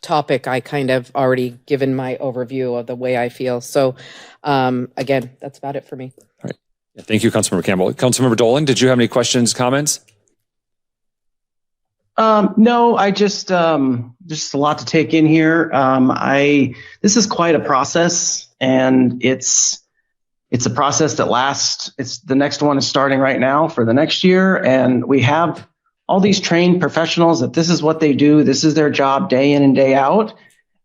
topic, I kind of already given my overview of the way I feel. So again, that's about it for me.
All right. Thank you, Councilmember Campbell. Councilmember Dolan, did you have any questions, comments?
No, I just a lot to take in here. This is quite a process, and it's a process that lasts. The next one is starting right now for the next year, and we have all these trained professionals that this is what they do. This is their job day in and day out,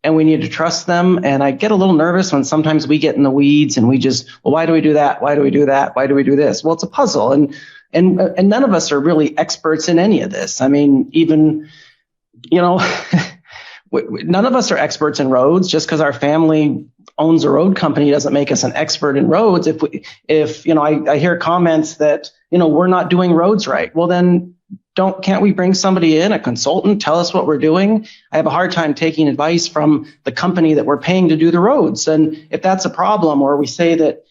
and we need to trust them. And I get a little nervous when sometimes we get in the weeds and we just, well, why do we do that? Why do we do that? Why do we do this? Well, it's a puzzle, and none of us are really experts in any of this. I mean, even, none of us are experts in roads. Just because our family owns a road company doesn't make us an expert in roads. I hear comments that, we're not doing roads right. Well, then can't we bring somebody in, a consultant, tell us what we're doing? I have a hard time taking advice from the company that we're paying to do the roads. And if that's a problem, or we say that,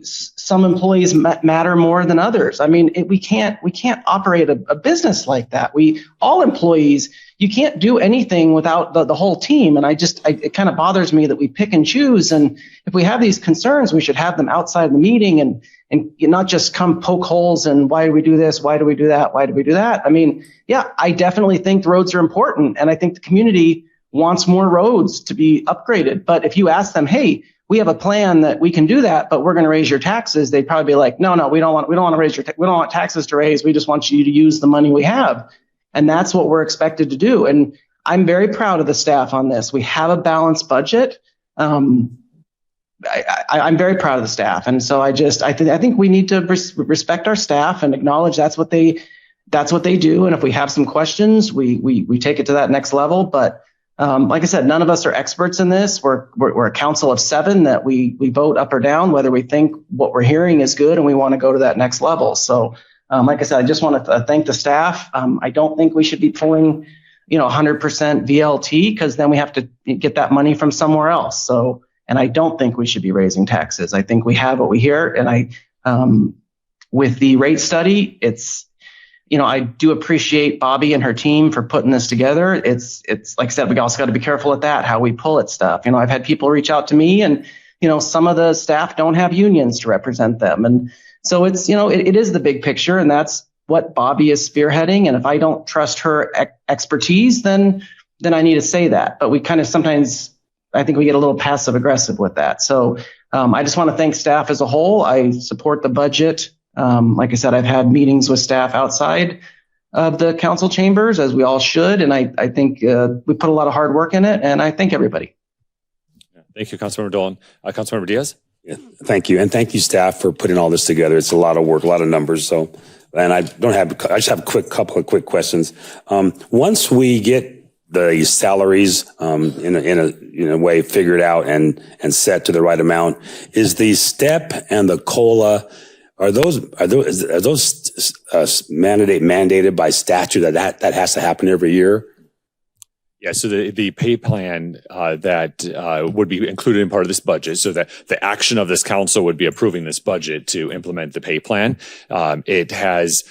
some employees matter more than others. I mean, we can't operate a business like that. All employees, you can't do anything without the whole team. And it kind of bothers me that we pick and choose. And if we have these concerns, we should have them outside of the meeting and not just come poke holes and why do we do this? Why do we do that? Why do we do that? I mean, yeah, I definitely think the roads are important. And I think the community wants more roads to be upgraded. But if you ask them, hey, we have a plan that we can do that, but we're going to raise your taxes, they'd probably be like, no, we don't want to raise we don't want taxes to raise. We just want you to use the money we have. And that's what we're expected to do. And I'm very proud of the staff on this. We have a balanced budget. I'm very proud of the staff. And so I think we need to respect our staff and acknowledge that's what they do. And if we have some questions, we take it to that next level. But like I said, none of us are experts in this. We're a council of 7 that we vote up or down whether we think what we're hearing is good and we want to go to that next level. So, like I said, I just want to thank the staff. I don't think we should be pulling, 100% VLT, because then we have to get that money from somewhere else. So, and I don't think we should be raising taxes. I think we have what we hear, and with the rate study, it's. I do appreciate Bobby and her team for putting this together. It's like I said, we also got to be careful at that, how we pull at stuff. I've had people reach out to me and, some of the staff don't have unions to represent them. And so it's, it is the big picture, and that's what Bobby is spearheading. And if I don't trust her expertise, then I need to say that. But we kind of sometimes, I think we get a little passive aggressive with that. So I just want to thank staff as a whole. I support the budget. Like I said, I've had meetings with staff outside of the council chambers, as we all should. And I think we put a lot of hard work in it, and I thank everybody.
Thank you, Councilmember Dolan. Councilmember Diaz?
Yeah, thank you. And thank you, staff, for putting all this together. It's a lot of work, a lot of numbers. So, and I just have a couple of quick questions. Once we get the salaries in a way figured out and set to the right amount, is the step and the COLA, are those mandated by statute that has to happen every year?
Yeah, so the pay plan that would be included in part of this budget, so that the action of this council would be approving this budget to implement the pay plan. It has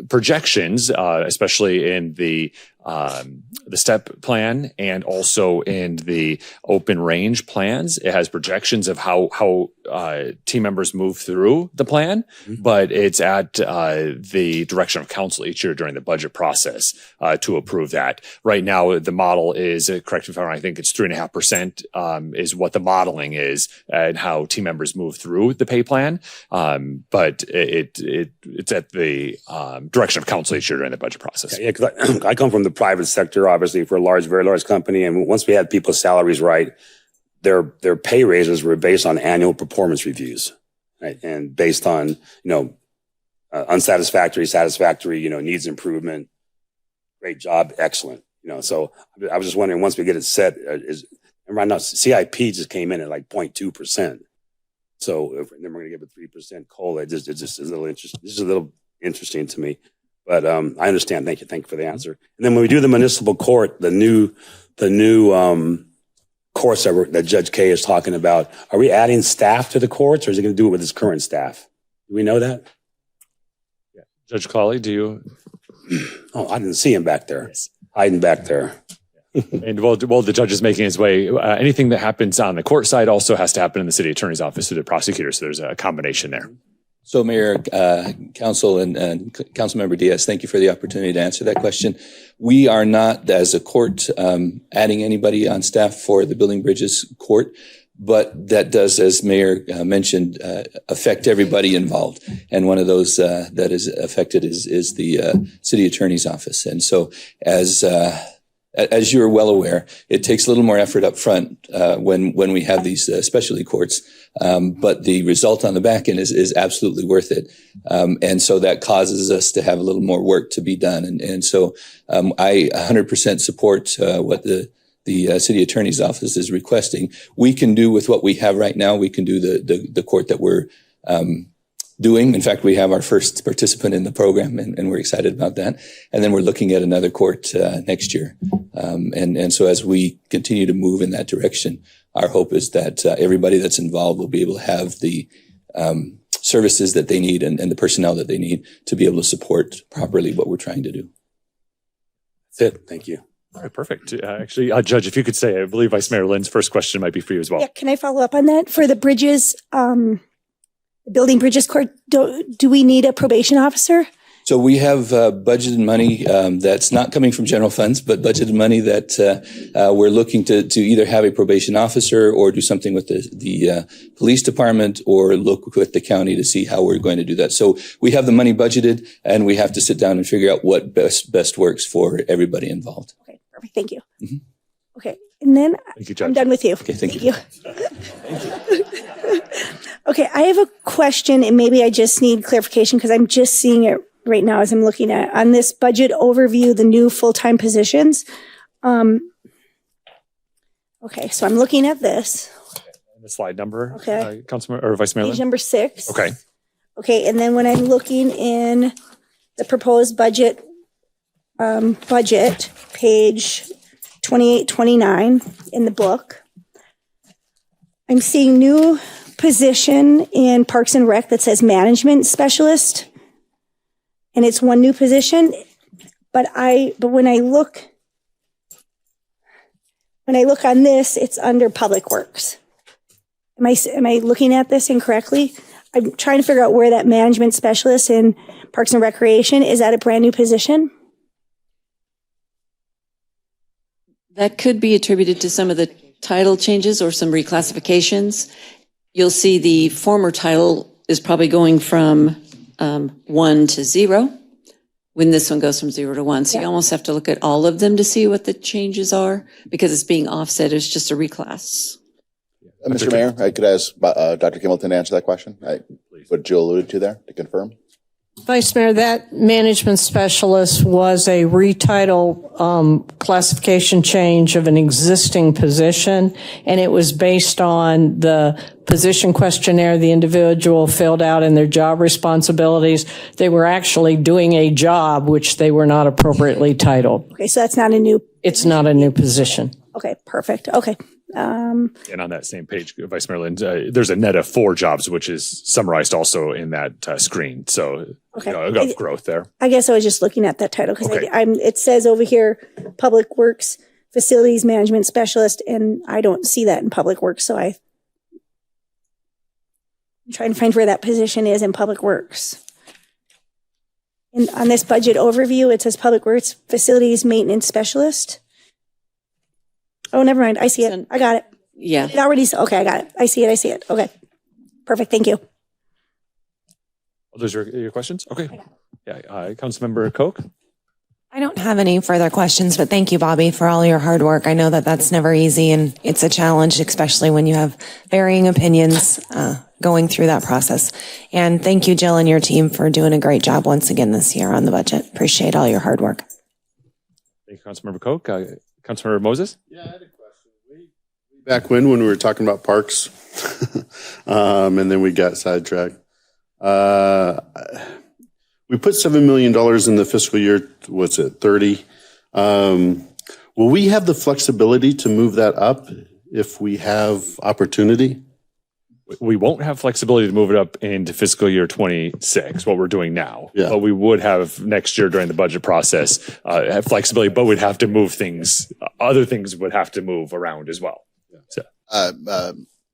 projections, especially in the STEP plan and also in the open range plans. It has projections of how team members move through the plan, but it's at the direction of council each year during the budget process to approve that. Right now, the model is, correct me if I'm wrong, I think it's 3.5% is what the modeling is and how team members move through the pay plan. But it's at the direction of council each year during the budget process.
Yeah, because I come from the private sector, obviously, for a very large company. And once we had people's salaries right, their pay raises were based on annual performance reviews, right? And based on, unsatisfactory, satisfactory, needs improvement, great job, excellent. So I was just wondering, once we get it set, right now CIP just came in at like 0.2%. So then we're going to give a 3% COLA. It's just a little interesting. This is a little interesting to me. But I understand. Thank you for the answer. And then when we do the municipal court, the new courts that Judge Kaye is talking about, are we adding staff to the courts, or is he going to do it with his current staff? Do we know that?
Yeah. Judge Colley, do you?
Oh, I didn't see him back there, hiding back there.
And while the judge is making his way, anything that happens on the court side also has to happen in the city attorney's office through the prosecutor. So there's a combination there.
So, Mayor, Council, and Councilmember Diaz, thank you for the opportunity to answer that question. We are not, as a court, adding anybody on staff for the Building Bridges Court, but that does, as Mayor mentioned, affect everybody involved. And one of those that is affected is the City Attorney's Office. And so, as you're well aware, it takes a little more effort up front when we have these specialty courts, but the result on the back end is absolutely worth it. And so that causes us to have a little more work to be done. And so I 100% support what the City Attorney's Office is requesting. We can do with what we have right now. We can do the court that we're doing. In fact, we have our first participant in the program, and we're excited about that. And then we're looking at another court next year. And so as we continue to move in that direction, our hope is that everybody that's involved will be able to have the services that they need and the personnel that they need to be able to support properly what we're trying to do.
That's it. Thank you.
All right, perfect. Actually, Judge, if you could say, I believe Vice Mayor Lynn's first question might be for you as well.
Yeah, can I follow up on that? For the bridges, Building Bridges Court, do we need a probation officer?
So we have budgeted money that's not coming from general funds, but budgeted money that we're looking to either have a probation officer or do something with the police department or look with the county to see how we're going to do that. So we have the money budgeted, and we have to sit down and figure out what best works for everybody involved.
Okay, perfect. Thank you. Mm-hmm. Okay, and then
thank you, Judge.
I'm done with you.
Okay, thank you.
Thank you. Okay, I have a question, and maybe I just need clarification because I'm just seeing it right now as I'm looking at on this budget overview, the new full-time positions. Okay, so I'm looking at this.
And the slide number,
okay.
Councilman or Vice Mayor
Page
Lynn?
number 6.
Okay.
Okay, and then when I'm looking in the proposed budget, page 28, 29 in the book, I'm seeing new position in Parks and Rec that says management specialist. And it's one new position, but when I look on this, it's under Public Works. Am I looking at this incorrectly? I'm trying to figure out where that management specialist in Parks and Recreation, is that a brand new position?
That could be attributed to some of the title changes or some reclassifications. You'll see the former title is probably going from 1 to 0 when this one goes from 0 to 1. So you almost have to look at all of them to see what the changes are because it's being offset as just a reclass.
Mr. Mayor, I could ask Dr. Kimbleton to answer that question. What Jill alluded to there to confirm.
Vice Mayor, that management specialist was a retitle classification change of an existing position, and it was based on the position questionnaire the individual filled out and their job responsibilities. They were actually doing a job which they were not appropriately titled.
Okay, so that's not a new.
It's not a new position.
Okay, perfect. Okay.
And on that same page, Vice Mayor Lind, there's a net of 4 jobs, which is summarized also in that screen. So,
Okay.
Of growth there.
I guess I was just looking at that title because
Okay.
it says over here, Public Works Facilities Management Specialist, and I don't see that in Public Works. So I'm trying to find where that position is in Public Works. And on this budget overview, it says Public Works Facilities Maintenance Specialist. Oh, never mind. I see it. I got it.
Yeah.
It already, okay, I got it. I see it. Okay. Perfect. Thank you.
Those are your questions? Okay. Yeah. Councilmember Koch?
I don't have any further questions, but thank you, Bobby, for all your hard work. I know that that's never easy and it's a challenge, especially when you have varying opinions going through that process. And thank you, Jill, and your team for doing a great job once again this year on the budget. Appreciate all your hard work.
Thank you, Councilmember Koch. Councilmember Moses?
Yeah, I had a question. Back when we were talking about parks, and then we got sidetracked. We put $7 million in the fiscal year, 30? Will we have the flexibility to move that up if we have opportunity?
We won't have flexibility to move it up into fiscal year 26, what we're doing now.
Yeah.
But we would have next year during the budget process, have flexibility, but we'd have to move things, other things would have to move around as well. So.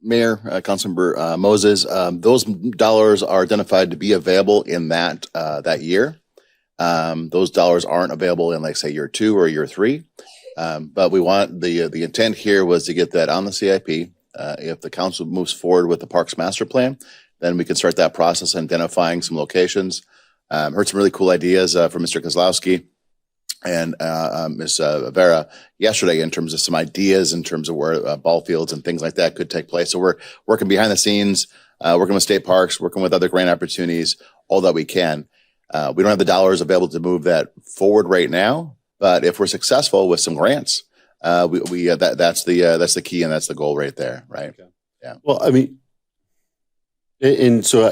Mayor, Councilmember Moses, those dollars are identified to be available in that year. Those dollars aren't available in, like, say, year 2 or year 3. But we want the intent here was to get that on the CIP. If the council moves forward with the Parks Master Plan, then we can start that process identifying some locations. Heard some really cool ideas from Mr. Kozlowski and Ms. Vera yesterday in terms of some ideas in terms of where ball fields and things like that could take place. So we're working behind the scenes, working with state parks, working with other grant opportunities, all that we can. We don't have the dollars available to move that forward right now, but if we're successful with some grants, that's the key and that's the goal right there, right? Okay. Yeah.
Well, I mean, and so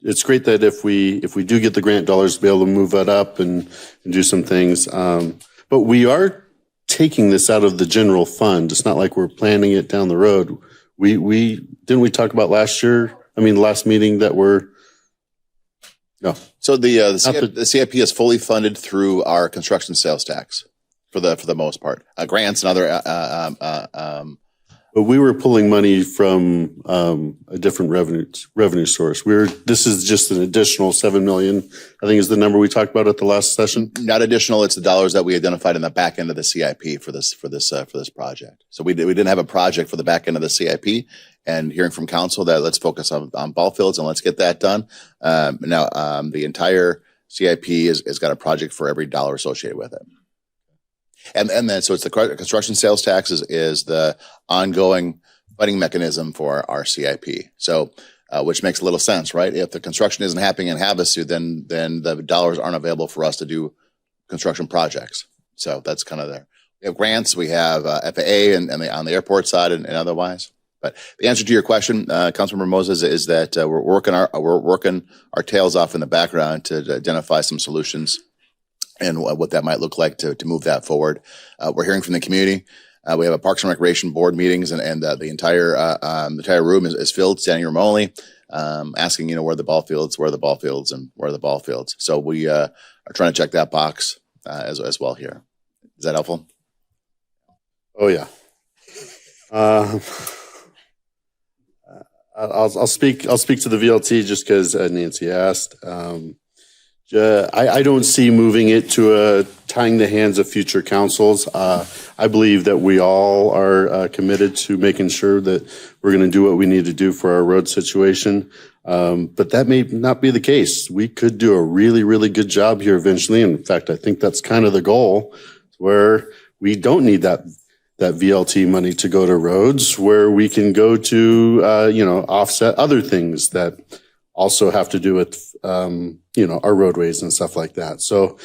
it's great that if we do get the grant dollars to be able to move that up and do some things, but we are taking this out of the general fund. It's not like we're planning it down the road. We didn't we talk about last meeting that we're no.
So the CIP is fully funded through our construction sales tax for the most part. Grants and other
but we were pulling money from a different revenue source. This is just an additional $7 million, I think is the number we talked about at the last session.
Not additional, it's the dollars that we identified in the back end of the CIP for this project. So we didn't have a project for the back end of the CIP, and hearing from council that let's focus on ball fields and let's get that done. Now the entire CIP has got a project for every dollar associated with it. And then, so it's the construction sales tax is the ongoing funding mechanism for our CIP. So, which makes a little sense, right? If the construction isn't happening in Havasu, then the dollars aren't available for us to do construction projects. So that's kind of there. We have grants, we have FAA and on the airport side and otherwise. But the answer to your question, Councilmember Moses, is that we're working our tails off in the background to identify some solutions and what that might look like to move that forward. We're hearing from the community. We have a Parks and Recreation Board meetings, and the entire room is filled, standing room only, asking, where are the ball fields, So we are trying to check that box as well here. Is that helpful?
Oh yeah. I'll speak to the VLT just because Nancy asked. I don't see moving it to tying the hands of future councils. I believe that we all are committed to making sure that we're going to do what we need to do for our road situation. But that may not be the case. We could do a really, really good job here eventually. In fact, I think that's kind of the goal, where we don't need that VLT money to go to roads, where we can go to, offset other things that also have to do with, our roadways and stuff like that. So,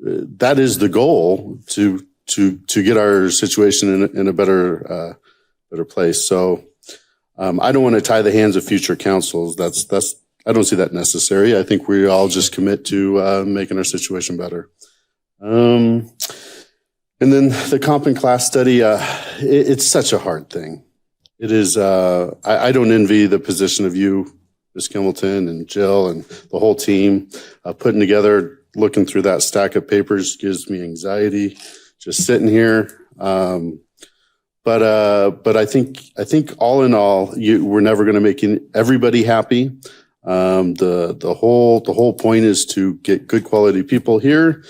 that is the goal to get our situation in a better place. So, I don't want to tie the hands of future councils. I don't see that necessary. I think we all just commit to, making our situation better. And then the comp and class study, it's such a hard thing. It is, I don't envy the position of you, Ms. Kimmelton and Jill and the whole team. Putting together, looking through that stack of papers gives me anxiety just sitting here. But I think all in all, we're never going to make everybody happy. The whole point is to get good quality people here,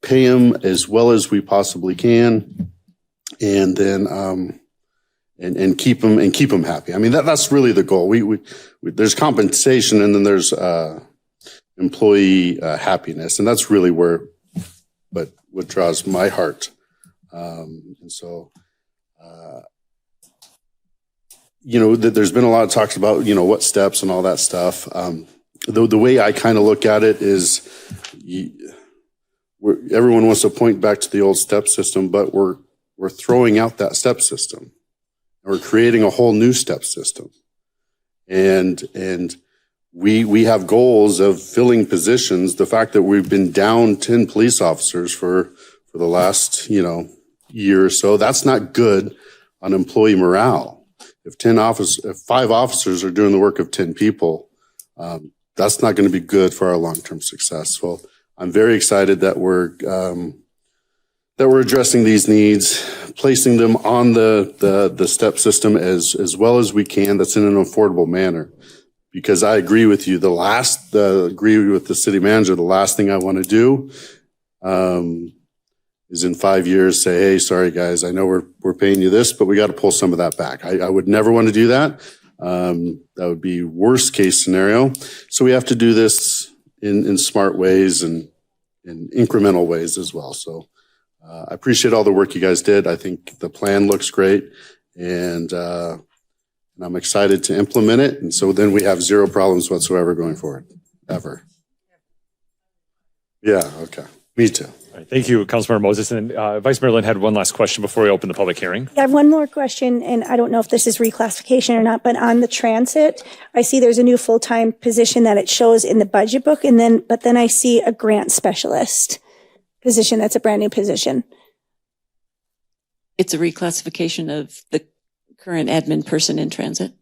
pay them as well as we possibly can, and then and keep them happy. I mean, that's really the goal. We there's compensation, and then there's employee happiness, and that's really what draws my heart. And so, there's been a lot of talks about what steps and all that stuff. The way I kind of look at it is, everyone wants to point back to the old step system, but we're throwing out that step system. We're creating a whole new step system. And we have goals of filling positions. The fact that we've been down 10 police officers for the last, year or so, that's not good on employee morale. If 5 officers are doing the work of 10 people, that's not going to be good for our long-term success. Well, I'm very excited that we're addressing these needs, placing them on the step system as well as we can. That's in an affordable manner, because I agree with you. Agree with the city manager. The last thing I want to do is in 5 years say, "Hey, sorry guys, I know we're paying you this, but we got to pull some of that back." I would never want to do that. That would be worst case scenario. So we have to do this in smart ways and in incremental ways as well. So I appreciate all the work you guys did. I think the plan looks great, and I'm excited to implement it. And so then we have zero problems whatsoever going forward, ever. Yeah, okay. Me too.
All right, thank you, Councilmember Moses. And Vice Mayor Lynn had one last question before we open the public hearing.
I have one more question, and I don't know if this is reclassification or not, but on the transit, I see there's a new full-time position that it shows in the budget book, but then I see a grant specialist position. That's a brand new position.
It's a reclassification of the current admin person in transit.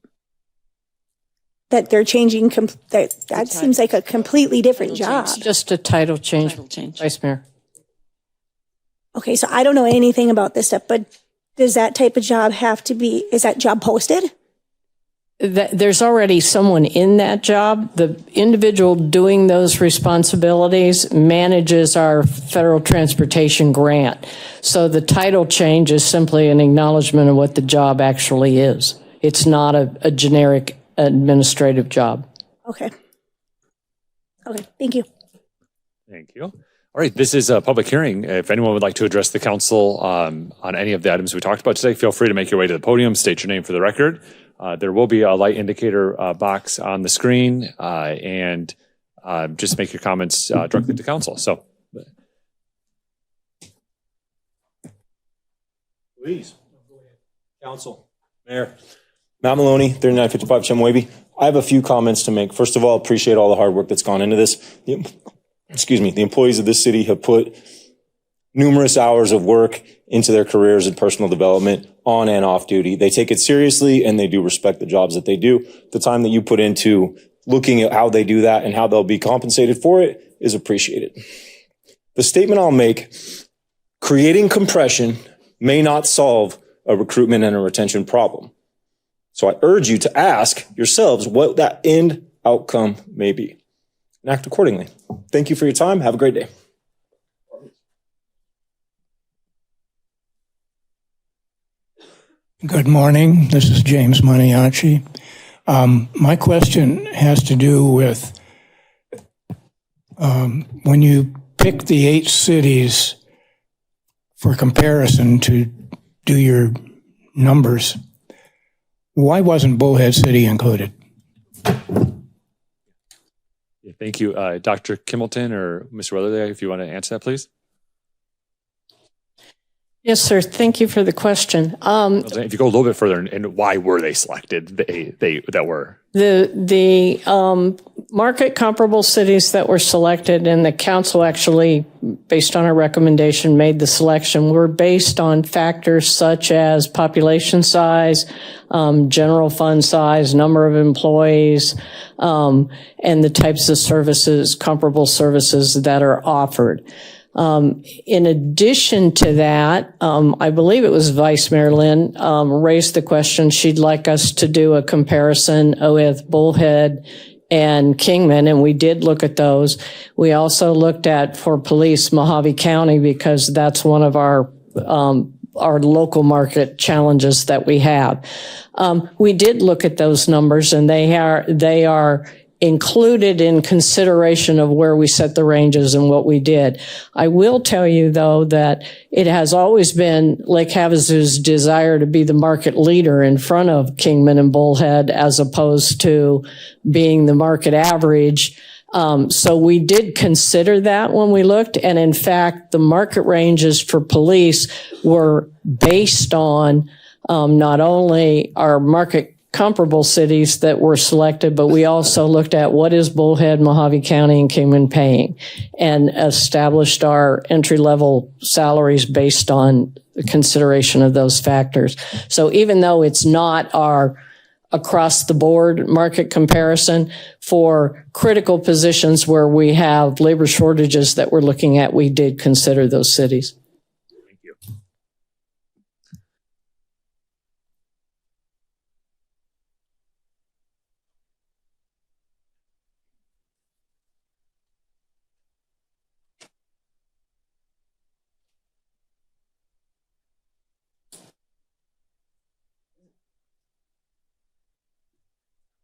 That they're changing, that seems like a completely different job.
Just a title change, Vice Mayor.
Okay, so I don't know anything about this stuff, but does that type of job is that job posted?
There's already someone in that job. The individual doing those responsibilities manages our federal transportation grant. So the title change is simply an acknowledgement of what the job actually is. It's not a generic administrative job.
Okay, thank you.
Thank you. All right, this is a public hearing. If anyone would like to address the council on any of the items we talked about today, feel free to make your way to the podium, state your name for the record. There will be a light indicator box on the screen, and just make your comments directly to council. So,
please, council, mayor, Matt Maloney, 3955 Chemehuevi. I have a few comments to make. First of all, appreciate all the hard work that's gone into this. The employees of this city have put numerous hours of work into their careers and personal development on and off duty. They take it seriously, and they do respect the jobs that they do. The time that you put into looking at how they do that and how they'll be compensated for it is appreciated. The statement I'll make, creating compression may not solve a recruitment and a retention problem. So I urge you to ask yourselves what that end outcome may be and act accordingly. Thank you for your time. Have a great day.
Good morning. This is James Maniaci. My question has to do with when you pick the 8 cities for comparison to do your numbers, why wasn't Bullhead City included?
Thank you. Dr. Kimmelton or Mr. Weatherly, if you want to answer that, please.
Yes, sir. Thank you for the question.
If you go a little bit further, and why were they selected? They that were
the market comparable cities that were selected, and the council actually, based on a recommendation, made the selection, were based on factors such as population size, general fund size, number of employees, and the types of services, comparable services that are offered. In addition to that, I believe it was Vice Mayor Lynn raised the question she'd like us to do a comparison with Bullhead and Kingman, and we did look at those. We also looked at, for police, Mojave County, because that's one of our local market challenges that we have. We did look at those numbers, and they are included in consideration of where we set the ranges and what we did. I will tell you, though, that it has always been Lake Havasu's desire to be the market leader in front of Kingman and Bullhead, as opposed to being the market average. So we did consider that when we looked. And in fact, the market ranges for police were based on not only our market comparable cities that were selected, but we also looked at what is Bullhead, Mojave County, and Kingman paying, and established our entry-level salaries based on the consideration of those factors. So even though it's not our across-the-board market comparison, for critical positions where we have labor shortages that we're looking at, we did consider those cities.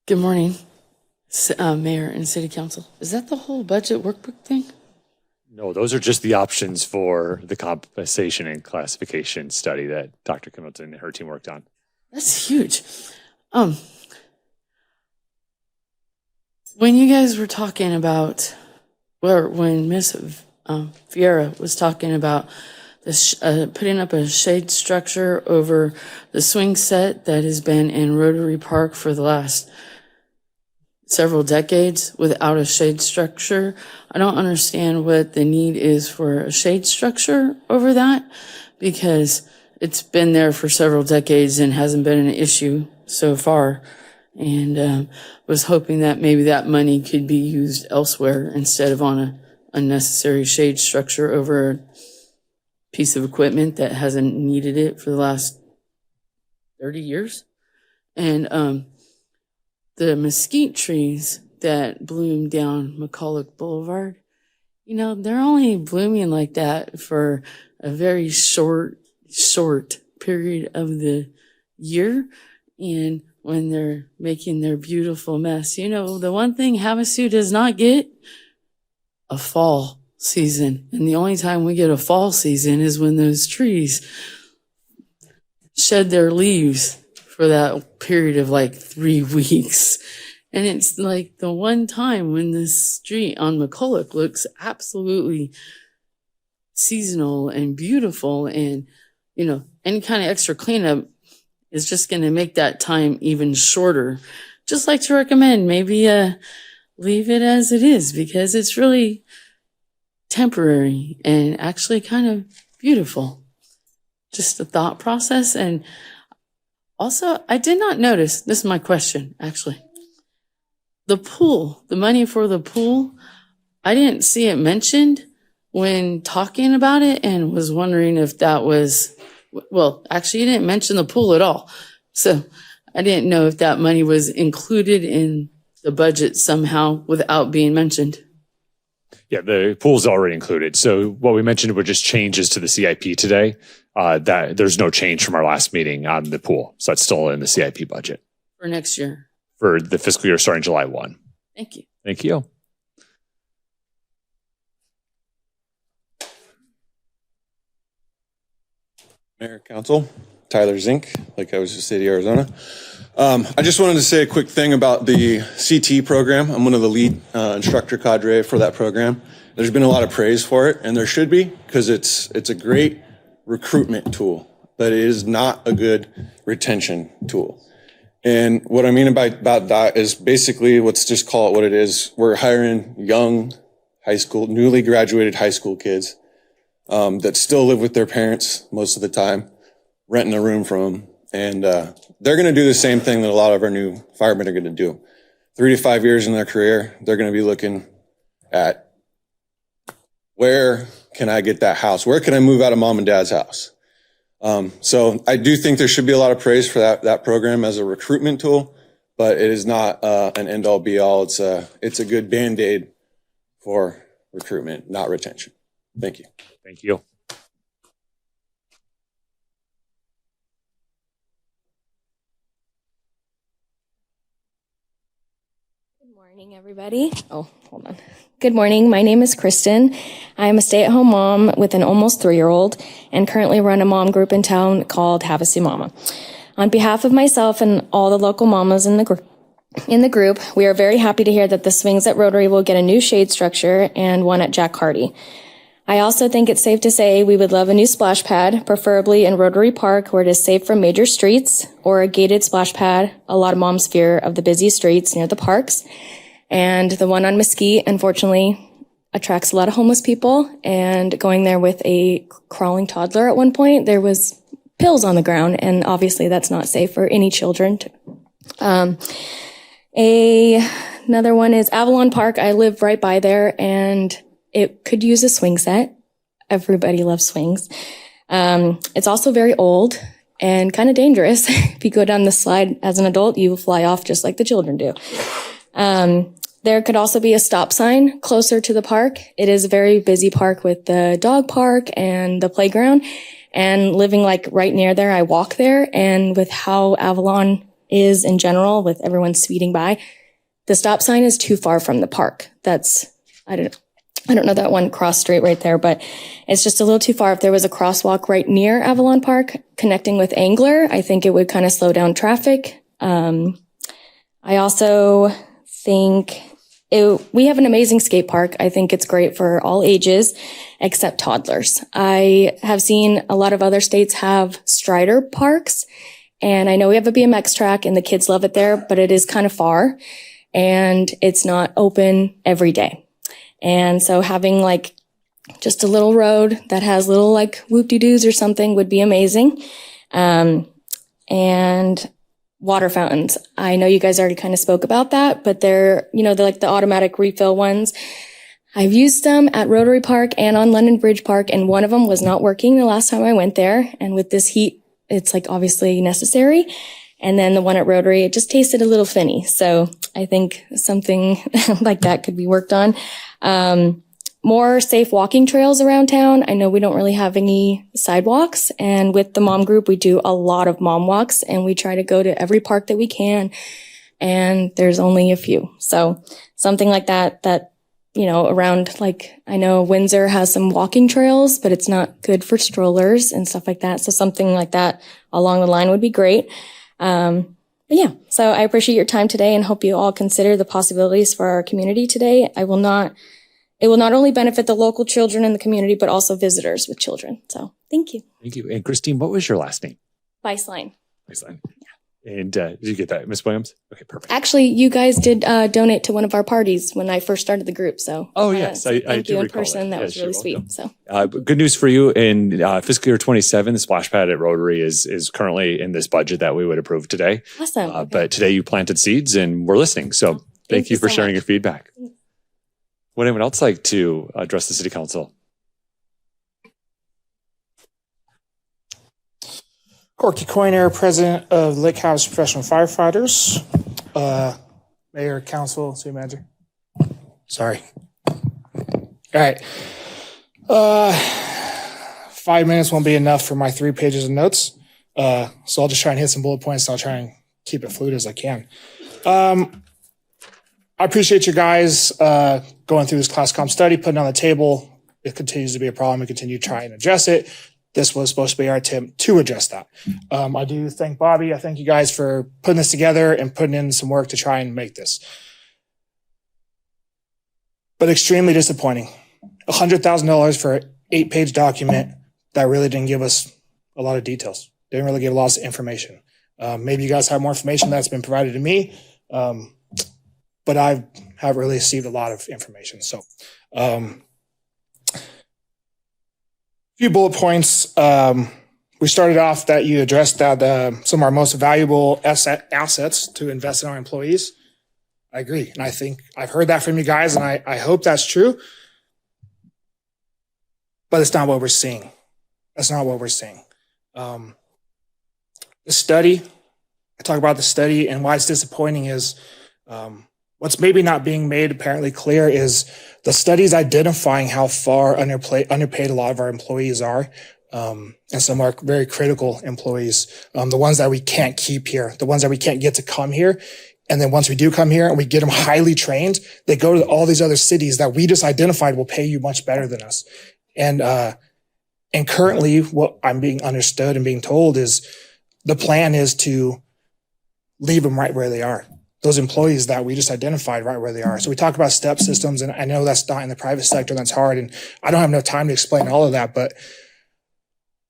Good morning, Mayor and City Council. Is that the whole budget workbook thing?
no. Those are just the options for the compensation and classification study that Dr. Kimmelton and her team worked on.
That's huge. When you guys were talking about, or when Miss Vieira was talking about this, putting up a shade structure over the swing set that has been in Rotary Park for the last several decades without a shade structure, I don't understand what the need is for a shade structure over that, because it's been there for several decades and hasn't been an issue so far. And was hoping that maybe that money could be used elsewhere instead of on a unnecessary shade structure over a piece of equipment that hasn't needed it for the last 30 years. And the mesquite trees that bloom down McCulloch Boulevard, you know, they're only blooming like that for a very short period of the year. And when they're making their beautiful mess, you know, the one thing Havasu does not get, a fall season. And the only time we get a fall season is when those trees shed their leaves for that period of like 3 weeks. And it's like the one time when the street on McCulloch looks absolutely seasonal and beautiful, and, you know, any kind of extra cleanup is just going to make that time even shorter. Just like to recommend maybe leave it as it is, because it's really temporary and actually kind of beautiful. Just a thought process. And also, I did not notice, this is my question actually, the pool, the money for the pool, I didn't see it mentioned when talking about it, and was wondering if that was, well, actually, you didn't mention the pool at all. So I didn't know if that money was included in the budget somehow without being mentioned.
Yeah, the pool's already included. So what we mentioned were just changes to the CIP today. That there's no change from our last meeting on the pool. So that's still in the CIP budget
For next year.
for the fiscal year starting July 1.
Thank you.
Thank you.
Mayor, Council, Tyler Zink, Lake Havasu City, Arizona. I just wanted to say a quick thing about the CT program. I'm one of the lead instructor cadre for that program. There's been a lot of praise for it, and there should be, because it's a great recruitment tool, but it is not a good retention tool. And what I mean about that is basically, let's just call it what it is. We're hiring young high school, newly graduated high school kids that still live with their parents most of the time, renting a room from them. And they're going to do the same thing that a lot of our new firemen are going to do. 3 to 5 years in their career, they're going to be looking at, where can I get that house? Where can I move out of mom and dad's house? So I do think there should be a lot of praise for that program as a recruitment tool, but it is not an end all be all. It's a good Band-Aid for recruitment, not retention. Thank you.
Thank you.
Good morning, everybody. Oh, hold on. Good morning. My name is Kristen. I'm a stay-at-home mom with an almost 3-year-old and currently run a mom group in town called Havasu Mama. On behalf of myself and all the local mamas in the group, we are very happy to hear that the swings at Rotary will get a new shade structure and one at Jack Hardy. I also think it's safe to say we would love a new splash pad, preferably in Rotary Park where it is safe from major streets, or a gated splash pad. A lot of moms fear of the busy streets near the parks. And the one on Mesquite, unfortunately, attracts a lot of homeless people. And going there with a crawling toddler at one point, there was pills on the ground, and obviously that's not safe for any children. Another one is Avalon Park. I live right by there, and it could use a swing set. Everybody loves swings. It's also very old and kind of dangerous. If you go down the slide as an adult, you will fly off just like the children do. There could also be a stop sign closer to the park. It is a very busy park with the dog park and the playground. And living like right near there, I walk there. And with how Avalon is in general, with everyone speeding by, the stop sign is too far from the park. I don't know that one cross street right there, but it's just a little too far. If there was a crosswalk right near Avalon Park connecting with Angler, I think it would kind of slow down traffic. I also think we have an amazing skate park. I think it's great for all ages except toddlers. I have seen a lot of other states have Strider parks, and I know we have a BMX track and the kids love it there, but it is kind of far and it's not open every day. And so having like just a little road that has little like whoop-de-doos or something would be amazing. And water fountains. I know you guys already kind of spoke about that, but they're like the automatic refill ones. I've used them at Rotary Park and on London Bridge Park, and one of them was not working the last time I went there. And with this heat, it's like obviously necessary. And then the one at Rotary, it just tasted a little finny. So I think something like that could be worked on. More safe walking trails around town. I know we don't really have any sidewalks, and with the mom group, we do a lot of mom walks, and we try to go to every park that we can, and there's only a few. So something like that, around, like, I know Windsor has some walking trails, but it's not good for strollers and stuff like that. So something like that along the line would be great. But yeah, so I appreciate your time today and hope you all consider the possibilities for our community today. It will not only benefit the local children in the community, but also visitors with children. So thank you.
Thank you. And Christine, what was your last name?
Biceline.
Biceline. And did you get that, Ms. Williams? Okay, perfect.
Actually, you guys did donate to one of our parties when I first started the group. So
yes, I
thank
do
you in
recall
person. That was
Yes,
really
you're
sweet. So
good news for you. In fiscal year 27, the splash pad at Rotary is currently in this budget that we would approve today.
awesome. Okay.
But today you planted seeds and we're listening. So thank you for
so
sharing
much.
your feedback. Would anyone else like to address the city council?
Corky Coiner, President of Lake House Professional Firefighters. Mayor, Council, City Manager. Sorry. All right. 5 minutes won't be enough for my 3 pages of notes. So I'll just try and hit some bullet points. I'll try and keep it fluid as I can. I appreciate you guys going through this class comp study, putting it on the table. It continues to be a problem. We continue to try and address it. This was supposed to be our attempt to address that. I do thank Bobby. I thank you guys for putting this together and putting in some work to try and make this. But extremely disappointing. $100,000 for an 8-page document that really didn't give us a lot of details. Didn't really give lots of information. Maybe you guys have more information that's been provided to me, but I haven't really received a lot of information. So, few bullet points. We started off that you addressed that some of our most valuable assets to invest in our employees. I agree. And I think I've heard that from you guys, and I hope that's true. But it's not what we're seeing. That's not what we're seeing. The study, I talk about the study and why it's disappointing is what's maybe not being made apparently clear is the study's identifying how far underpaid a lot of our employees are. And some are very critical employees, the ones that we can't keep here, the ones that we can't get to come here. And then once we do come here and we get them highly trained, they go to all these other cities that we just identified will pay you much better than us. And currently what I'm being understood and being told is the plan is to leave them right where they are. Those employees that we just identified right where they are. So we talk about step systems, and I know that's not in the private sector. That's hard. And I don't have enough time to explain all of that. But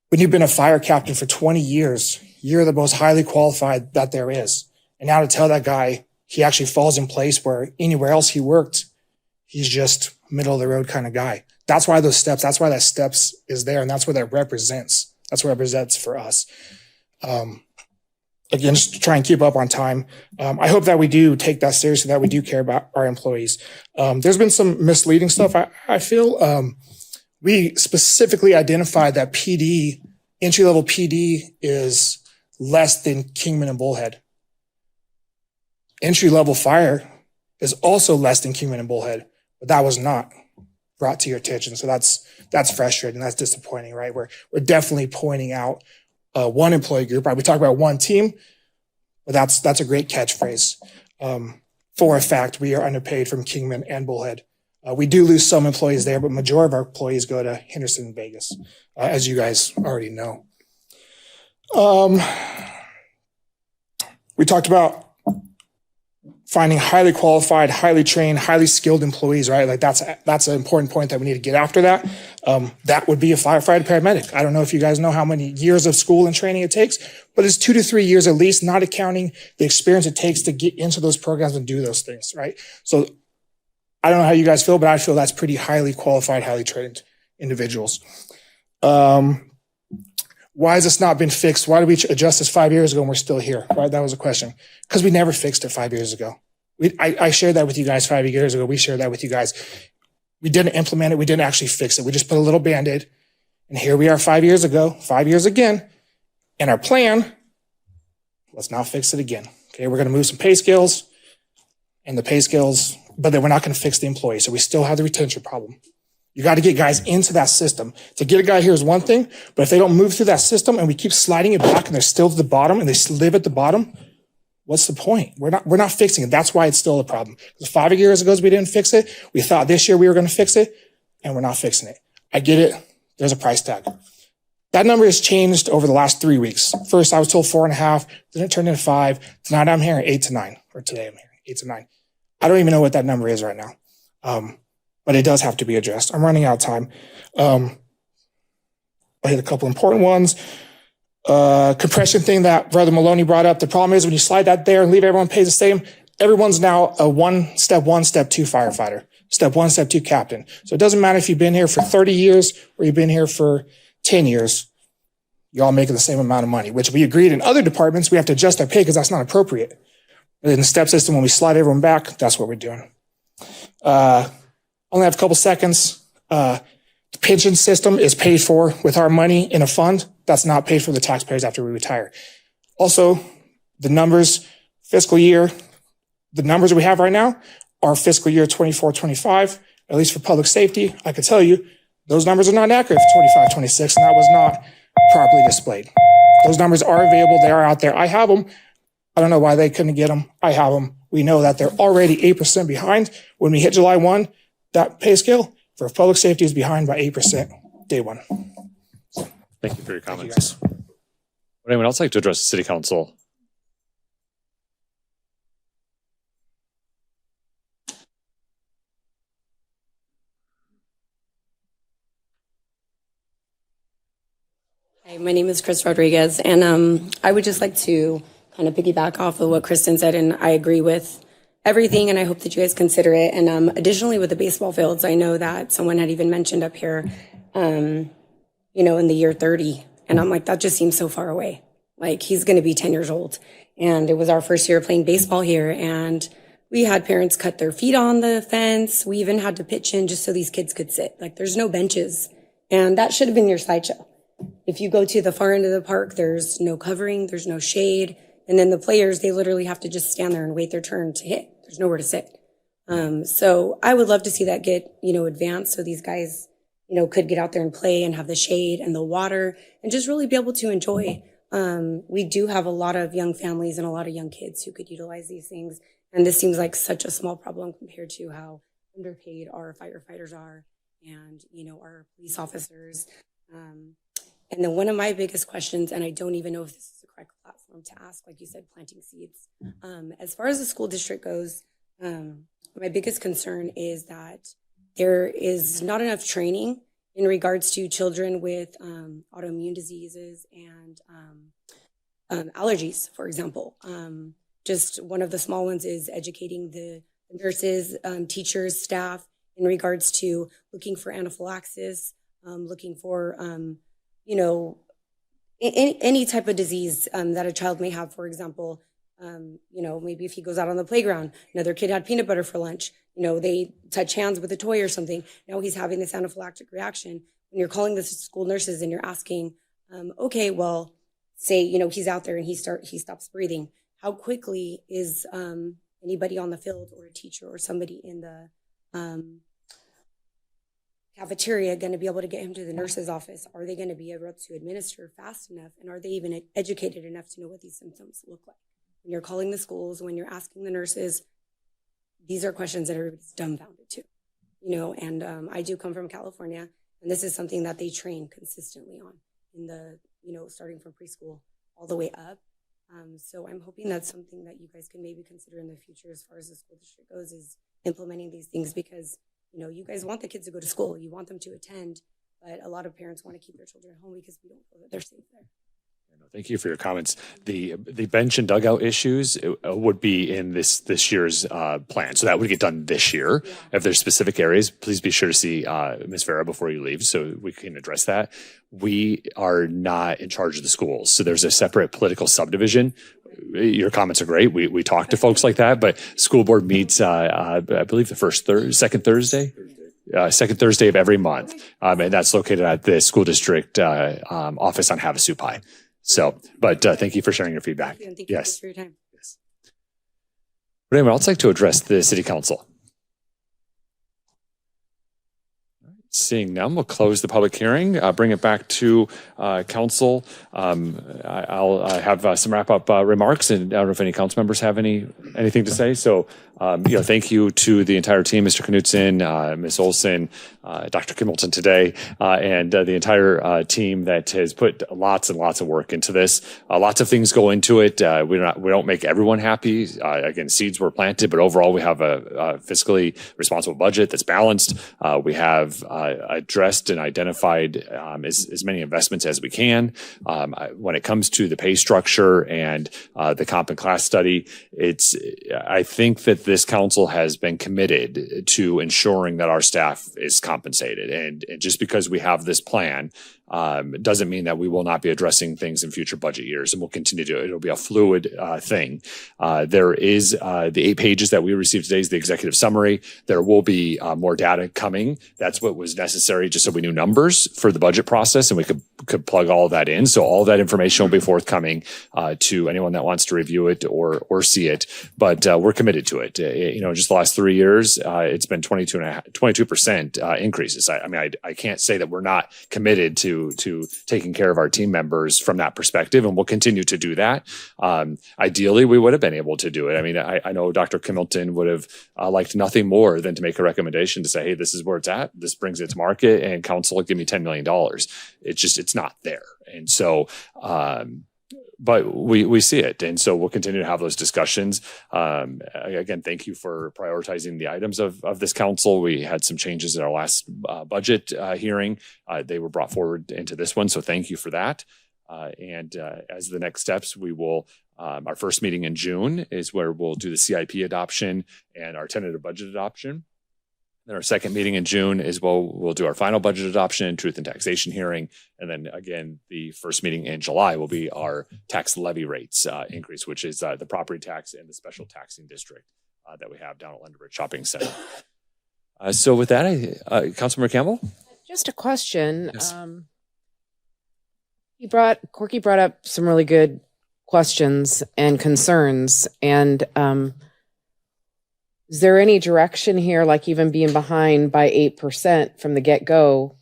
when you've been a fire captain for 20 years, you're the most highly qualified that there is. And now to tell that guy he actually falls in place where anywhere else he worked, he's just middle of the road kind of guy. That's why those steps, that's why that steps is there. And that's what that represents. That's what it represents for us. Again, just to try and keep up on time. I hope that we do take that seriously, that we do care about our employees. There's been some misleading stuff. I feel we specifically identified that PD, entry-level PD is less than Kingman and Bullhead. Entry-level fire is also less than Kingman and Bullhead, but that was not brought to your attention. So that's frustrating. That's disappointing, right? We're definitely pointing out one employee group, right? We talk about one team, but that's a great catchphrase. For a fact, we are underpaid from Kingman and Bullhead. We do lose some employees there, but majority of our employees go to Henderson and Vegas, as you guys already know. We talked about finding highly qualified, highly trained, highly skilled employees, right? Like that's an important point that we need to get after that. That would be a firefighter paramedic. I don't know if you guys know how many years of school and training it takes, but it's 2 to 3 years at least, not accounting the experience it takes to get into those programs and do those things, right? So I don't know how you guys feel, but I feel that's pretty highly qualified, highly trained individuals. Why has this not been fixed? Why did we adjust this 5 years ago and we're still here? Right? That was a question. Because we never fixed it 5 years ago. I shared that with you guys 5 years ago. We shared that with you guys. We didn't implement it. We didn't actually fix it. We just put a little Band-Aid. And here we are 5 years ago, 5 years again. And our plan, let's not fix it again. Okay, we're going to move some pay scales and the pay scales, but then we're not going to fix the employee. So we still have the retention problem. You got to get guys into that system. To get a guy here is one thing, but if they don't move through that system and we keep sliding it back and they're still at the bottom and they live at the bottom, what's the point? We're not fixing it. That's why it's still a problem. Because 5 years ago, we didn't fix it. We thought this year we were going to fix it, and we're not fixing it. I get it. There's a price tag. That number has changed over the last 3 weeks. First, I was told 4.5, then it turned into 5. Tonight, I'm hearing 8 to 9, or today I'm hearing 8 to 9. I don't even know what that number is right now. But it does have to be addressed. I'm running out of time. I hit a couple important ones. Compression thing that Brother Maloney brought up. The problem is when you slide that there and leave everyone pays the same, everyone's now a step 1, step 2 firefighter. Step 1, step 2 captain. So it doesn't matter if you've been here for 30 years or you've been here for 10 years. You're all making the same amount of money, which we agreed in other departments, we have to adjust our pay because that's not appropriate. But in the step system, when we slide everyone back, that's what we're doing. Only have a couple seconds. The pension system is paid for with our money in a fund that's not paid for the taxpayers after we retire. Also, the numbers, the numbers we have right now are fiscal year 24-25, at least for public safety. I can tell you those numbers are not accurate for 25-26, and that was not properly displayed. Those numbers are available. They are out there. I have them. I don't know why they couldn't get them. I have them. We know that they're already 8% behind. When we hit July 1, that pay scale for public safety is behind by 8% day one.
Thank you for your comments. Would anyone else like to address the city council?
Hi, my name is Chris Rodriguez, and I would just like to kind of piggyback off of what Kristen said, and I agree with everything, and I hope that you guys consider it. And additionally, with the baseball fields, I know that someone had even mentioned up here, in the year 30, and I'm like, that just seems so far away. Like, he's going to be 10 years old, and it was our first year playing baseball here, and we had parents cut their feet on the fence. We even had to pitch in just so these kids could sit. Like, there's no benches, and that should have been your sideshow. If you go to the far end of the park, there's no covering, there's no shade. And then the players, they literally have to just stand there and wait their turn to hit. There's nowhere to sit. So I would love to see that get, advanced so these guys, could get out there and play and have the shade and the water and just really be able to enjoy. We do have a lot of young families and a lot of young kids who could utilize these things. And this seems like such a small problem compared to how underpaid our firefighters are and, our police officers. And then one of my biggest questions, and I don't even know if this is the correct platform to ask, like you said, planting seeds. As far as the school district goes, my biggest concern is that there is not enough training in regards to children with autoimmune diseases and allergies, for example. Just one of the small ones is educating the nurses, teachers, staff in regards to looking for anaphylaxis, looking for any type of disease that a child may have, for example, maybe if he goes out on the playground, another kid had peanut butter for lunch, they touch hands with a toy or something. Now he's having this anaphylactic reaction. When you're calling the school nurses and you're asking, okay, well, say, he's out there and he stops breathing. How quickly is anybody on the field or a teacher or somebody in the cafeteria going to be able to get him to the nurse's office? Are they going to be able to administer fast enough? And are they even educated enough to know what these symptoms look like? When you're calling the schools, when you're asking the nurses, these are questions that everybody's dumbfounded to, and I do come from California, and this is something that they train consistently on in the, starting from preschool all the way up. So I'm hoping that's something that you guys can maybe consider in the future as far as the school district goes, is implementing these things, because you guys want the kids to go to school. You want them to attend, but a lot of parents want to keep their children at home because we don't feel that they're safe there.
Thank you for your comments. The bench and dugout issues would be in this year's plan. So that would get done this year. Yeah. If there's specific areas, please be sure to see Ms. Vera before you leave so we can address that. We are not in charge of the schools. So there's a separate political subdivision. Your comments are great. We talk to folks like that, but school board meets, I believe the second Thursday of every month. And that's located at the school district office on Havasu High. So, but thank you for sharing your feedback.
Thank you yes. for your time.
Yes. Would anyone else like to address the city council? Seeing none, we'll close the public hearing, bring it back to council. I'll have some wrap-up remarks, and I don't know if any council members have anything to say. So, thank you to the entire team, Mr. Knutson, Ms. Olson, Dr. Kimmelton today, and the entire team that has put lots and lots of work into this. Lots of things go into it. We don't make everyone happy. Again, seeds were planted, but overall we have a fiscally responsible budget that's balanced. We have addressed and identified as many investments as we can. When it comes to the pay structure and the comp and class study, I think that this council has been committed to ensuring that our staff is compensated. And just because we have this plan doesn't mean that we will not be addressing things in future budget years, and we'll continue to. It'll be a fluid thing. There is the 8 pages that we received today is the executive summary. There will be more data coming. That's what was necessary, just so we knew numbers for the budget process, and we could plug all of that in. So all that information will be forthcoming to anyone that wants to review it or see it. But we're committed to it. Just the last 3 years, it's been 22% increases. I can't say that we're not committed to taking care of our team members from that perspective, and we'll continue to do that. Ideally, we would have been able to do it. I know Dr. Kimmelton would have liked nothing more than to make a recommendation to say, hey, this is where it's at. This brings it to market, and council will give me $10 million. It's not there. And so, but we see it. And so we'll continue to have those discussions. Again, thank you for prioritizing the items of this council. We had some changes in our last budget hearing. They were brought forward into this one. So thank you for that. And as the next steps, we will, our first meeting in June is where we'll do the CIP adoption and our tentative budget adoption. Then our second meeting in June is we'll do our final budget adoption, truth and taxation hearing. And then again, the first meeting in July will be our tax levy rates increase, which is the property tax and the special taxing district that we have down at London Bridge Shopping Center. So with that, Councilmember Campbell?
Just a question.
Yes.
Corky brought up some really good questions and concerns. And is there any direction here, like even being behind by 8% from the get-go?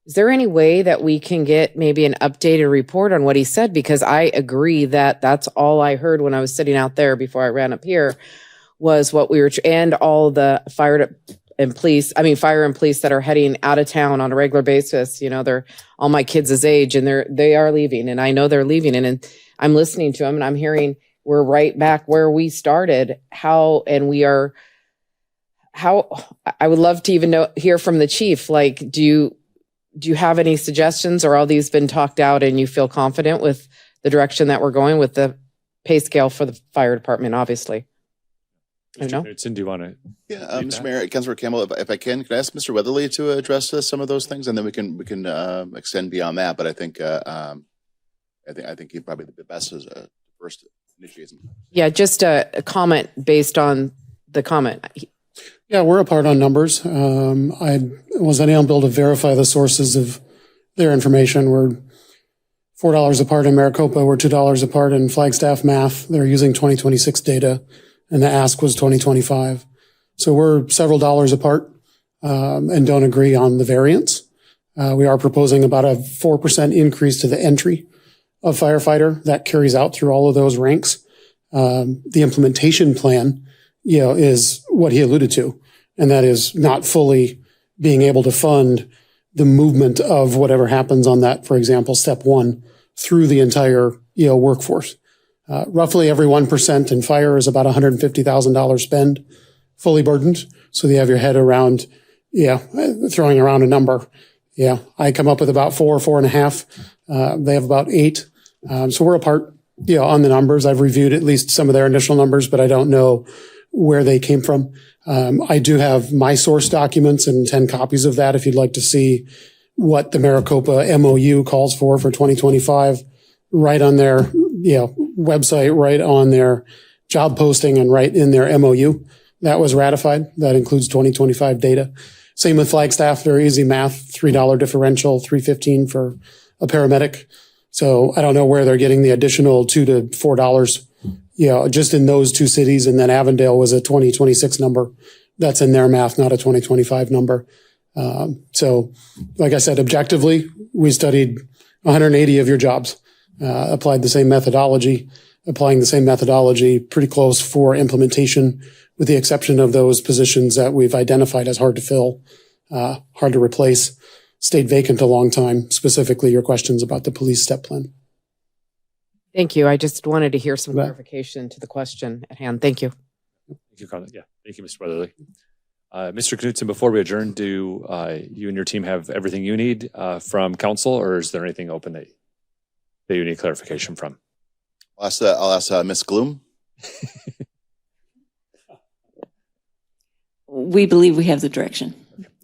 Is there any way that we can get maybe an updated report on what he said? Because I agree that that's all I heard when I was sitting out there before I ran up here was what we were, and all the fire and police that are heading out of town on a regular basis. They're all my kids' age, and they are leaving, and I know they're leaving. And I'm listening to them, and I'm hearing we're right back where we started. I would love to even hear from the chief. Like, do you have any suggestions, or all these been talked out and you feel confident with the direction that we're going with the pay scale for the fire department, obviously?
Mr. Knudsen, do you want to?
Yeah, Mr. Mayor, Councilor Campbell, if I can I ask Mr. Weatherly to address some of those things, and then we can extend beyond that. But I think he'd probably be the best as a first initiate.
Yeah, just a comment based on the comment.
Yeah, we're apart on numbers. I was unable to verify the sources of their information. We're $4 apart in Maricopa. We're $2 apart in Flagstaff Math. They're using 2026 data, and the ask was 2025. So we're several dollars apart and don't agree on the variance. We are proposing about a 4% increase to the entry of firefighter. That carries out through all of those ranks. The implementation plan, is what he alluded to, and that is not fully being able to fund the movement of whatever happens on that, for example, step 1 through the entire, workforce. Roughly every 1% in fire is about $150,000 spend, fully burdened. So you have your head around, throwing around a number. Yeah, I come up with about 4.5. They have about 8. So we're apart, on the numbers. I've reviewed at least some of their initial numbers, but I don't know where they came from. I do have my source documents and 10 copies of that if you'd like to see what the Maricopa MOU calls for 2025, right on their website, right on their job posting, and right in their MOU. That was ratified. That includes 2025 data. Same with Flagstaff. They're easy math, $3 differential, $3.15 for a paramedic. So I don't know where they're getting the additional $2 to $4, just in those 2 cities. And then Avondale was a 2026 number. That's in their math, not a 2025 number. So like I said, objectively, we studied 180 of your jobs, applied the same methodology, pretty close for implementation, with the exception of those positions that we've identified as hard to fill, hard to replace, stayed vacant a long time, specifically your questions about the police step plan.
Thank you. I just wanted to hear some clarification to the question at hand. Thank you.
Thank you, Carla. Yeah, thank you, Mr. Weatherly. Mr. Knudsen, before we adjourn, do you and your team have everything you need from council, or is there anything open that you need clarification from?
I'll ask Ms. Gloom.
We believe we have the direction.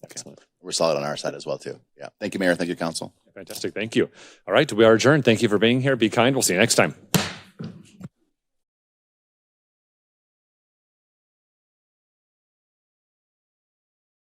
Excellent.
We're solid on our side as well, too. Yeah. Thank you, Mayor. Thank you, Council.
Fantastic. Thank you. All right. We are adjourned. Thank you for being here. Be kind. We'll see you next time.